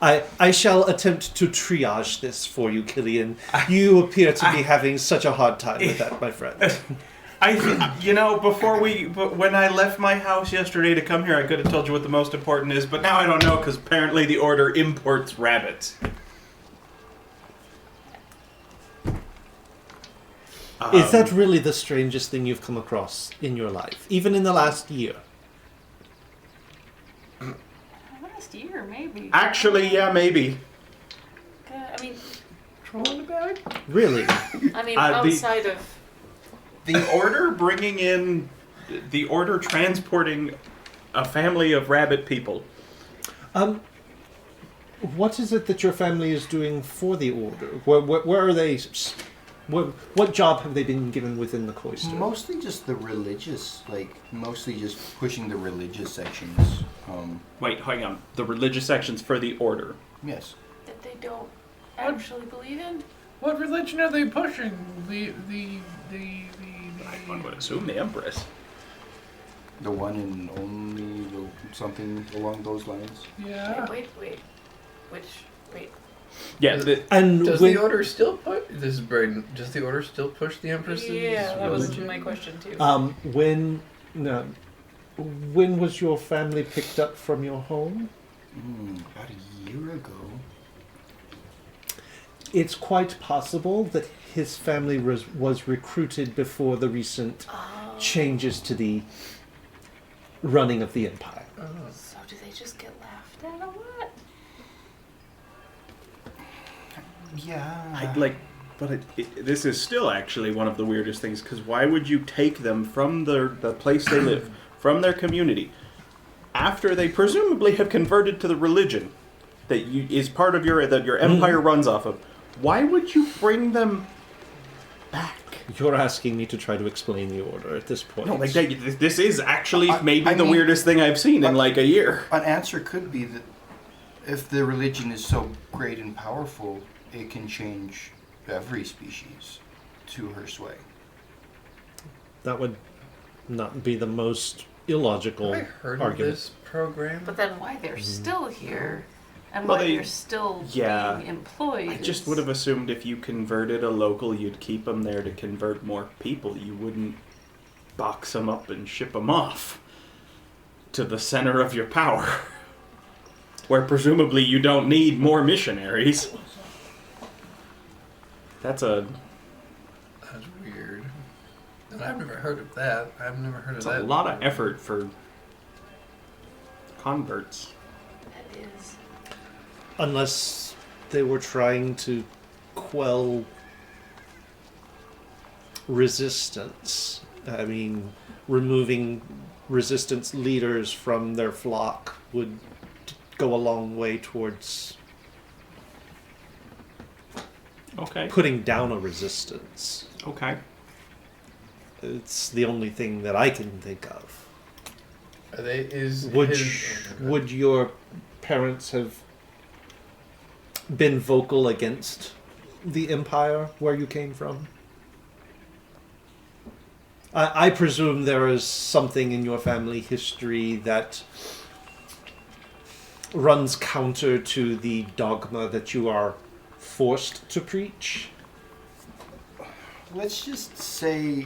I shall attempt to triage this for you, Killian. You appear to be having such a hard time with that, my friend. When I left my house yesterday to come here, I could have told you what the most important is, but now I don't know because apparently the order imports rabbits. Is that really the strangest thing you've come across in your life, even in the last year? Last year, maybe. Actually, yeah, maybe. I mean, Troll in the bag? Really? outside of... The order transporting a family of rabbit people. What is it that your family is doing for the order? Where are they? What job have they been given within the cloister? Mostly just the religious, mostly just pushing the religious sections. Wait, hang on. The religious sections for the order. Yes. That they don't actually believe in? What religion are they pushing? One would assume the Empress. The one and only, something along those lines. Yeah. Wait. Yeah, Does the order still push? This is Braden. Does the order still push the Empress's Yeah, that was religion? my question too. When was your family picked up from your home? About a year ago. It's quite possible that his family was recruited before the recent changes to the running of the empire. So do they just get laughed at a lot? Yeah. This is still actually one of the weirdest things, because why would you take them from the place they live, from their community, after they presumably have converted to the religion that is part of your empire runs off of? Why would you bring them back? You're asking me to try to explain the order at this point. No, this is actually I maybe the mean, weirdest thing I've seen in like a year. An answer could be that if the religion is so great and powerful, it can change every species to her sway. That would not be the most illogical Have I heard argument. of this program? But then why they're still here? And Well, while they- you're still yeah. being employed. I just it's- would have assumed if you converted a local, you'd keep them there to convert more people. You wouldn't box them up and ship them off to the center of your power, where presumably you don't need more missionaries. That's That's weird. And I've never heard of that. I've never heard of it's that. a lot of effort for converts. That is. Unless they were trying to quell resistance. I mean, removing resistance leaders from their flock would go a long way towards Okay. putting down a resistance. Okay. It's the only thing that I can think of. Are they, is Would his- would your parents have been vocal against the empire where you came from? I presume there is something in your family history that runs counter to the dogma that you are forced to preach. Let's just say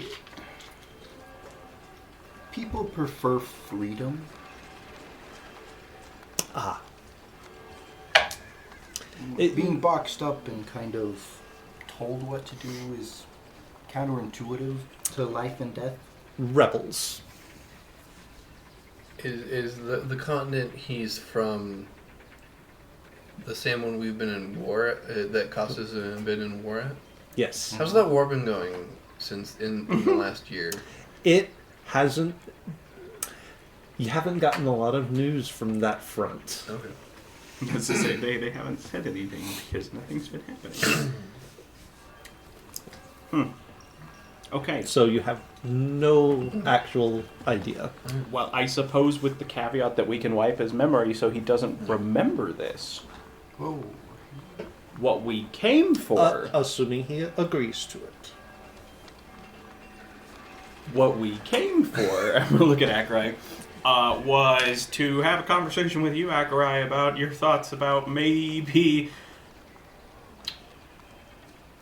people prefer freedom. Ah. Being boxed up and kind of told what to do is counterintuitive to life and death. Rebels. Is the continent he's from the same one we've been in war at, that Costas has been in war at? Yes. How's that war been going since in the last year? It hasn't. You haven't gotten a lot of news from that front. Okay. As to say, they haven't said anything because nothing's been happening. Okay. So you have no actual idea. Well, I suppose with the caveat that we can wipe his memory so he doesn't remember this. Whoa. What we came for. Assuming he agrees to it. What we came for. I'm gonna look at Akai. Was to have a conversation with you, Akai, about your thoughts about maybe.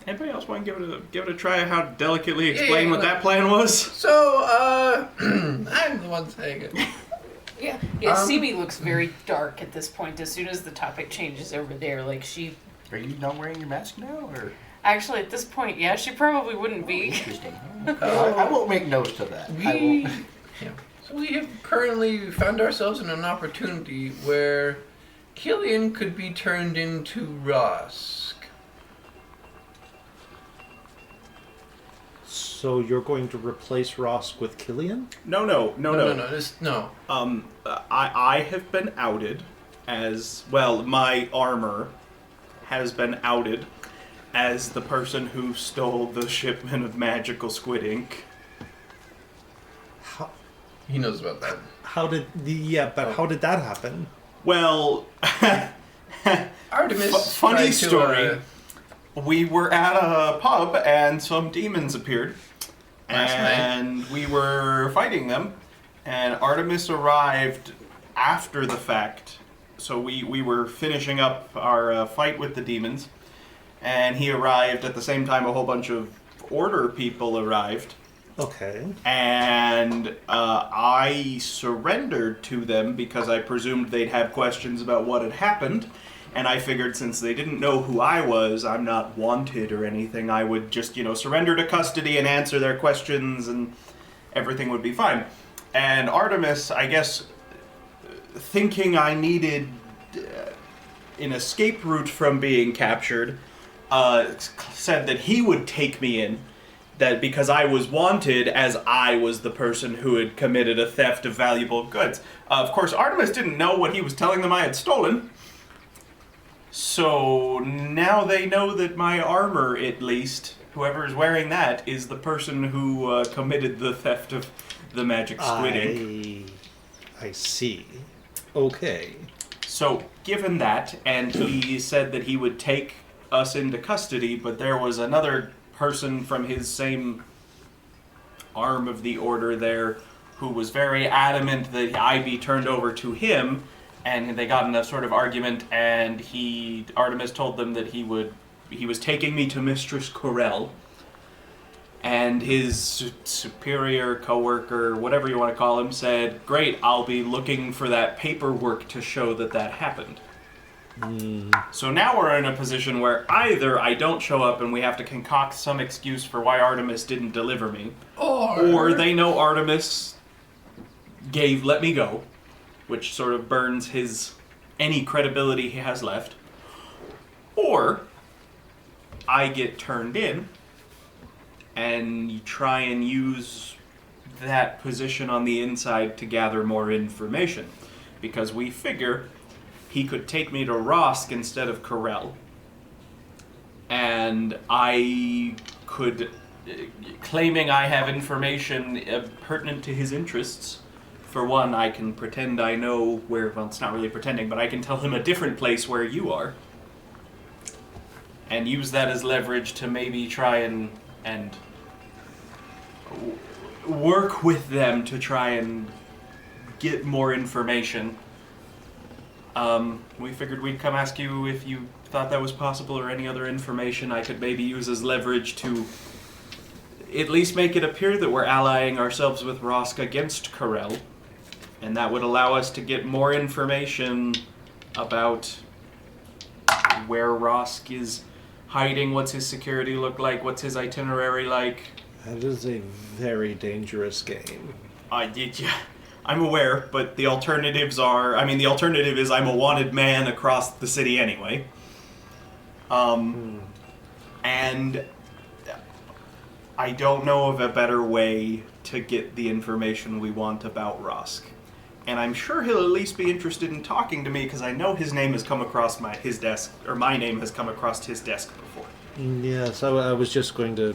Anybody else want to give it a try? How delicately explain what that plan was? So, I'm the one saying it. Yeah, Simi looks very dark at this point. As soon as the topic changes over there, like she. Are you not wearing your mask now, or? Actually, at this point, yeah, she probably wouldn't be. Interesting. I won't make notes of that. I We, won't. so we have currently found ourselves in an opportunity where Killian could be turned into Rosk. So you're going to replace Rosk with Killian? No. No. I have been outed as well. My armor has been outed as the person who stole the shipment of magical squid ink. He knows about that. How did that happen? Well, Artemis. funny tried to, story. We were at a pub and some demons appeared. Last and we were fighting them. And Artemis arrived after the fact. So we were finishing up our fight with the demons. And he arrived at the same time a whole bunch of order people arrived. Okay. And I surrendered to them because I presumed they'd have questions about what had happened. And I figured since they didn't know who I was, I'm not wanted or anything, I would just, surrender to custody and answer their questions and everything would be fine. And Artemis, I guess, thinking I needed an escape route from being captured, said that he would take me in. That because I was wanted as I was the person who had committed a theft of valuable goods. Of course, Artemis didn't know what he was telling them I had stolen. So now they know that my armor, at least, whoever is wearing that, is the person who committed the theft of the magic squid ink. I see. Okay. So, given that, and he said that he would take us into custody, but there was another person from his same arm of the order there who was very adamant that I be turned over to him, and they got in a sort of argument, and Artemis told them that he was taking me to Mistress Corell, and his superior, coworker, whatever you want to call him, said, "Great, I'll be looking for that paperwork to show that happened." So now we're in a position where either I don't show up and we have to concoct some excuse for why Artemis didn't deliver me, or they know Artemis let me go, which sort of burns any credibility he has left, or I get turned in and you try and use that position on the inside to gather more information, because we figure he could take me to Rosk instead of Corell, and I could, claiming I have information pertinent to his interests. For one, I can pretend I know where, well, it's not really pretending, but I can tell him a different place where you are, and use that as leverage to maybe try and work with them to try and get more information. We figured we'd come ask you if you thought that was possible, or any other information I could maybe use as leverage to at least make it appear that we're allying ourselves with Rosk against Corell, and that would allow us to get more information about where Rosk is hiding, what's his security look like, what's his itinerary like. That is a very dangerous game. I'm aware, but the alternatives the alternative is I'm a wanted man across the city anyway. And I don't know of a better way to get the information we want about Rosk. And I'm sure he'll at least be interested in talking to me, because I know his name has come across his desk, or my name has come across his desk before. Yes, I was just going to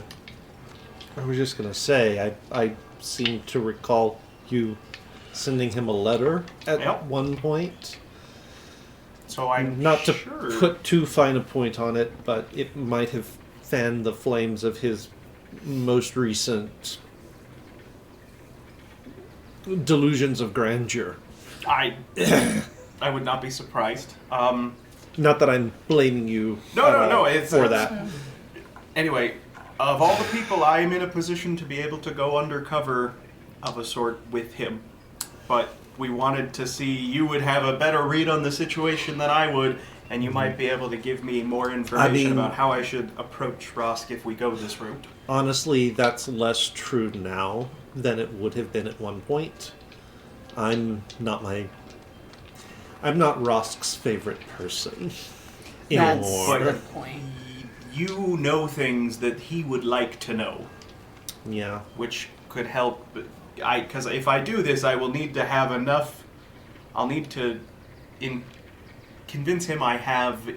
say, I seem to recall you sending him a letter at one point. So I'm not sure. to put too fine a point on it, but it might have fanned the flames of his most recent delusions of grandeur. I would not be surprised. Not that I'm blaming you for that. Anyway, of all the people, I am in a position to be able to go undercover of a sort with him. But we wanted to see, you would have a better read on the situation than I would, and you might be able to give me more information about how I should approach Rosk if we go this route. Honestly, that's less true now than it would have been at one point. I'm not Rosk's favorite person anymore. That's a good point. You know things that he would like to know. Yeah. Which could help. Because if I do this, I will need to have enough. I'll need to convince him I have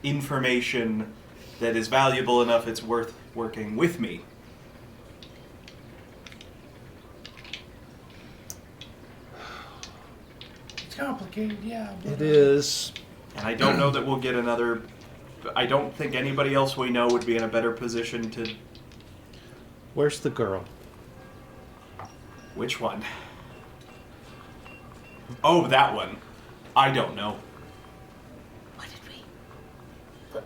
information that is valuable enough it's worth working with me. It's complicated, yeah. It is. And I don't know that we'll get another. I don't think anybody else we know would be in a better position to. Where's the girl? Which one? Oh, that one. I don't know. What did we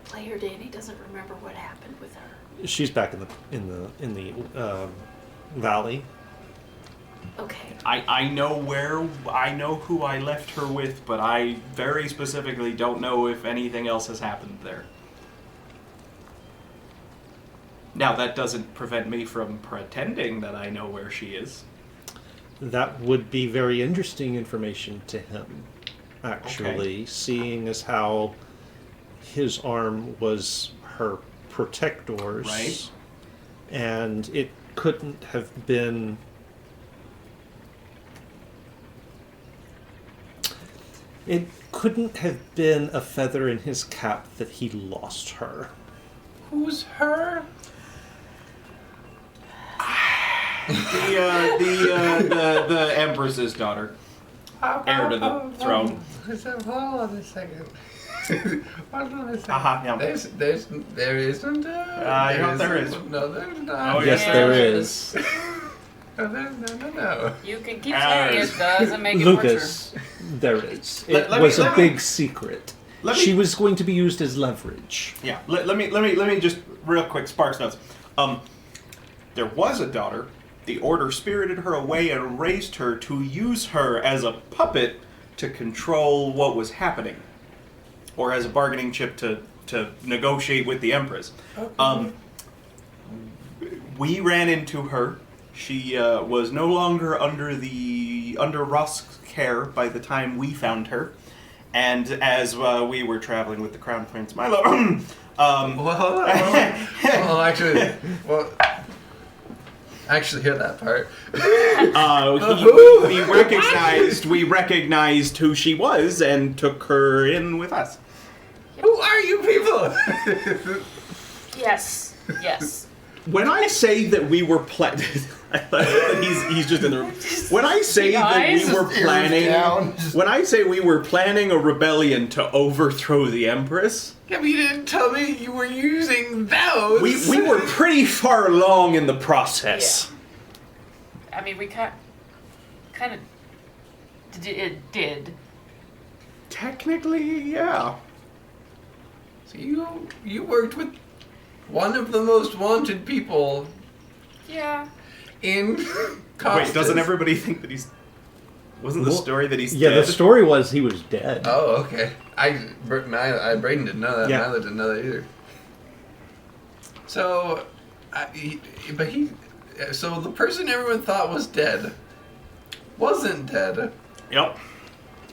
play her dead? He doesn't remember what happened with her. She's back in the valley. Okay. I know who I left her with, but I very specifically don't know if anything else has happened there. Now, that doesn't prevent me from pretending that I know where she is. That would be very interesting information to him, actually, seeing as how his arm was her protector's. Right. And it couldn't have been... It couldn't have been a feather in his cap that he lost her. Who's her? The Empress's daughter, heir to the throne. Hold on a second. Hold on a second. Yeah. There isn't a... there is. No, there's not. Oh, yes, there is. No. You can keep saying it, doesn't make it Lucas, There is. It Let me- was a let me- big secret. let me- She was going to be used as leverage. Yeah. Let me just real quick Sparks notes. There was a daughter. The Order spirited her away and raised her to use her as a puppet to control what was happening, or as a bargaining chip to negotiate with the Empress. We ran into her. She was no longer under Rosk's care by the time we found her, and as we were traveling with the Crown Prince Milo, Actually, hear that part. we recognized who she was and took her in with us. Who are you people? Yes. Yes. When I say that we were planning, he's just in the room. When I say that we were planning a rebellion to overthrow the Empress, Yeah, but you didn't tell me you were using those. we were pretty far along in the process. I mean, we kind of did. Technically, yeah. So you worked with one of the most wanted people Yeah. in Costas. Wait, doesn't everybody think that he's? Wasn't the story that he's Yeah, dead? the story was he was dead. Oh, okay. Brayden didn't know that. Yeah. Milo didn't know that either. So, so the person everyone thought was dead wasn't dead. Yep.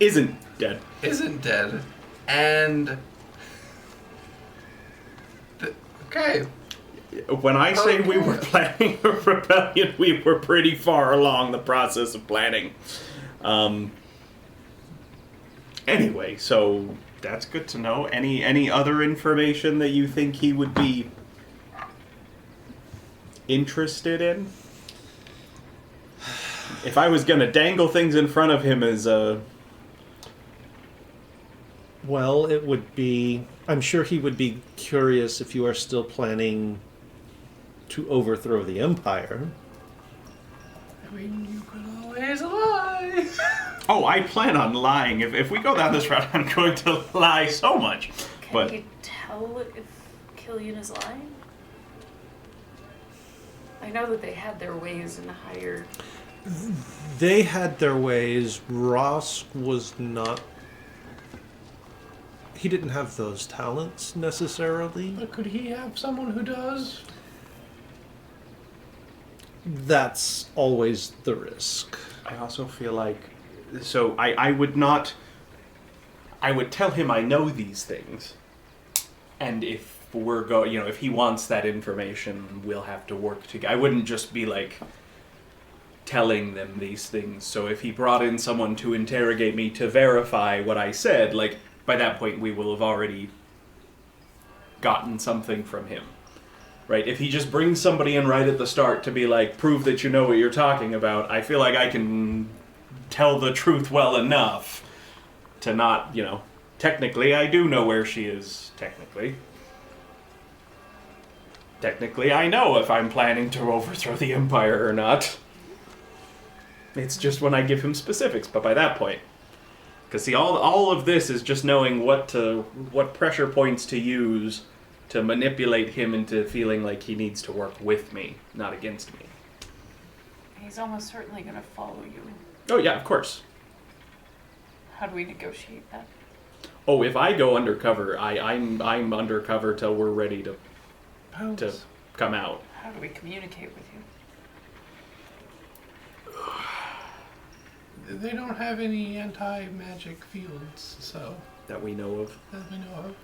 Isn't dead. Isn't dead, and okay. When I say we were planning a rebellion, we were pretty far along the process of planning. Anyway, so that's good to know. Any other information that you think he would be interested in? If I was gonna dangle things in front of him as a... Well, it would be... I'm sure he would be curious if you are still planning to overthrow the Empire. I mean, you could always lie. Oh, I plan on lying. If we go down this route, I'm going to lie so much. Can you tell if Killian is lying? I know that they had their ways in higher. They had their ways. Ross was not... He didn't have those talents, necessarily. But could he have someone who does? That's always the risk. I also feel like... So, I would not... I would tell him I know these things. And if if he wants that information, we'll have to work together. I wouldn't just be, telling them these things. So if he brought in someone to interrogate me to verify what I said, by that point we will have already gotten something from him. Right? If he just brings somebody in right at the start to be prove that you know what you're talking about, I feel like I can tell the truth well enough to not, technically I do know where she is, technically. Technically I know if I'm planning to overthrow the Empire or not. It's just when I give him specifics, but by that point. Because see, all of this is just knowing what pressure points to use to manipulate him into feeling like he needs to work with me, not against me. He's almost certainly going to follow you. Oh yeah, of course. How do we negotiate that? Oh, if I go undercover, I'm undercover till we're ready to come out. How do we communicate with you? They don't have any anti-magic fields, so... That we know of. That we know of.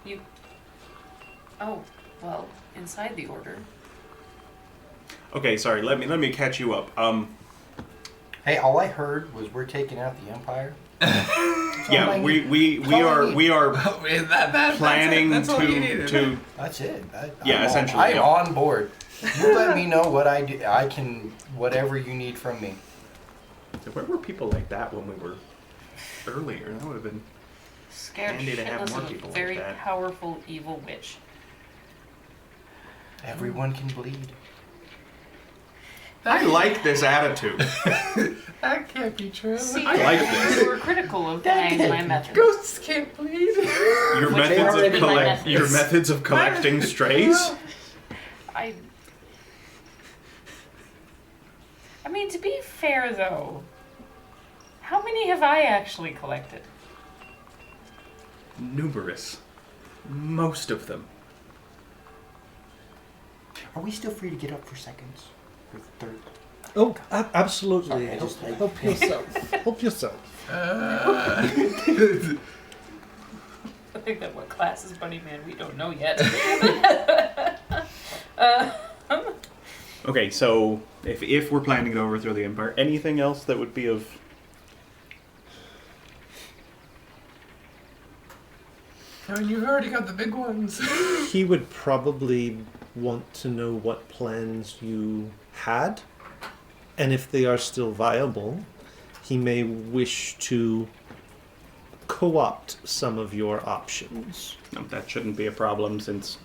You... Oh, well, inside the Order. Okay, sorry, let me catch you up. Hey, all I heard was we're taking out the Empire. Yeah, we are planning to. That's it. Yeah, essentially. I'm on board. You let me know what I do. I can whatever you need from me. Where were people like that when we were earlier? That would have been Scared handy to have shitless more of a people very like that. powerful evil witch. Everyone can bleed. I like this attitude. That can't be true. See, I like this. you were critical of my methods. Ghosts can't bleed. Your Which methods already of my methods. your methods of collecting strays. I mean, to be fair though, how many have I actually collected? Numerous. Most of them. Are we still free to get up for seconds? Or third? Oh, absolutely. Sorry, I just- Help yourself. Help yourself. I think that what class is Bunny Man, we don't know yet. Okay, so if we're planning to overthrow the Empire, anything else that would be of... I mean, you've already got the big ones. He would probably want to know what plans you had, and if they are still viable, he may wish to co-opt some of your options. No, that shouldn't be a problem since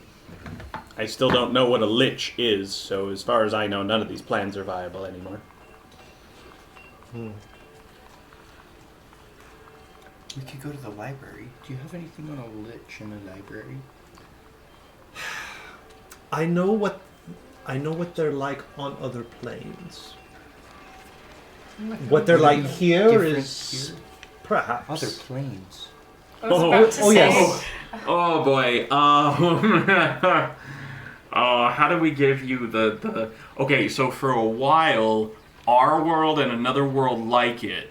I still don't know what a lich is, so as far as I know, none of these plans are viable anymore. We could go to the library. Do you have anything on a lich in the library? I know what they're like on other planes. What they're like here Different is here? perhaps Other planes. I was about to say, yes. Oh boy. How do we give you the... Okay, so for a while, our world and another world like it,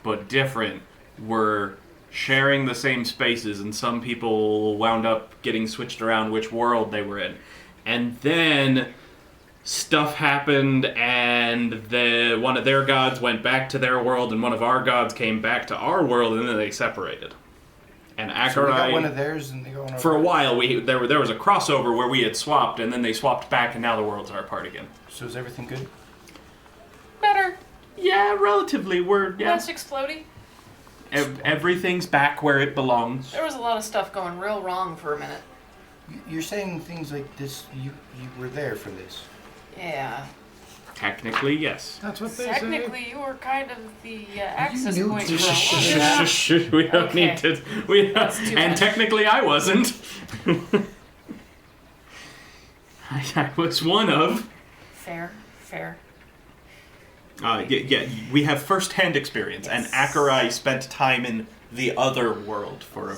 but different, were sharing the same spaces, and some people wound up getting switched around which world they were in. And then stuff happened, and one of their gods went back to their world, and one of our gods came back to our world, and then they separated. And Acherai, So we got one of theirs and they go on for a while, there was a crossover where we had swapped, and then they swapped back, and now the worlds are apart again. So is everything good? better, Yeah, relatively. less explodey. Everything's back where it belongs. There was a lot of stuff going real wrong for a minute. You're saying things like this, you were there for this. Yeah. Technically, yes. That's what they Technically, you were kind of the access knew point to- for all of that. We don't Okay. need to. We That's too and bad. technically, I wasn't. I was one of. Fair. Yeah, we have first-hand experience, and Yes. Acherai spent time in the other world for a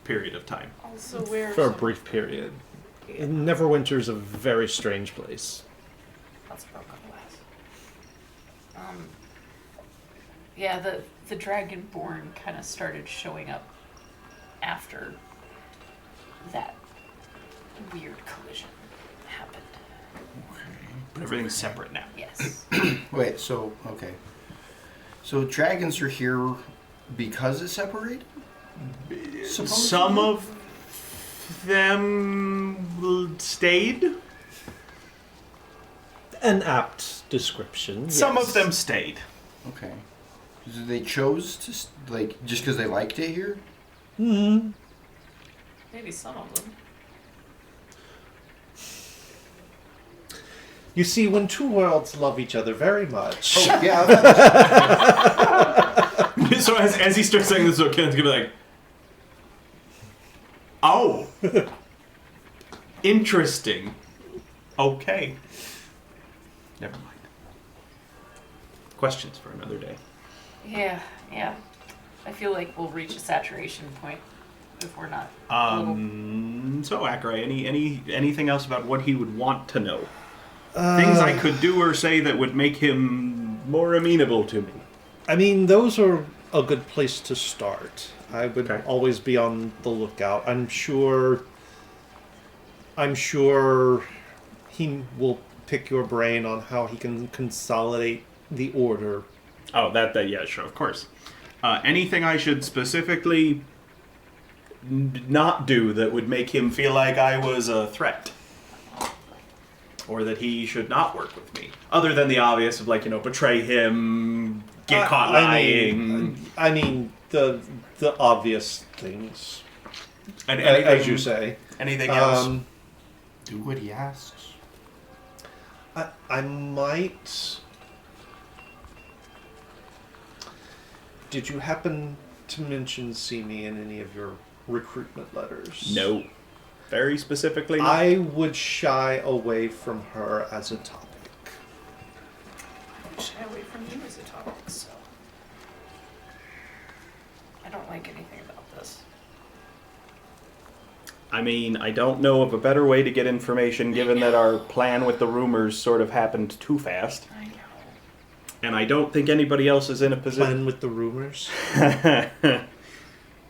period of time. Also, where For a brief period. Neverwinter's a very strange place. Lots of broken glass. Yeah, the Dragonborn kind of started showing up after that weird collision happened. But everything's separate now. Yes. Wait, okay. So dragons are here because it's separated? Supposedly? Some of them stayed. An apt description. Some yes. of them stayed. Okay. So they chose to, just because they liked it here? Hmm. Maybe some of them. You see, when two worlds love each other very much. Oh, yeah. So as he starts saying this, so Ken's gonna be like, "Oh, interesting. Okay, never mind. Questions for another day." Yeah. I feel like we'll reach a saturation point if we're not. So Acherai, anything else about what he would want to know? Things I could do or say that would make him more amenable to me. I mean, those are a good place to start. I would Okay. always be on the lookout. I'm sure he will pick your brain on how he can consolidate the order. Oh, that yeah, sure, of course. Anything I should specifically not do that would make him feel like I was a threat? Or that he should not work with me? Other than the obvious of, betray him, get caught lying. I mean the obvious things, And as you say. Anything else? Do what he asks. I might... Did you happen to mention Simi in any of your recruitment letters? No. Very specifically, no. I would shy away from her as a topic. I would shy away from you as a topic, so. I don't like anything about this. I mean, I don't know of a better way to get information given that our plan with the rumors sort of happened too fast. I know. And I don't think anybody else is in a position... Plan with the rumors?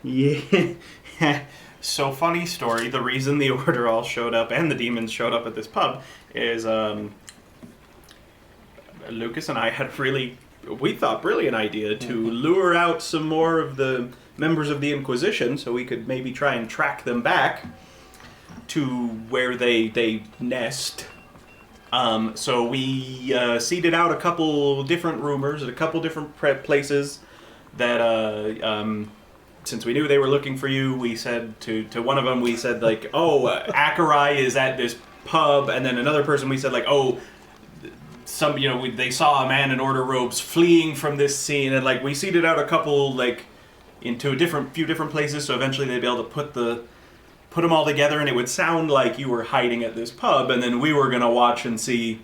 Yeah. So, funny story, the reason the Order all showed up and the demons showed up at this pub is Lucas and I had we thought, brilliant idea to lure out some more of the members of the Inquisition so we could maybe try and track them back to where they nest. So we seeded out a couple different rumors at a couple different places that... since we knew they were looking for you, we said to one of them, we said, like, Akerai is at this pub, and then another person we said, like, they saw a man in Order robes fleeing from this scene, and, like, we seeded out a couple, like, into a few different places, so eventually they'd be able to put them all together, and it would sound like you were hiding at this pub, and then we were gonna watch and see,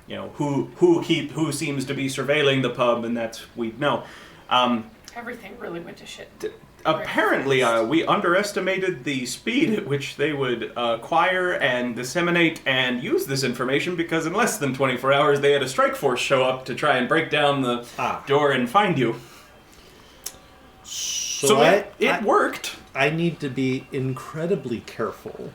who seems to be surveilling the pub, and we'd know. Everything really went to shit. Apparently, we underestimated the speed at which they would acquire and disseminate and use this information because in less than 24 hours they had a strike force show up to try and break down the door and find you. So it worked. I need to be incredibly careful.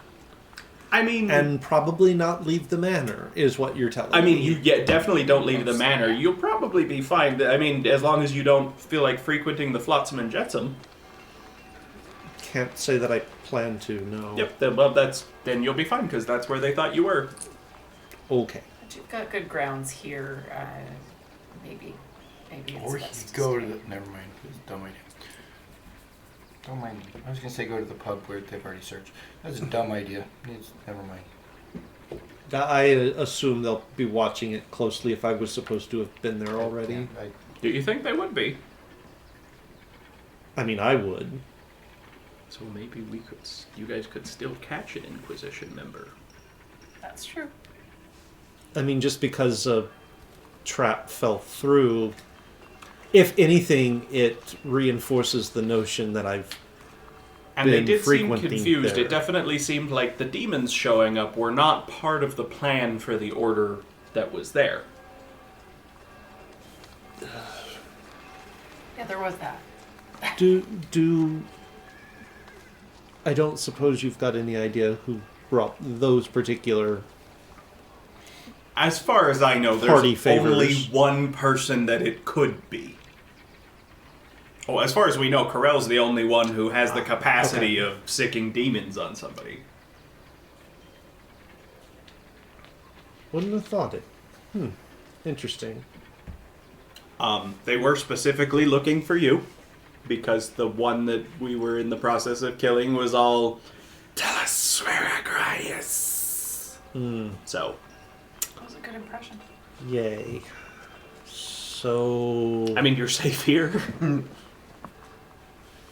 I mean... And probably not leave the manor, is what you're telling me. I mean, you definitely don't leave the manor. You'll probably be fine. I mean, as long as you don't feel like frequenting the Flotsam and Jetsam. Can't say that I plan to, no. Yep, then you'll be fine, because that's where they thought you were. Okay. But you've got good grounds here. Maybe it's Or best you to go stay. to the... Never mind. It's a dumb idea. Don't mind me. I was going to say go to the pub where they've already searched. That's a dumb idea. Never mind. I assume they'll be watching it closely if I was supposed to have been there already. Do you think they would be? I mean, I would. So maybe you guys could still catch an Inquisition member. That's true. I mean, just because a trap fell through, if anything, it reinforces the notion that I've And they been did seem frequenting confused. there. It definitely seemed like the demons showing up were not part of the plan for the Order that was there. Yeah, there was that. I don't suppose you've got any idea who brought those particular... As far as I know, Party there's only favors. one person that it could be. Oh, as far as we know, Corell's the only one who has the capacity of sicking demons on somebody. Wouldn't have thought it. Interesting. They were specifically looking for you, because the one that we were in the process of killing was all, "Tell us where Akerai is." So... That was a good impression. Yay. So... I mean, you're safe here.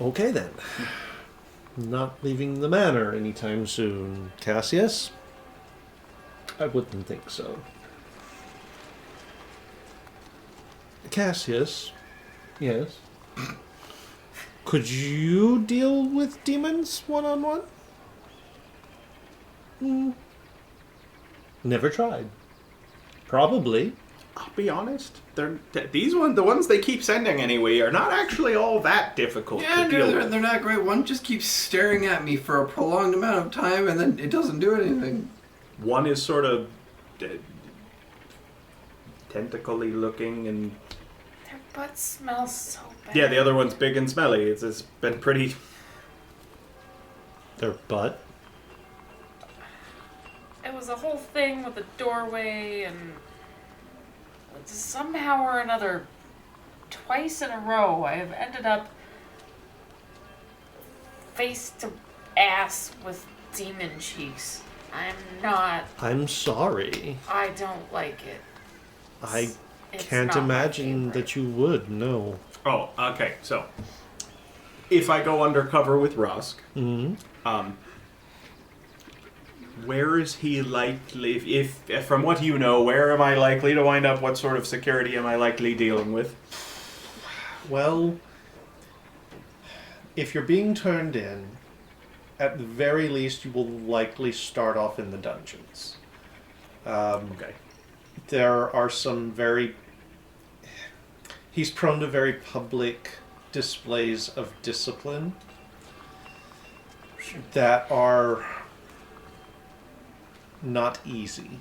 Okay, then. Not leaving the manor anytime soon. Cassius? I wouldn't think so. Cassius? Yes? Could you deal with demons one-on-one? Never tried. Probably. I'll be honest. The ones they keep sending anyway are not actually all that difficult Yeah, to deal no, with. they're not great. One just keeps staring at me for a prolonged amount of time, and then it doesn't do anything. One is sort of tentacly looking, and Their butts smell so bad. yeah, the other one's big and smelly. It's been pretty. Their butt? It was a whole thing with the doorway, and somehow or another, twice in a row, I have ended up face to ass with demon cheeks. I'm not. I'm sorry. I don't like it. I It's can't not my imagine favorite. that you would, no. Oh, okay. So, if I go undercover with Rusk, Hmm. where is he likely? If from what you know, where am I likely to wind up? What sort of security am I likely dealing with? Well, if you're being turned in, at the very least, you will likely start off in the dungeons. Okay. There are some very... He's prone to very public displays of discipline that are not easy.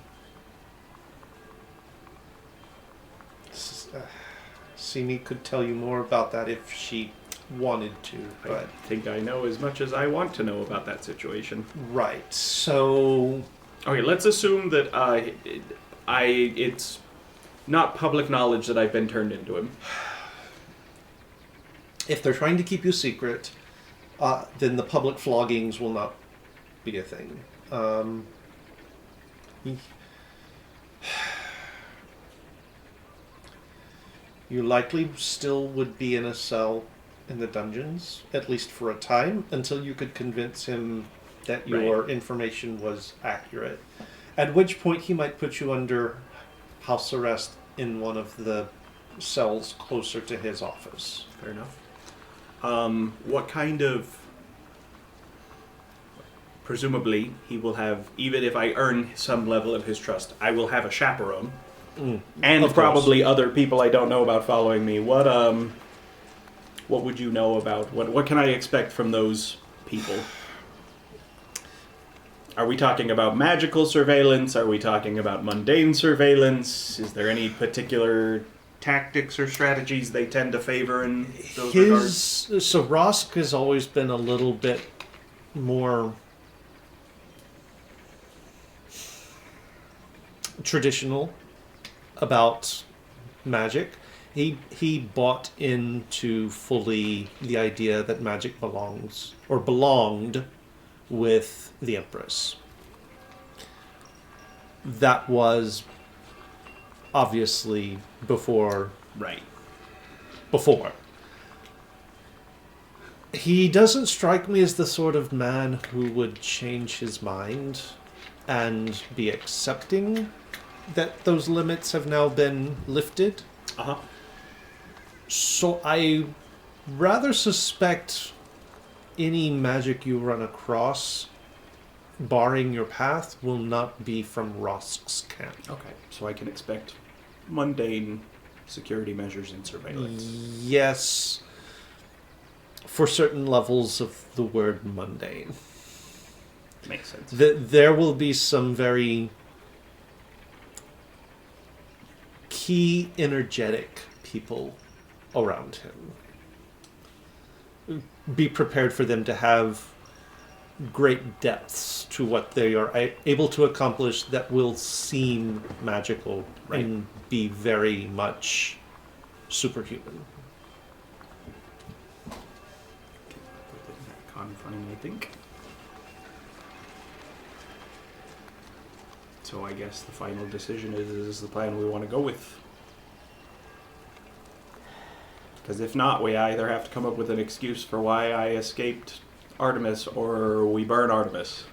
Simi could tell you more about that if she wanted to, I but... think I know as much as I want to know about that situation. Right, so... Okay, let's assume that it's not public knowledge that I've been turned into him. If they're trying to keep you secret, then the public floggings will not be a thing. You likely still would be in a cell in the dungeons, at least for a time, until you could convince him that your information was accurate. At which point he might put you under house arrest in one of the cells closer to his office. Fair enough. What kind of... Presumably, he will have, even if I earn some level of his trust, I will have a chaperone. And Of probably other people I don't know about following me. What would you know about... What can I expect from those people? Are we talking about magical surveillance? Are we talking about mundane surveillance? Is there any particular tactics or strategies they tend to favor in those regards? So Rosk has always been a little bit more traditional about magic. He bought into fully the idea that magic belonged with the Empress. That was obviously before. Right. Before. He doesn't strike me as the sort of man who would change his mind and be accepting that those limits have now been lifted. Uh-huh. So I rather suspect any magic you run across, barring your path, will not be from Rosk's camp. Okay, so I can expect mundane security measures and surveillance. Yes, for certain levels of the word mundane. Makes sense. There will be some very key, energetic people around him. Be prepared for them to have great depths to what they are able to accomplish that will seem magical and be very much superhuman. Confine, I think. So I guess the final decision is the plan we want to go with. Because if not, we either have to come up with an excuse for why I escaped Artemis, or we burn Artemis.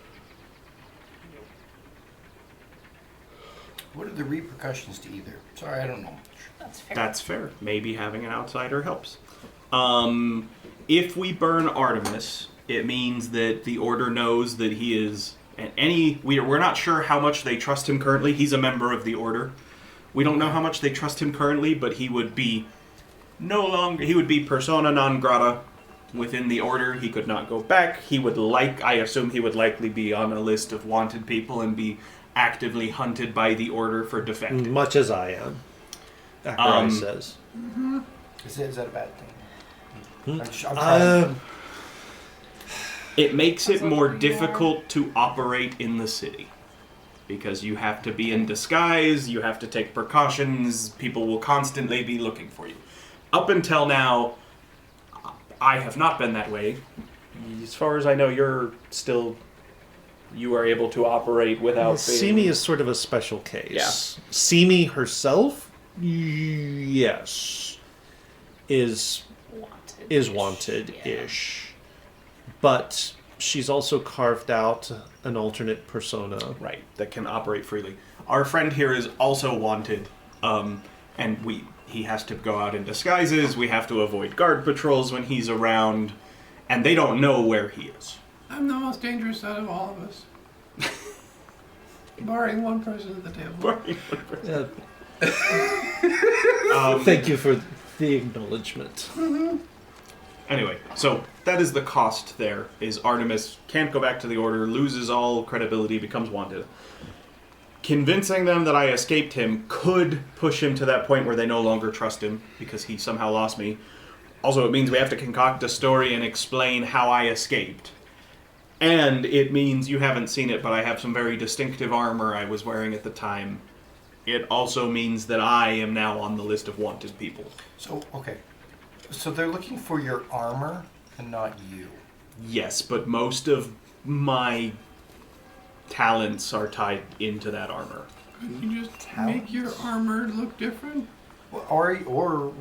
What are the repercussions to either? Sorry, I don't know. That's fair. That's fair. Maybe having an outsider helps. If we burn Artemis, it means that the Order knows that he is... We're not sure how much they trust him currently. He's a member of the Order. We don't know how much they trust him currently, but he would be he would be persona non grata within the Order. He could not go back. I assume he would likely be on a list of wanted people and be actively hunted by the Order for defecting. Much as I am. Akarai says. Mm-hmm. Is that a bad thing? I'm trying. It makes it more difficult to operate in the city. Because you have to be in disguise, you have to take precautions, people will constantly be looking for you. Up until now, I have not been that way. As far as I know, you're still you are able to operate without being... Simi is sort of a special case. Yeah. Simi herself, yes, is wanted-ish. But she's also carved out an alternate persona. Right, that can operate freely. Our friend here is also wanted, and he has to go out in disguises, we have to avoid guard patrols when he's around, and they don't know where he is. I'm the most dangerous out of all of us. Barring one person at the table. Thank you for the acknowledgement. Anyway, so that is the cost there, is Artemis can't go back to the Order, loses all credibility, becomes wanted. Convincing them that I escaped him could push him to that point where they no longer trust him, because he somehow lost me. Also, it means we have to concoct a story and explain how I escaped. And it means, you haven't seen it, but I have some very distinctive armor I was wearing at the time. It also means that I am now on the list of wanted people. So, okay. So they're looking for your armor and not you. Yes, but most of my talents are tied into that armor. Couldn't you just make your armor look different? Or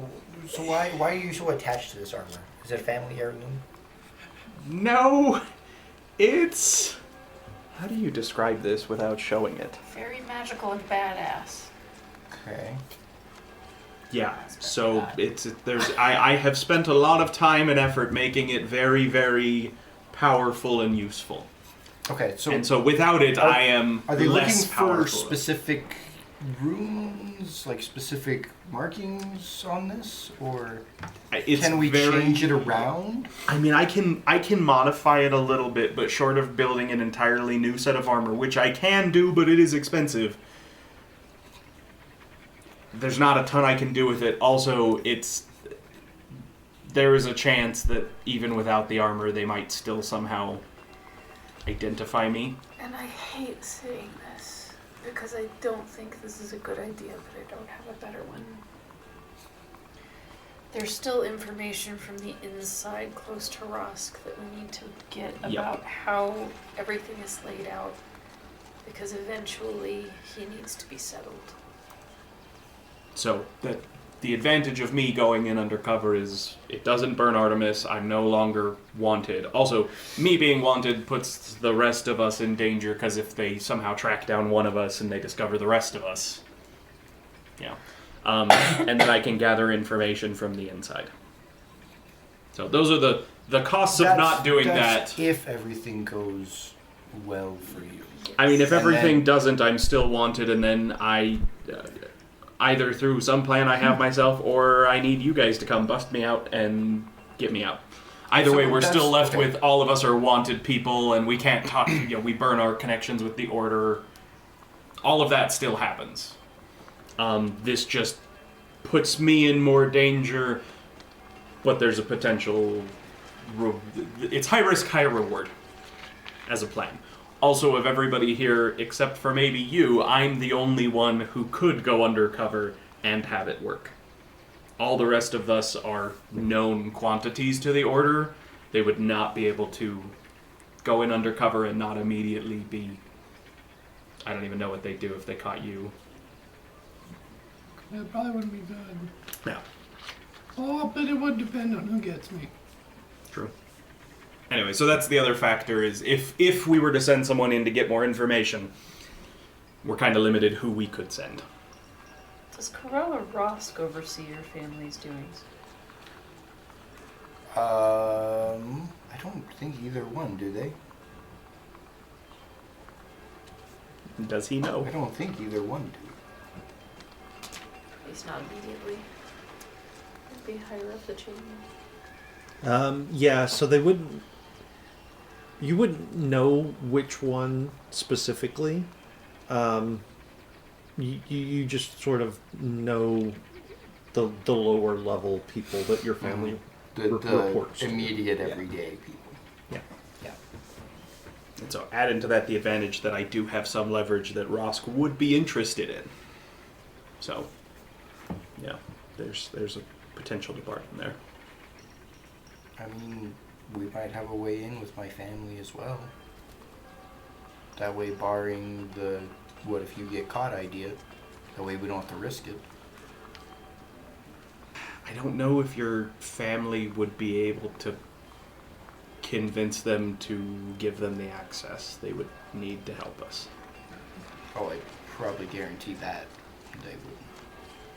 so why are you so attached to this armor? Is it a family heirloom? No, it's... How do you describe this without showing it? Very magical and badass. Okay. Yeah, so I have spent a lot of time and effort making it very, very powerful and useful. Okay, so... And so without it, I am Are they less looking powerful. for specific runes, like specific markings on this? Or can we change it around? I mean, I can modify it a little bit, but short of building an entirely new set of armor, which I can do, but it is expensive. There's not a ton I can do with it. Also, there is a chance that even without the armor, they might still somehow identify me. And I hate saying this, because I don't think this is a good idea, but I don't have a better one. There's still information from the inside close to Rosk that we need to get about how everything is laid out, because eventually he needs to be settled. So the advantage of me going in undercover is it doesn't burn Artemis. I'm no longer wanted. Also, me being wanted puts the rest of us in danger, because if they somehow track down one of us and they discover the rest of us, and then I can gather information from the inside. So those are the costs of not doing that. If everything goes well for you. I mean, if everything doesn't, I'm still wanted, and then I... either through some plan I have myself, or I need you guys to come bust me out and get me out. Either way, we're still left with all of us are wanted people, and we can't talk, we burn our connections with the Order. All of that still happens. This just puts me in more danger, but there's a potential... it's high risk, high reward as a plan. Also, of everybody here, except for maybe you, I'm the only one who could go undercover and have it work. All the rest of us are known quantities to the Order. They would not be able to go in undercover and not immediately be... I don't even know what they'd do if they caught you. It probably wouldn't be good. Yeah. Oh, but it would depend on who gets me. True. Anyway, so that's the other factor, is if we were to send someone in to get more information, we're kind of limited who we could send. Does Corell or Rosk oversee your family's doings? I don't think either one, do they? Does he know? I don't think either one do. At least not immediately. It'd be higher up the chain. Yeah, so they wouldn't... You wouldn't know which one specifically. You just sort of know the lower level people that your family reports the to. immediate everyday people. Yeah. And so add into that the advantage that I do have some leverage that Rosk would be interested in. So, yeah, there's a potential to bargain there. I mean, we might have a way in with my family as well. That way, barring the what if you get caught idea, that way we don't have to risk it. I don't know if your family would be able to convince them to give them the access. They would need to help us. Oh, I probably guarantee that they would.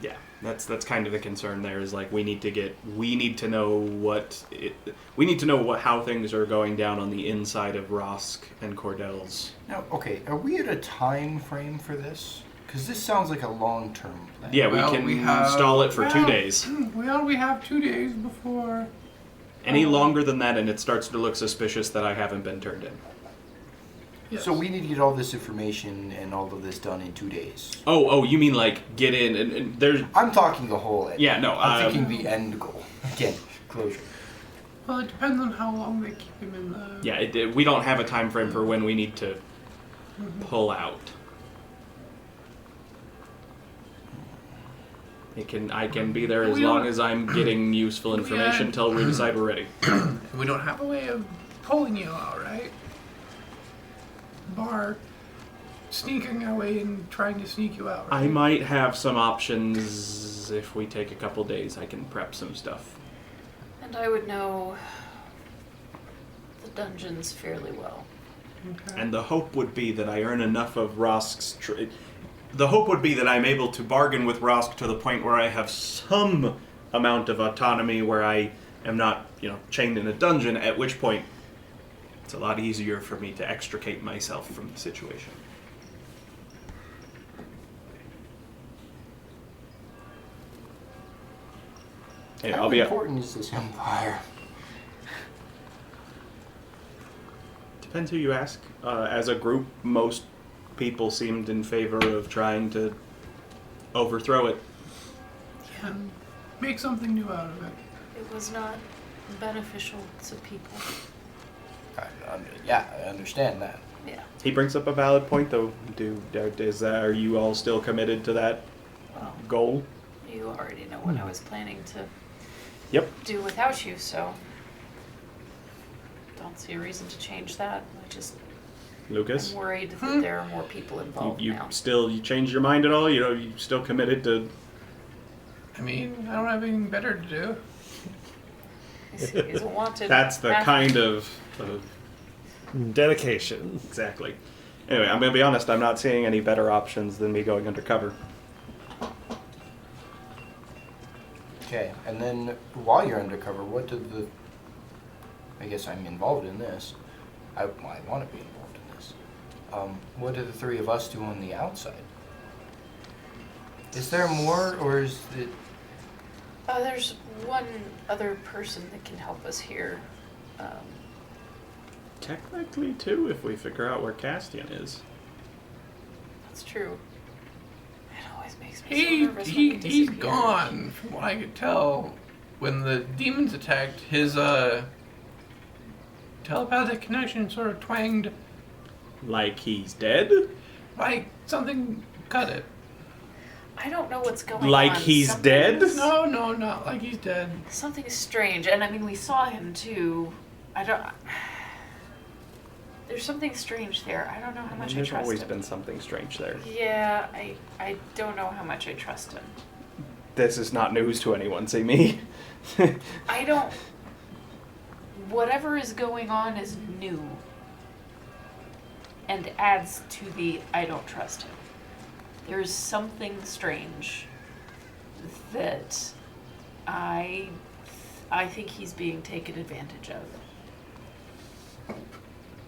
Yeah, that's kind of the concern there. Is like we need to know how things are going down on the inside of Rosk and Cordell's. Now, okay, are we at a time frame for this? Because this sounds like a long-term plan. Yeah, Well, we can we have- stall it for 2 days. Well, we have 2 days before. Any longer than that, and it starts to look suspicious that I haven't been turned in. Yes. So we need to get all this information and all of this done in 2 days. Oh, you mean like get in and there's... I'm talking the whole end. Yeah, no, I'm thinking the end goal. Again, closure. Well, it depends on how long they keep him in the. Yeah, we don't have a time frame for when we need to pull out. I can be there as We long don't- as I'm getting useful information until we decide we're ready. We don't have a way of pulling you out, right? Bar sneaking our way and trying to sneak you out. Right? I might have some options if we take a couple days. I can prep some stuff. And I would know the dungeons fairly well. Okay. And the hope would be that I earn enough of Rosk's... The hope would be that I'm able to bargain with Rosk to the point where I have some amount of autonomy where I am not, chained in a dungeon, at which point it's a lot easier for me to extricate myself from the situation. Hey, How I'll be important is this empire? Depends who you ask. As a group, most people seemed in favor of trying to overthrow it. And make something new out of it. It was not beneficial to people. Yeah, I understand that. Yeah. He brings up a valid point, though. Are you all still committed to that Well, goal? you already know what I was planning to Yep. do without you, so don't see a reason to change that. I just Lucas, am worried that there are more people involved you now. changed your mind at all? You still committed to? I mean, I don't have anything better to do. He's a wanted. That's the maverick. kind of Dedication. exactly. Anyway, I'm gonna be honest. I'm not seeing any better options than me going undercover. Okay, and then while you're undercover, what did the... I guess I'm involved in this. I want to be involved in this. What did the three of us do on the outside? Is there more, or is it... There's one other person that can help us here. Technically, too, if we figure out where Castian is. That's true. It always makes me so nervous when he He's disappears. gone, from what I could tell. When the demons attacked, his telepathic connection sort of twanged Like he's dead? like something cut it. I don't know what's going on. Like he's dead? No, not like he's dead. Something strange, and I mean we saw him too. There's something strange there. I don't know how much I There's trust always him. been something strange there. Yeah, I don't know how much I trust him. This is not news to anyone, see me? I don't. Whatever is going on is new, and adds to the I don't trust him. There's something strange that I think he's being taken advantage of.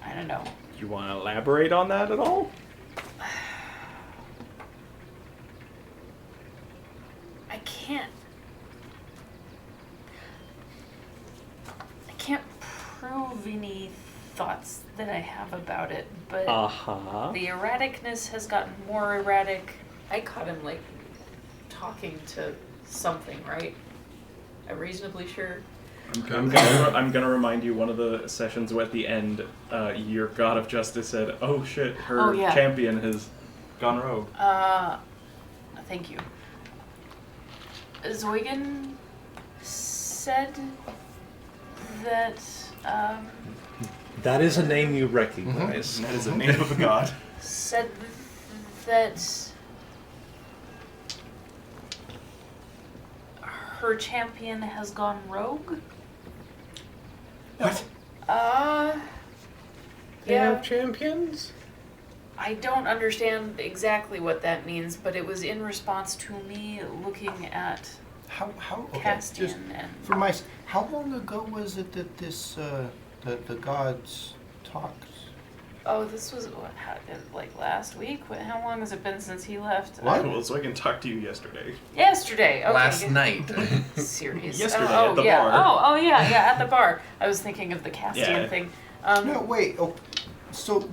I don't know. You want to elaborate on that at all? I can't prove any thoughts that I have about it, but Uh-huh. the erraticness has gotten more erratic. I caught him like talking to something, right? I'm reasonably sure. I'm gonna remind you, one of the sessions at the end, your God of Justice said, "Oh shit, her Oh, yeah. champion has gone rogue." Thank you. Zoigan said that That is a name you recognize. That is the name of a god. Said that her champion has gone rogue. What? They Yeah. have champions? I don't understand exactly what that means, but it was in response to me looking at How okay, Castian just and for my how long ago was it that this the gods talked? oh, this was what happened like last week. How long has it been since he left? What? Well, so I can talk to you yesterday. Yesterday. Okay. Last good. night. Serious. Yesterday oh, at the yeah. bar. Oh yeah, at the bar. I was thinking of the Castian Yeah. thing. No, wait. Oh, so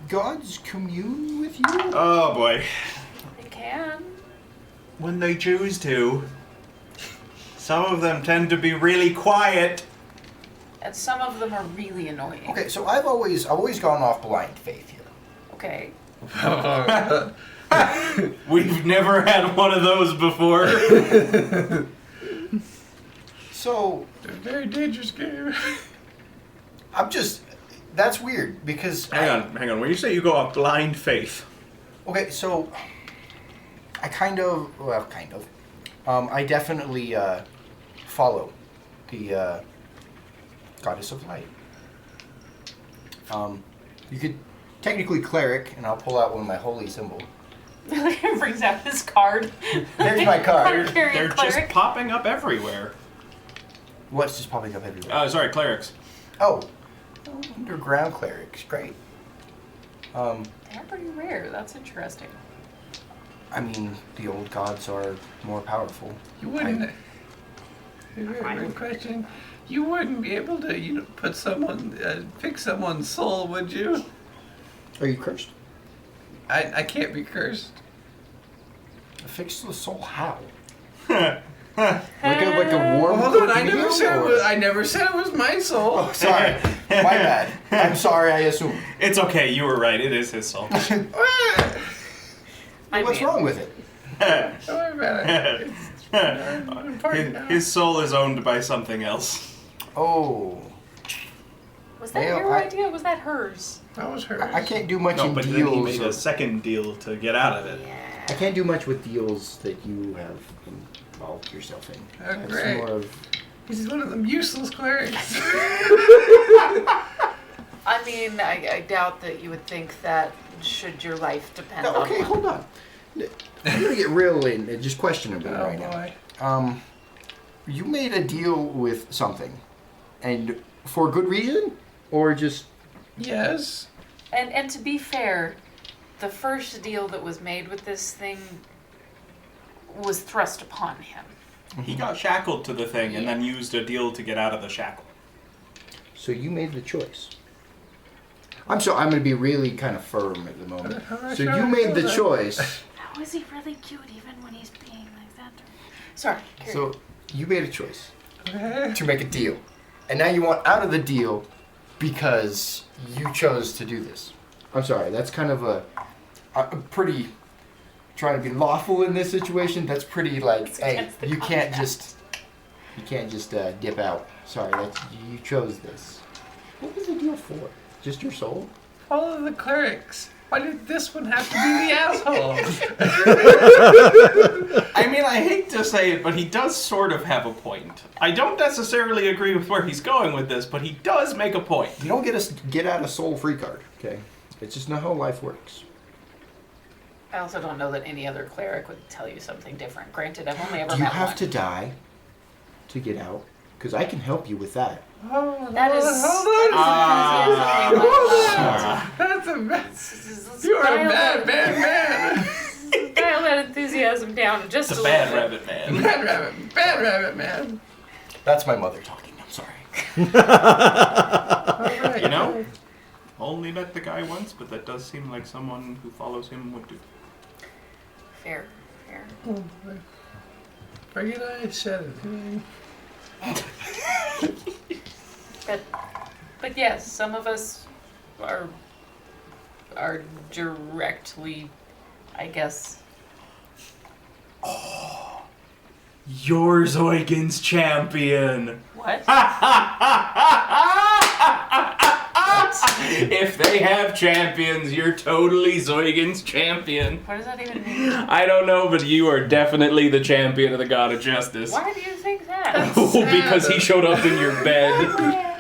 gods commune with you? Oh boy. They can. When they choose to. Some of them tend to be really quiet. And some of them are really annoying. Okay, so I've always gone off blind faith here. Okay. We've never had one of those before. So It's a very dangerous game. I'm just that's weird because Hang on. When you say you go off blind faith, Okay, so I I definitely follow the goddess of light. You could technically cleric, and I'll pull out one of my holy symbol. Brings out his card. There's my card. Carrying they're cleric. just popping up everywhere. What's just popping up everywhere? Sorry, clerics. Oh, underground clerics, great. They're pretty rare. That's interesting. I mean, the old gods are more powerful. You wouldn't. Good question. You wouldn't be able to, put someone, fix someone's soul, would you? Are you cursed? I can't be cursed. Fix the soul how? like a warm. Hold on, I meal, never said it was my soul. Oh, sorry, my bad. I'm sorry. I assume. It's okay, you were right. It is his soul. What's wrong with it? Don't worry about it. His soul is owned by something else. Oh, Was that Yeah, your I- idea? Or was that hers? That was hers. I can't do much No, in but then he deals. made a second deal to get out of it. I can't do much with deals that you have involved yourself in. Oh, It's great. more of He's one of them useless clerics. I mean, I doubt that you would think that should your life depend No, on okay, one. hold on. I'm gonna get real in, just questionable Oh, right boy. now. You made a deal with something, and for good reason, or just Yes. And to be fair, the first deal that was made with this thing was thrust upon him. He got shackled to the thing and then used a deal to get out of the shackle. so you made the choice. I'm gonna be really kind of firm at the moment. So you made the choice. How is he really cute even when he's being like that? Sorry. carry So you made a choice to make a deal, and now you want out of the deal because you chose to do this. I'm sorry. That's kind of a pretty trying to be lawful in this situation. That's pretty like, It's hey, against the you can't just dip out. Sorry, you chose this. What was the deal for? Just your soul? Follow the clerics. Why did this one have to be the asshole? I mean, I hate to say it, but he does sort of have a point. I don't necessarily agree with where he's going with this, but he does make a point. You don't get out of soul free card. Okay, it's just not how life works. I also don't know that any other cleric would tell you something different. Granted, I've only ever Do you met have one. to die to get out? Because I can help you with that. Oh, That is That's a mess. enthusiasm. You are a bad, bad man. Dial that enthusiasm down just It's a a bad little rabbit man. Bad rabbit man. That's my mother talking. I'm sorry. All right. You know? Only met the guy once, but that does seem like someone who follows him would do. bit. Fair. Oh, boy. Forget I said it. But yes, some of us are directly, I guess. You're Zoigin's champion! What? they have champions. You're totally Zoigan's champion. What does that even mean? I don't know, but you are definitely the champion of the God of Justice. Why do you think that? Because he showed up in your bed.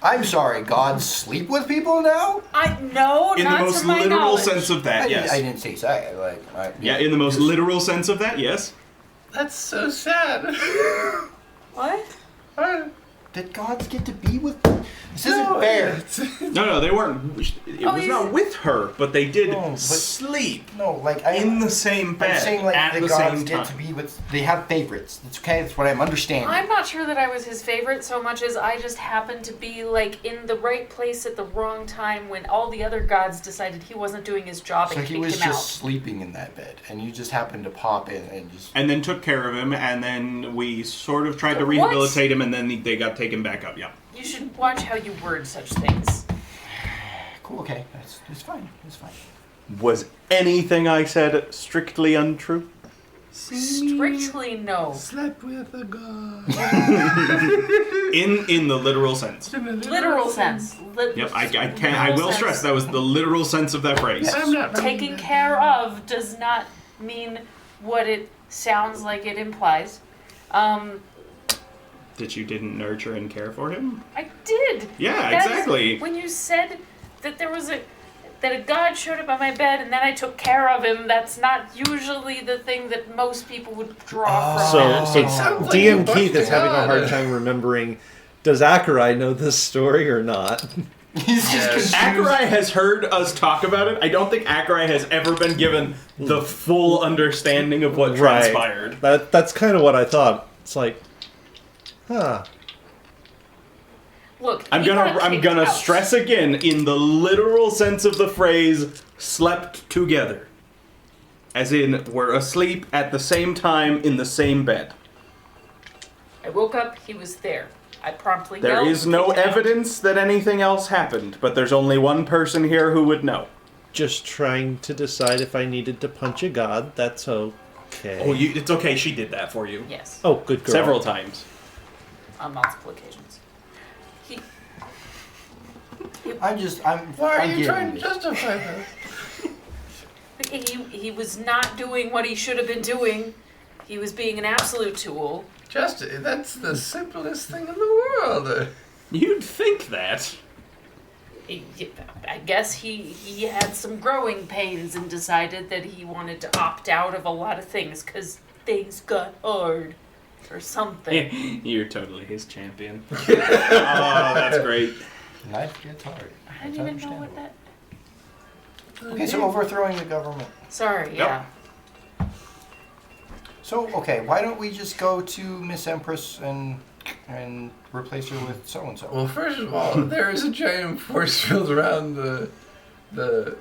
I'm sorry, gods sleep with people now? No, In the not most to my literal knowledge. sense of that, yes. I didn't say sorry. Yeah, in the most literal sense of that, yes. That's so sad. What? Did gods get to be with? This isn't fair. No, they weren't. It was not with her, but they did sleep No, like in the same bed I'm saying like at the the gods same get time. to be with. They have favorites. That's okay. That's what I'm understanding. I'm not sure that I was his favorite so much as I just happened to be like in the right place at the wrong time when all the other gods decided he wasn't doing his job So and he kicked was him just sleeping in that bed, and you just happened to pop in and just. And then took care of him, and then we sort of tried to What? rehabilitate him, and then they got taken back up. Yeah. out. You should watch how you word such things. Cool. Okay. It's fine. It's fine. Was anything I said strictly untrue? Strictly no. Slept with a god. In the literal sense. Literal sense. Yep, I will stress that was the literal sense of that phrase. I'm not Taking care of does not mean what it sounds like it implies. That you didn't nurture and care for him? I did. Yeah, That is- exactly. when you said that there was a god showed up on my bed and then I took care of him, that's not usually the thing that most people would draw from that. So sounds like DM you Keith busted is having a God. hard time remembering. Does Akerai know this story or not? He's just confused. Akerai has heard us talk about it. I don't think Akerai has ever been given the full understanding of what transpired. That's kind of what I thought. It's like, huh. Look, I'm he got gonna kicked out. stress again in the literal sense of the phrase slept together. As in, we're asleep at the same time in the same bed. I woke up, he was there. I promptly There yelled, is no kicked him out. evidence that anything else happened, but there's only one person here who would know. Just trying to decide if I needed to punch a god. That's okay. Oh, it's okay. She did that for you. Yes, Oh, good girl. Several times. on multiple occasions. I'm. Why are I'm you getting trying to it. justify this? He was not doing what he should have been doing. He was being an absolute tool. That's the simplest thing in the world. You'd think that. I guess he had some growing pains and decided that he wanted to opt out of a lot of things because things got hard or something. You're totally his champion. Oh, that's great. Life gets hard. I didn't even know what that... Okay, so overthrowing the government. Sorry, yeah. So, okay, why don't we just go to Miss Empress and replace her with so-and-so? Well, first of all, there is a giant force field around the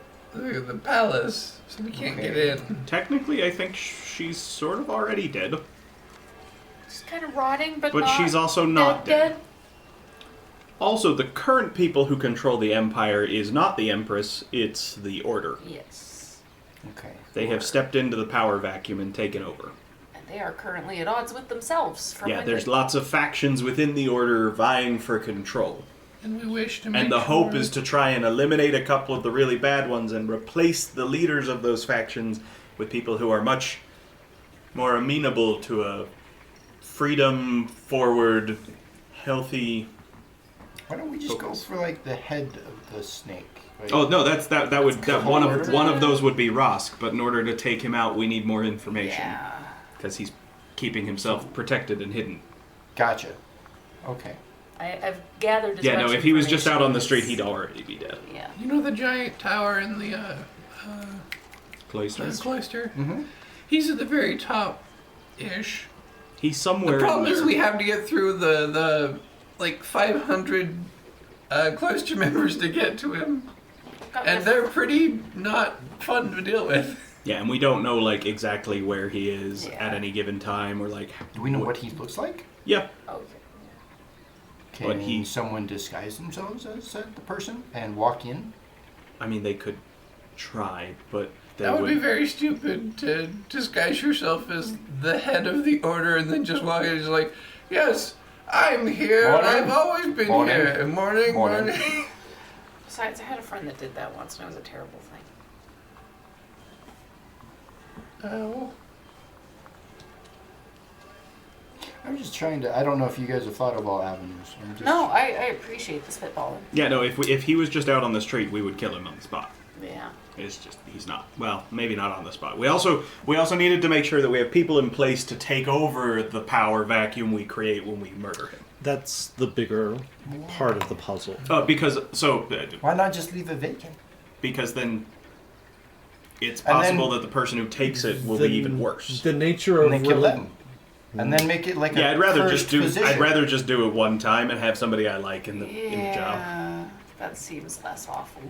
palace, so we can't get in. Technically, I think she's sort of already dead. She's kind of rotting, but But not she's also not dead. Also, the current people who control the Empire is not the Empress, it's the Order. Yes. Okay. They have stepped into the power vacuum and taken over. And they are currently at odds with themselves. From Yeah, when there's they- lots of factions within the Order vying for control. And we wish to make And the hope sure- is to try and eliminate a couple of the really bad ones and replace the leaders of those factions with people who are much more amenable to a freedom-forward, healthy... Why don't we just go for like the head of the snake? Right? Oh no, one Order. of those would be Rosk, but in order to take him out, we need more information Yeah. because he's keeping himself protected and hidden. Gotcha. Okay. I've gathered as Yeah, much no, if he was just out on the information street, as- he'd already be dead. Yeah. You know the giant tower in the Cloister. cloister? Mm-hmm. He's at the very top-ish. He's somewhere. The problem in is there. we have to get through the like 500 cloister members to get to him, and they're pretty not fun to deal with. Yeah, and we don't know like exactly where he is Yeah. at any given time, or like. Do we know what he looks like? Yeah. Okay. Can But he- someone disguise themselves as the person and walk in? I mean, they could try, but they That would be very stupid to disguise yourself as the head of the order and then just walk in and just like, yes, I'm here. Morning. I've always been Morning. here. Morning. Morning. Besides, I had a friend that did that once, and it was a terrible thing. Oh. I'm just trying to. I don't know if you guys have thought of all avenues. I'm just, No, I appreciate the spitballing. Yeah, no. If he was just out on the street, we would kill him on the spot. Yeah. It's just he's not. Well, maybe not on the spot. We also needed to make sure that we have people in place to take over the power vacuum we create when we murder him. That's the bigger part of the puzzle. Why not just leave it vacant? Because then it's And then- possible that the person who takes it will be even worse. The nature And of then kill them. And then make it like a I'd rather cursed position. I'd rather just do it one time and have somebody I like in the job. Yeah, that seems less awful.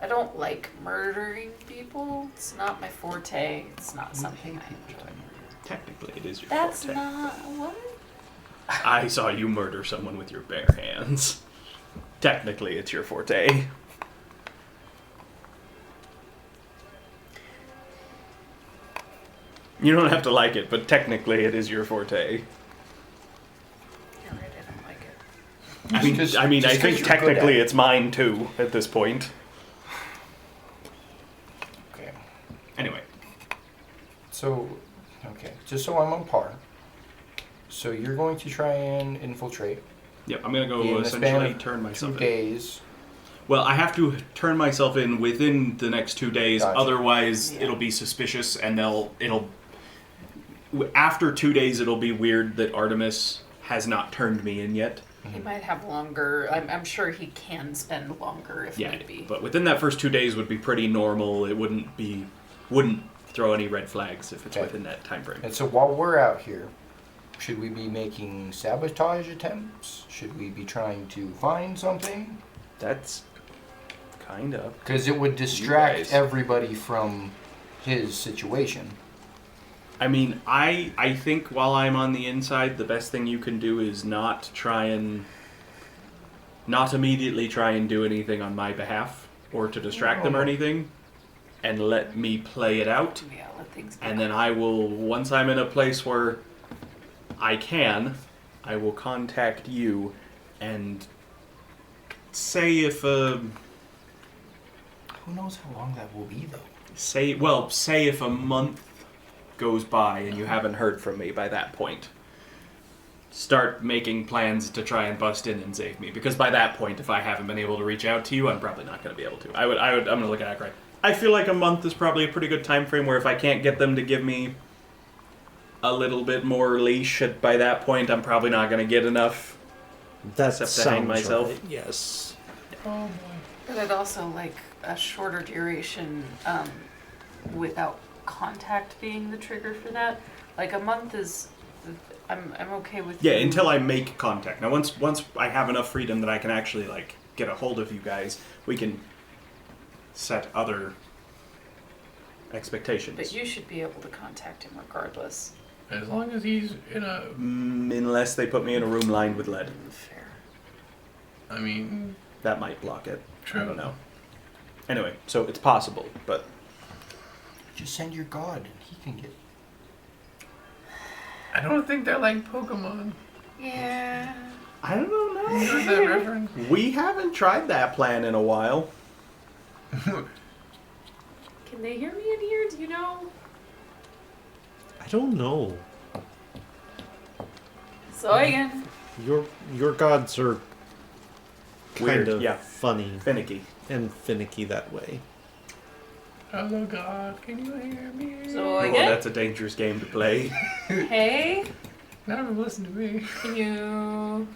I don't like murdering people. It's not my forte. It's not something I enjoy. Technically, it is your That's forte. not what? I saw you murder someone with your bare hands. Technically, it's your forte. You don't have to like it, but technically, it is your forte. You're right, I don't like it. I think technically it's mine too at this point. Okay. Anyway, So, okay, just so I'm on par. So you're going to try and infiltrate. yep, I'm gonna go in the span essentially of turn 2 myself in. days. Well, I have to turn myself in within the next 2 days, Gotcha. otherwise Yeah. it'll be suspicious, and after 2 days it'll be weird that Artemis has not turned me in yet. He might have longer. I'm sure he can spend longer if Yeah, need be. but within that first 2 days would be pretty normal. It wouldn't throw any red flags if it's Okay. within that time frame. And so while we're out here, should we be making sabotage attempts? Should we be trying to find something? That's kind of. Because it would distract guys. everybody from his situation. I mean, I think while I'm on the inside, the best thing you can do is not immediately try and do anything on my behalf or to distract them or anything, and let me play it out. Yeah, let things go. And then I will, once I'm in a place where I will contact you and say if Who knows how long that will be, though? say if a month goes by and you haven't heard from me by that point, start making plans to try and bust in and save me. Because by that point, if I haven't been able to reach out to you, I'm probably not going to be able to. I'm going to look at it right. I feel like a month is probably a pretty good time frame where if I can't get them to give me a little bit more leash by that point, I'm probably not going to get enough. That Except to sounds hang myself. right, yes. But I'd also like a shorter duration without contact being the trigger for that. Like a month is, I'm okay with. Yeah, you. until I make contact. Now, once I have enough freedom that I can actually get a hold of you guys, we can set other expectations. But you should be able to contact him regardless. As long as he's in a. Unless they put me in a room lined with lead. Fair. I mean, That might block it. True. I don't know. Anyway, so it's possible, but Just send your god and he can get... I don't think they're like Pokemon. Yeah. I don't know. You heard that reference? We haven't tried that plan in a while. Can they hear me in here? Do you know? I don't know. So again. Your gods are kind Weird, of yeah. funny Finicky. and finicky that way. Hello, God, can you hear me? So Oh, again. that's a dangerous game to play. Hey, Now listen to me. can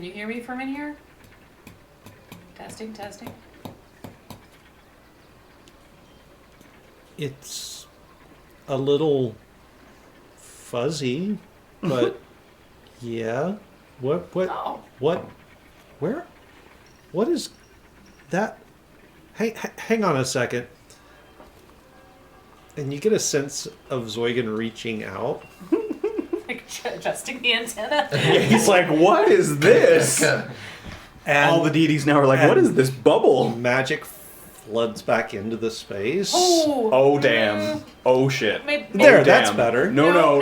you hear me from in here? Testing. It's a little fuzzy, but yeah. What? Oh. What? Where? What is that? Hang on a second. And you get a sense of Zoigan reaching out. Like adjusting the antenna. Yeah, he's like, what is this? And All the deities now are like, what is this bubble? magic floods back into the space. Oh damn. Oh shit. There, Oh, that's damn. better. No, no.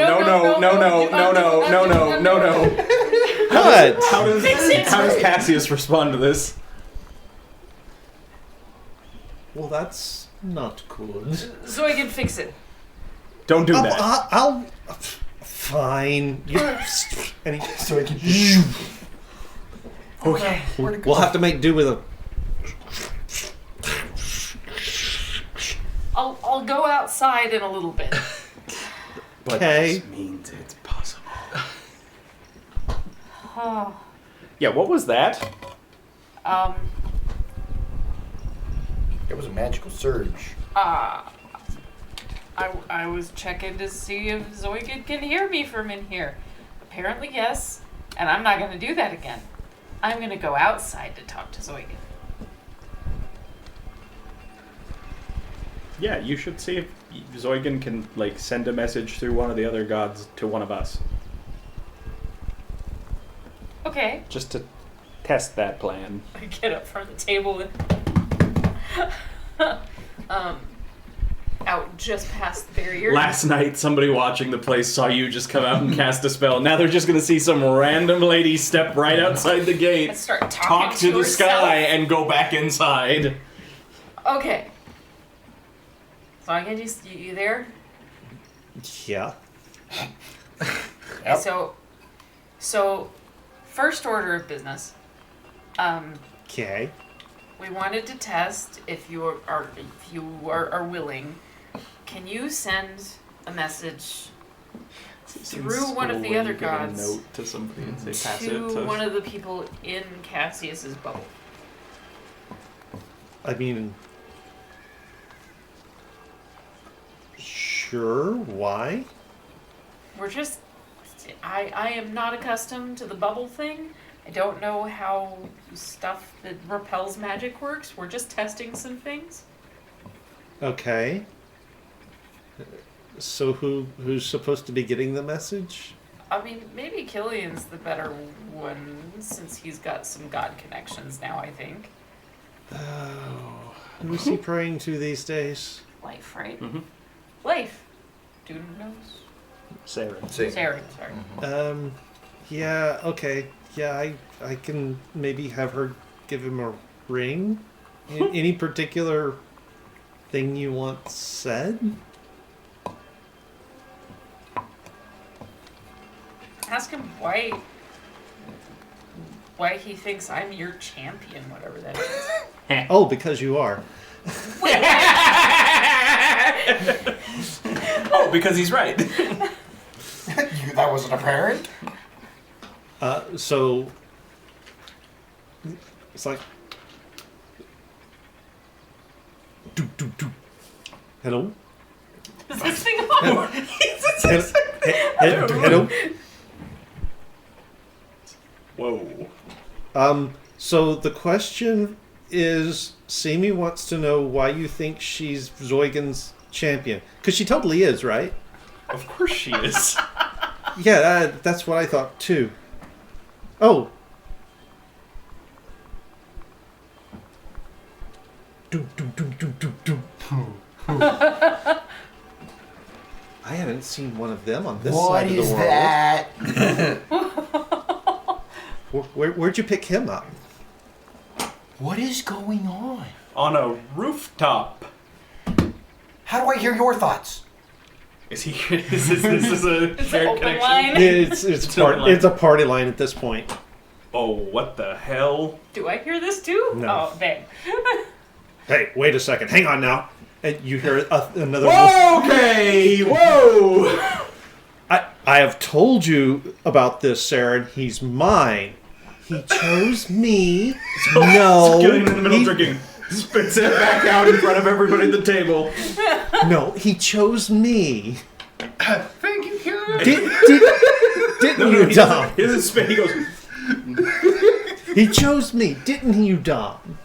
What? How does Cassius respond to this? Well, that's not good. Zoe can fix it. Don't do that. I'll fine. And he, So I can. okay. We'll have to make do with a. I'll go outside in a little bit. But Okay. this means it's possible. Oh, Yeah, what was that? It was a magical surge. I was checking to see if Zoe can hear me from in here. Apparently, yes. And I'm not going to do that again. I'm going to go outside to talk to Zoe. Yeah, you should see if Zoigan can like send a message through one of the other gods to one of us. Okay. Just to test that plan. I get up from the table and out just past the barrier. Last night, somebody watching the place saw you just come out and cast a spell. Now they're just gonna see some random lady step right outside the gate, And start talk talking to the herself. sky, and go back inside. Okay. So I can just you there? Yeah. Yep. So first order of business. Okay. We wanted to test if you are willing. Can you send a message through one of the other gods A note to somebody and say, pass it to to one of the people in Cassius's bubble? I mean, sure. Why? We're just. I am not accustomed to the bubble thing. I don't know how stuff that repels magic works. We're just testing some things. Okay. So who's supposed to be getting the message? I mean, maybe Killian's the better one since he's got some god connections now, I think. Oh, who's he praying to these days? Life, right? Mhm. Life. Dude knows. Sarah. Sarah, sorry. Yeah. Okay. Yeah, I can maybe have her give him a ring. Any particular thing you want said? Ask him why he thinks I'm your champion, whatever that is. Oh, because you are. Oh, because he's right. That wasn't apparent. So it's like, hello. Is this thing on? Hello. Whoa. So the question is, Simi wants to know why you think she's Zoigan's champion. Because she totally is, right? Of course she is. Yeah, that's what I thought too. Oh. I haven't seen one of them on this side of the world. What is that? Where'd you pick him up? What is going on? On a rooftop. How do I hear your thoughts? Is he? This is a It's an shared open connection. line. It's a party line at this point. Oh, what the hell? Do I hear this too? No. Oh, dang. Hey, wait a second. Hang on now. And you hear another. Okay, whoa! I have told you about this, Sarah. And he's mine. He chose me. No, Getting in the middle he- drinking. Spits it back out in front of everybody at the table. No, he chose me. Thank you, Killer. Didn't you, Dom? He doesn't spit. He goes. He chose me, didn't you, Dom?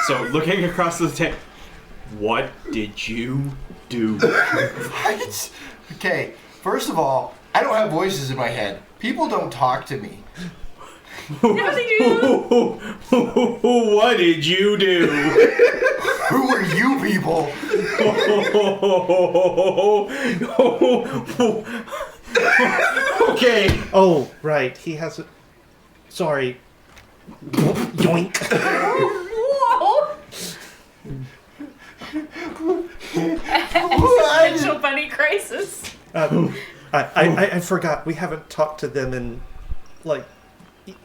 So looking across the table, what did you do? What? Okay, first of all, I don't have voices in my head. People don't talk to me. What did you do? Who are you people? Okay. Oh, right. He has a... Sorry. Yoink. Whoa! Existential bunny crisis. I forgot. We haven't talked to them in, like,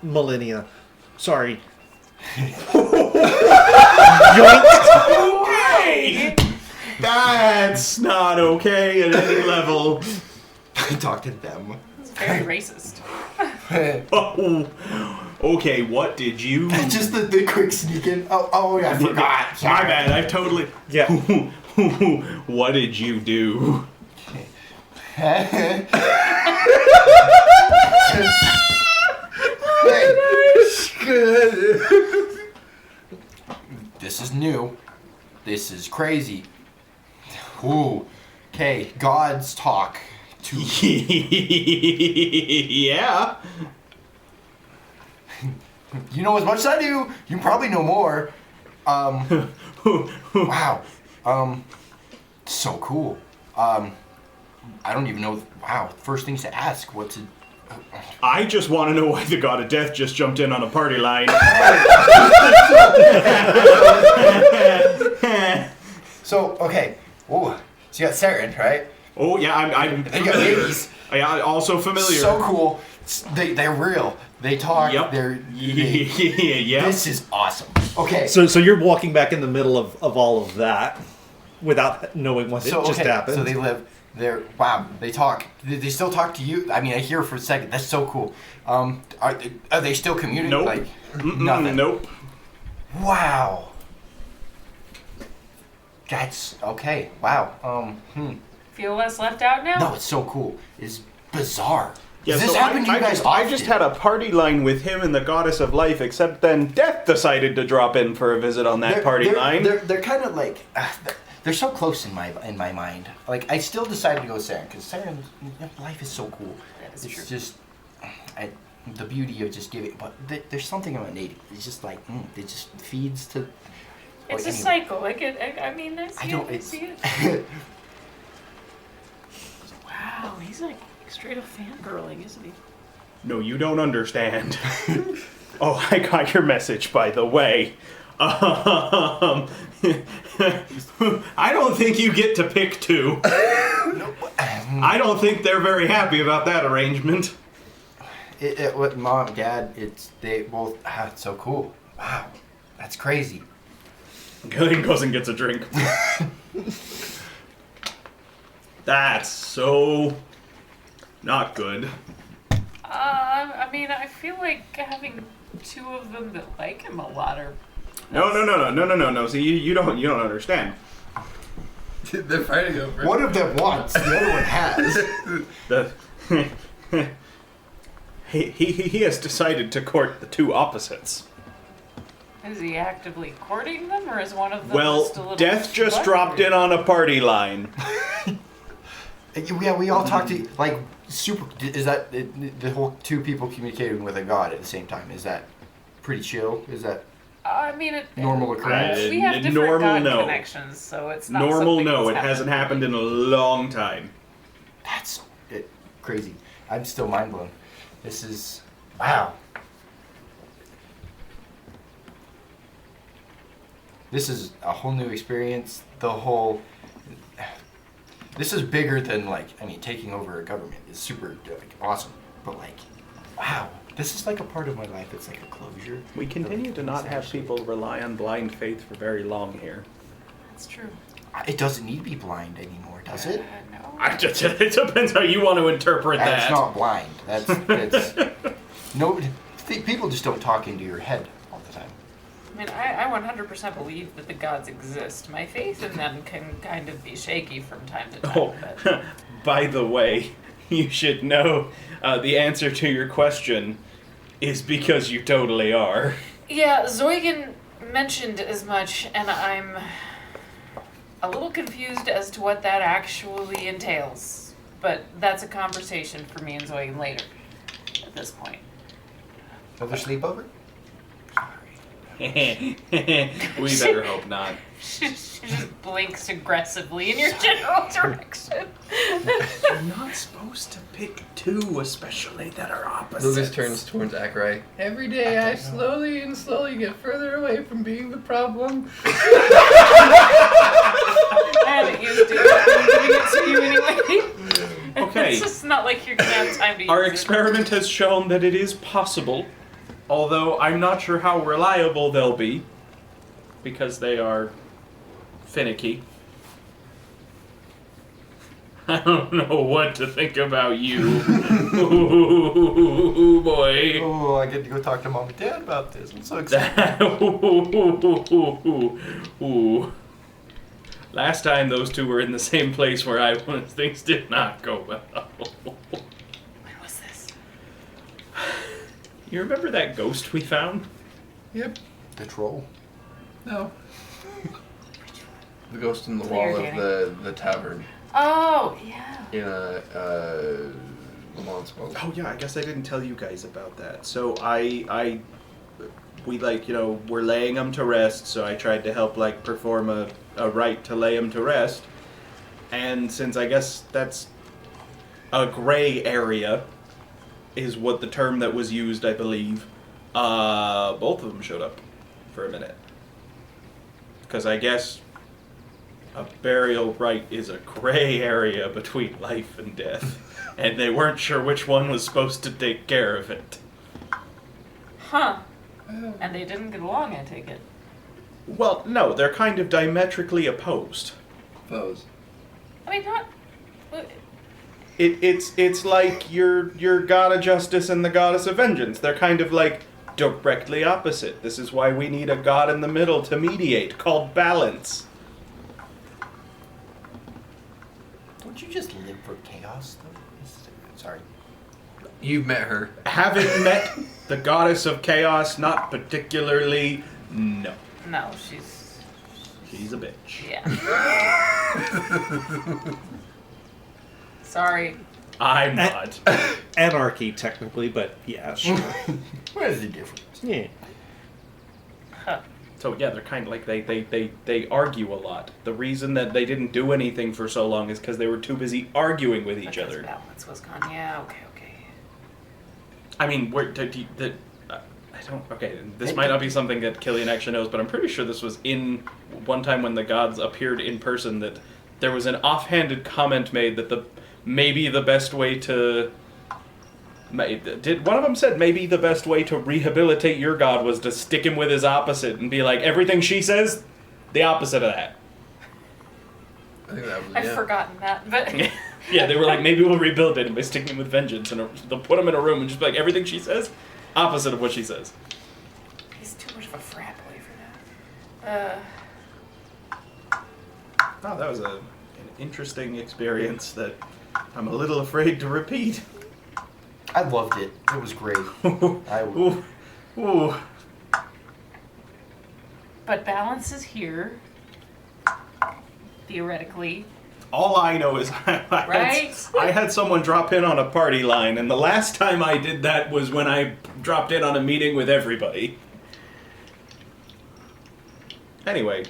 millennia. Sorry. Yoink. Hey! That's not okay at any level. Talk to them. It's very racist. Oh, okay, what did you... Just the quick sneak in. Oh, yeah, I forgot. My bad, I totally... Yeah. What did you do? This is new. This is crazy. Ooh. Okay, gods talk to... Yeah. You know as much as I do. You probably know more. Wow. So cool. I don't even know. Wow. First things to ask. What to... I just want to know why the god of death just jumped in on a party line. So, okay. Whoa. So you got Saren, right? Oh, yeah, I'm They got babies. Yeah, also familiar. So cool. They're real. They talk. Yep. Yeah. This is awesome. Okay. So you're walking back in the middle of all of that without knowing what just happened. So they live. They're wow. They talk. They still talk to you. I mean, I hear for a second. That's so cool. Are they still communicating? Nope. Like nothing. Nope. Wow. That's okay. Wow. Feel less left out now? No, it's so cool. It's bizarre. Yeah, Does this so happen to you guys often? I just had a party line with him and the goddess of life, except then Death decided to drop in for a visit on that party line. They're kind of like they're so close in my mind. Like I still decided to go with Saren because Saren's life is so cool. That is It's true. just the beauty of just giving. But there's something about native. It's just like it just feeds to. It's a anyway. cycle. I mean, I see don't. it. I It's, see it. Wow, he's like straight up fangirling, isn't he? No, you don't understand. Oh, I got your message, by the way. I don't think you get to pick two. I don't think they're very happy about that arrangement. What mom, dad? They both. It's so cool. Wow, that's crazy. Gillian goes and gets a drink. That's so not good. I mean, I feel like having two of them that like him a lot are. No. See, you don't understand. They're fighting over it. One of them wants, the other one has. He has decided to court the two opposites. Is he actively courting them, or is one of them just a little? Death just dropped in on a party line. Yeah, we all talk to like super. Is that the whole two people communicating with a god at the same time? Is that pretty chill? Is that I mean, normal occurrence? we have different Normal, god no. connections, so it's not Normal, something no. It that's hasn't happened in a long time. That's crazy. I'm still mind blown. This is wow. This is a whole new experience. This is bigger than taking over a government is super awesome. But wow, this is like a part of my life. It's like a closure. We continue to not have people rely on blind faith for very long here. That's true. It doesn't need to be blind anymore, does it? No. It depends how you want to interpret that. That's not blind. That's no. People just don't talk into your head all the time. I mean, I 100% believe that the gods exist. My faith in them can kind of be shaky from time to time. Oh, But by the way, you should know the answer to your question is because you totally are. yeah, Zoigan mentioned as much, and I'm a little confused as to what that actually entails. But that's a conversation for me and Zoigan later, at this point. Another sleepover? We better hope not. She just blinks aggressively in your general direction. You're not supposed to pick two, especially that are opposites. Lucas turns towards Akrai. Every day I slowly get further away from being the problem. I haven't used it. I'm giving it to you anyway. Okay. It's just not like you're gonna have time to use Our it. experiment has shown that it is possible, although I'm not sure how reliable they'll be, because they are finicky. I don't know what to think about you. Ooh, boy. Oh, I get to go talk to Mom and Dad about this. I'm so excited. Ooh. Last time those two were in the same place where I was, things did not go well. When was this? You remember that ghost we found? Yep. The troll. No. The ghost in the Clear, wall Danny. of the tavern Oh, yeah. in Lamont Smoke. Oh yeah, I guess I didn't tell you guys about that. So we we're laying them to rest. So I tried to help perform a rite to lay them to rest. And since I guess that's a gray area, is what the term that was used, I believe. Both of them showed up for a minute. Because I guess a burial rite is a gray area between life and death. And they weren't sure which one was supposed to take care of it. Huh. And they didn't get along, I take it. Well, no, they're kind of diametrically opposed. Foes. I mean, not... It's like your god of justice and the goddess of vengeance. They're kind of directly opposite. This is why we need a god in the middle to mediate, called balance. Don't you just live for chaos, though? Sorry. You've met her. Having met the goddess of chaos, not particularly, no. No, she's... She's a bitch. Yeah. Sorry. I'm not. Anarchy, technically, but yeah, sure. What is the difference? Yeah. Huh. So yeah, they're kind of they argue a lot. The reason that they didn't do anything for so long is because they were too busy arguing with each Because other. balance was gone. Yeah, okay. I mean, I don't. Okay, this might not be something that Killian actually knows, but I'm pretty sure this was in one time when the gods appeared in person. That there was an offhanded comment made that maybe the best way to. Did one of them said maybe the best way to rehabilitate your god was to stick him with his opposite and be like, everything she says, the opposite of that. I think that was I've forgotten that, but... Yeah, they were like, maybe we'll rebuild it by sticking him with vengeance, and they'll put him in a room and just be like, everything she says, opposite of what she says. He's too much of a frat boy for that. Oh, that was an interesting experience that I'm a little afraid to repeat. I loved it. It was great. Ooh. But balance is here. Theoretically. All I know is I had someone drop in on a party line, and the last time I did that was when I dropped in on a meeting with everybody. Anyway.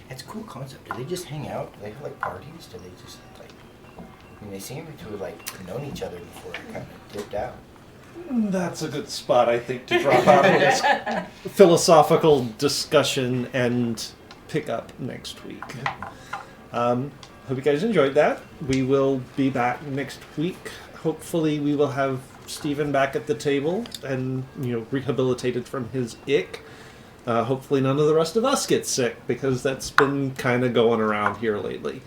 It's a cool concept. Do they just hang out? Do they have parties? Do they just they seem to have known each other before it kind of dipped out. That's a good spot, I think, to drop out of this philosophical discussion and pick up next week. Hope you guys enjoyed that. We will be back next week. Hopefully we will have Stephen back at the table and, rehabilitated from his ick. Hopefully none of the rest of us get sick, because that's been kind of going around here lately.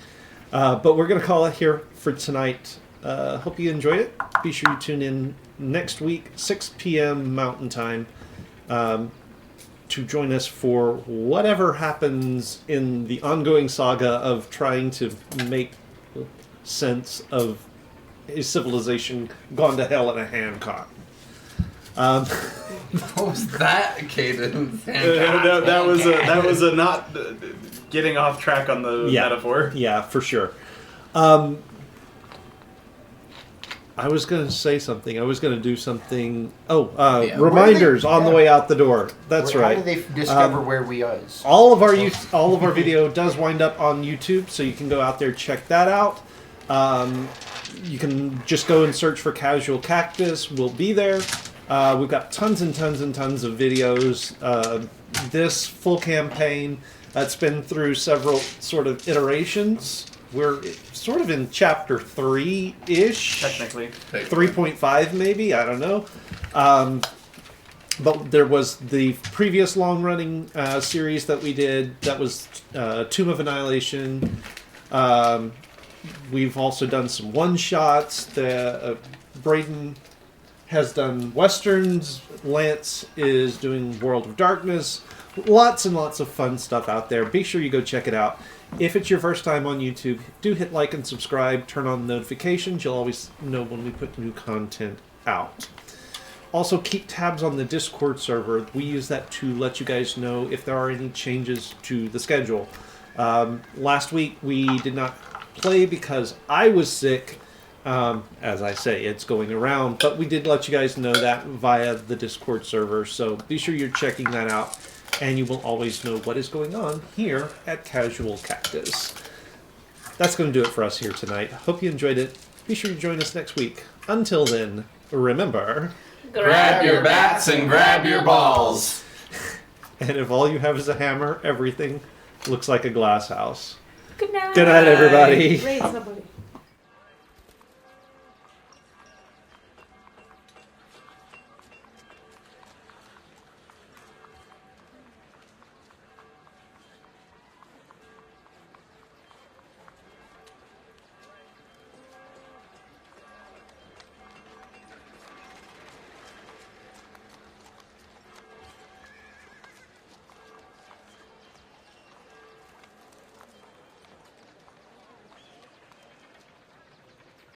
But we're going to call it here for tonight. Hope you enjoyed it. Be sure you tune in next week, 6 p.m. Mountain Time, to join us for whatever happens in the ongoing saga of trying to make sense of a civilization gone to hell in a Hancock. What was that, Caden? That was a not getting off track on the metaphor. Yeah, for sure. I was going to say something. I was going to do something. Oh, Yeah, reminders on the yeah. way out the door. That's How right. do they discover where we is? All of our video does wind up on YouTube, so you can go out there check that out. You can just go and search for Casual Cactus. We'll be there. We've got tons and tons and tons of videos. This full campaign that's been through several sort of iterations. We're sort of in chapter 3-ish. Technically. 3.5 maybe, I don't know. But there was the previous long-running series that we did. That was Tomb of Annihilation. We've also done some one-shots. Braden has done westerns. Lance is doing World of Darkness. Lots and lots of fun stuff out there. Be sure you go check it out. If it's your first time on YouTube, do hit like and subscribe. Turn on notifications. You'll always know when we put new content out. Also, keep tabs on the Discord server. We use that to let you guys know if there are any changes to the schedule. Last week, we did not play because I was sick. As I say, it's going around. But we did let you guys know that via the Discord server. So be sure you're checking that out. And you will always know what is going on here at Casual Cactus. That's going to do it for us here tonight. Hope you enjoyed it. Be sure to join us next week. Until then, remember... Grab your bats and grab your balls. And if all you have is a hammer, everything looks like a glass house. Good night. Good night, everybody. Raid somebody.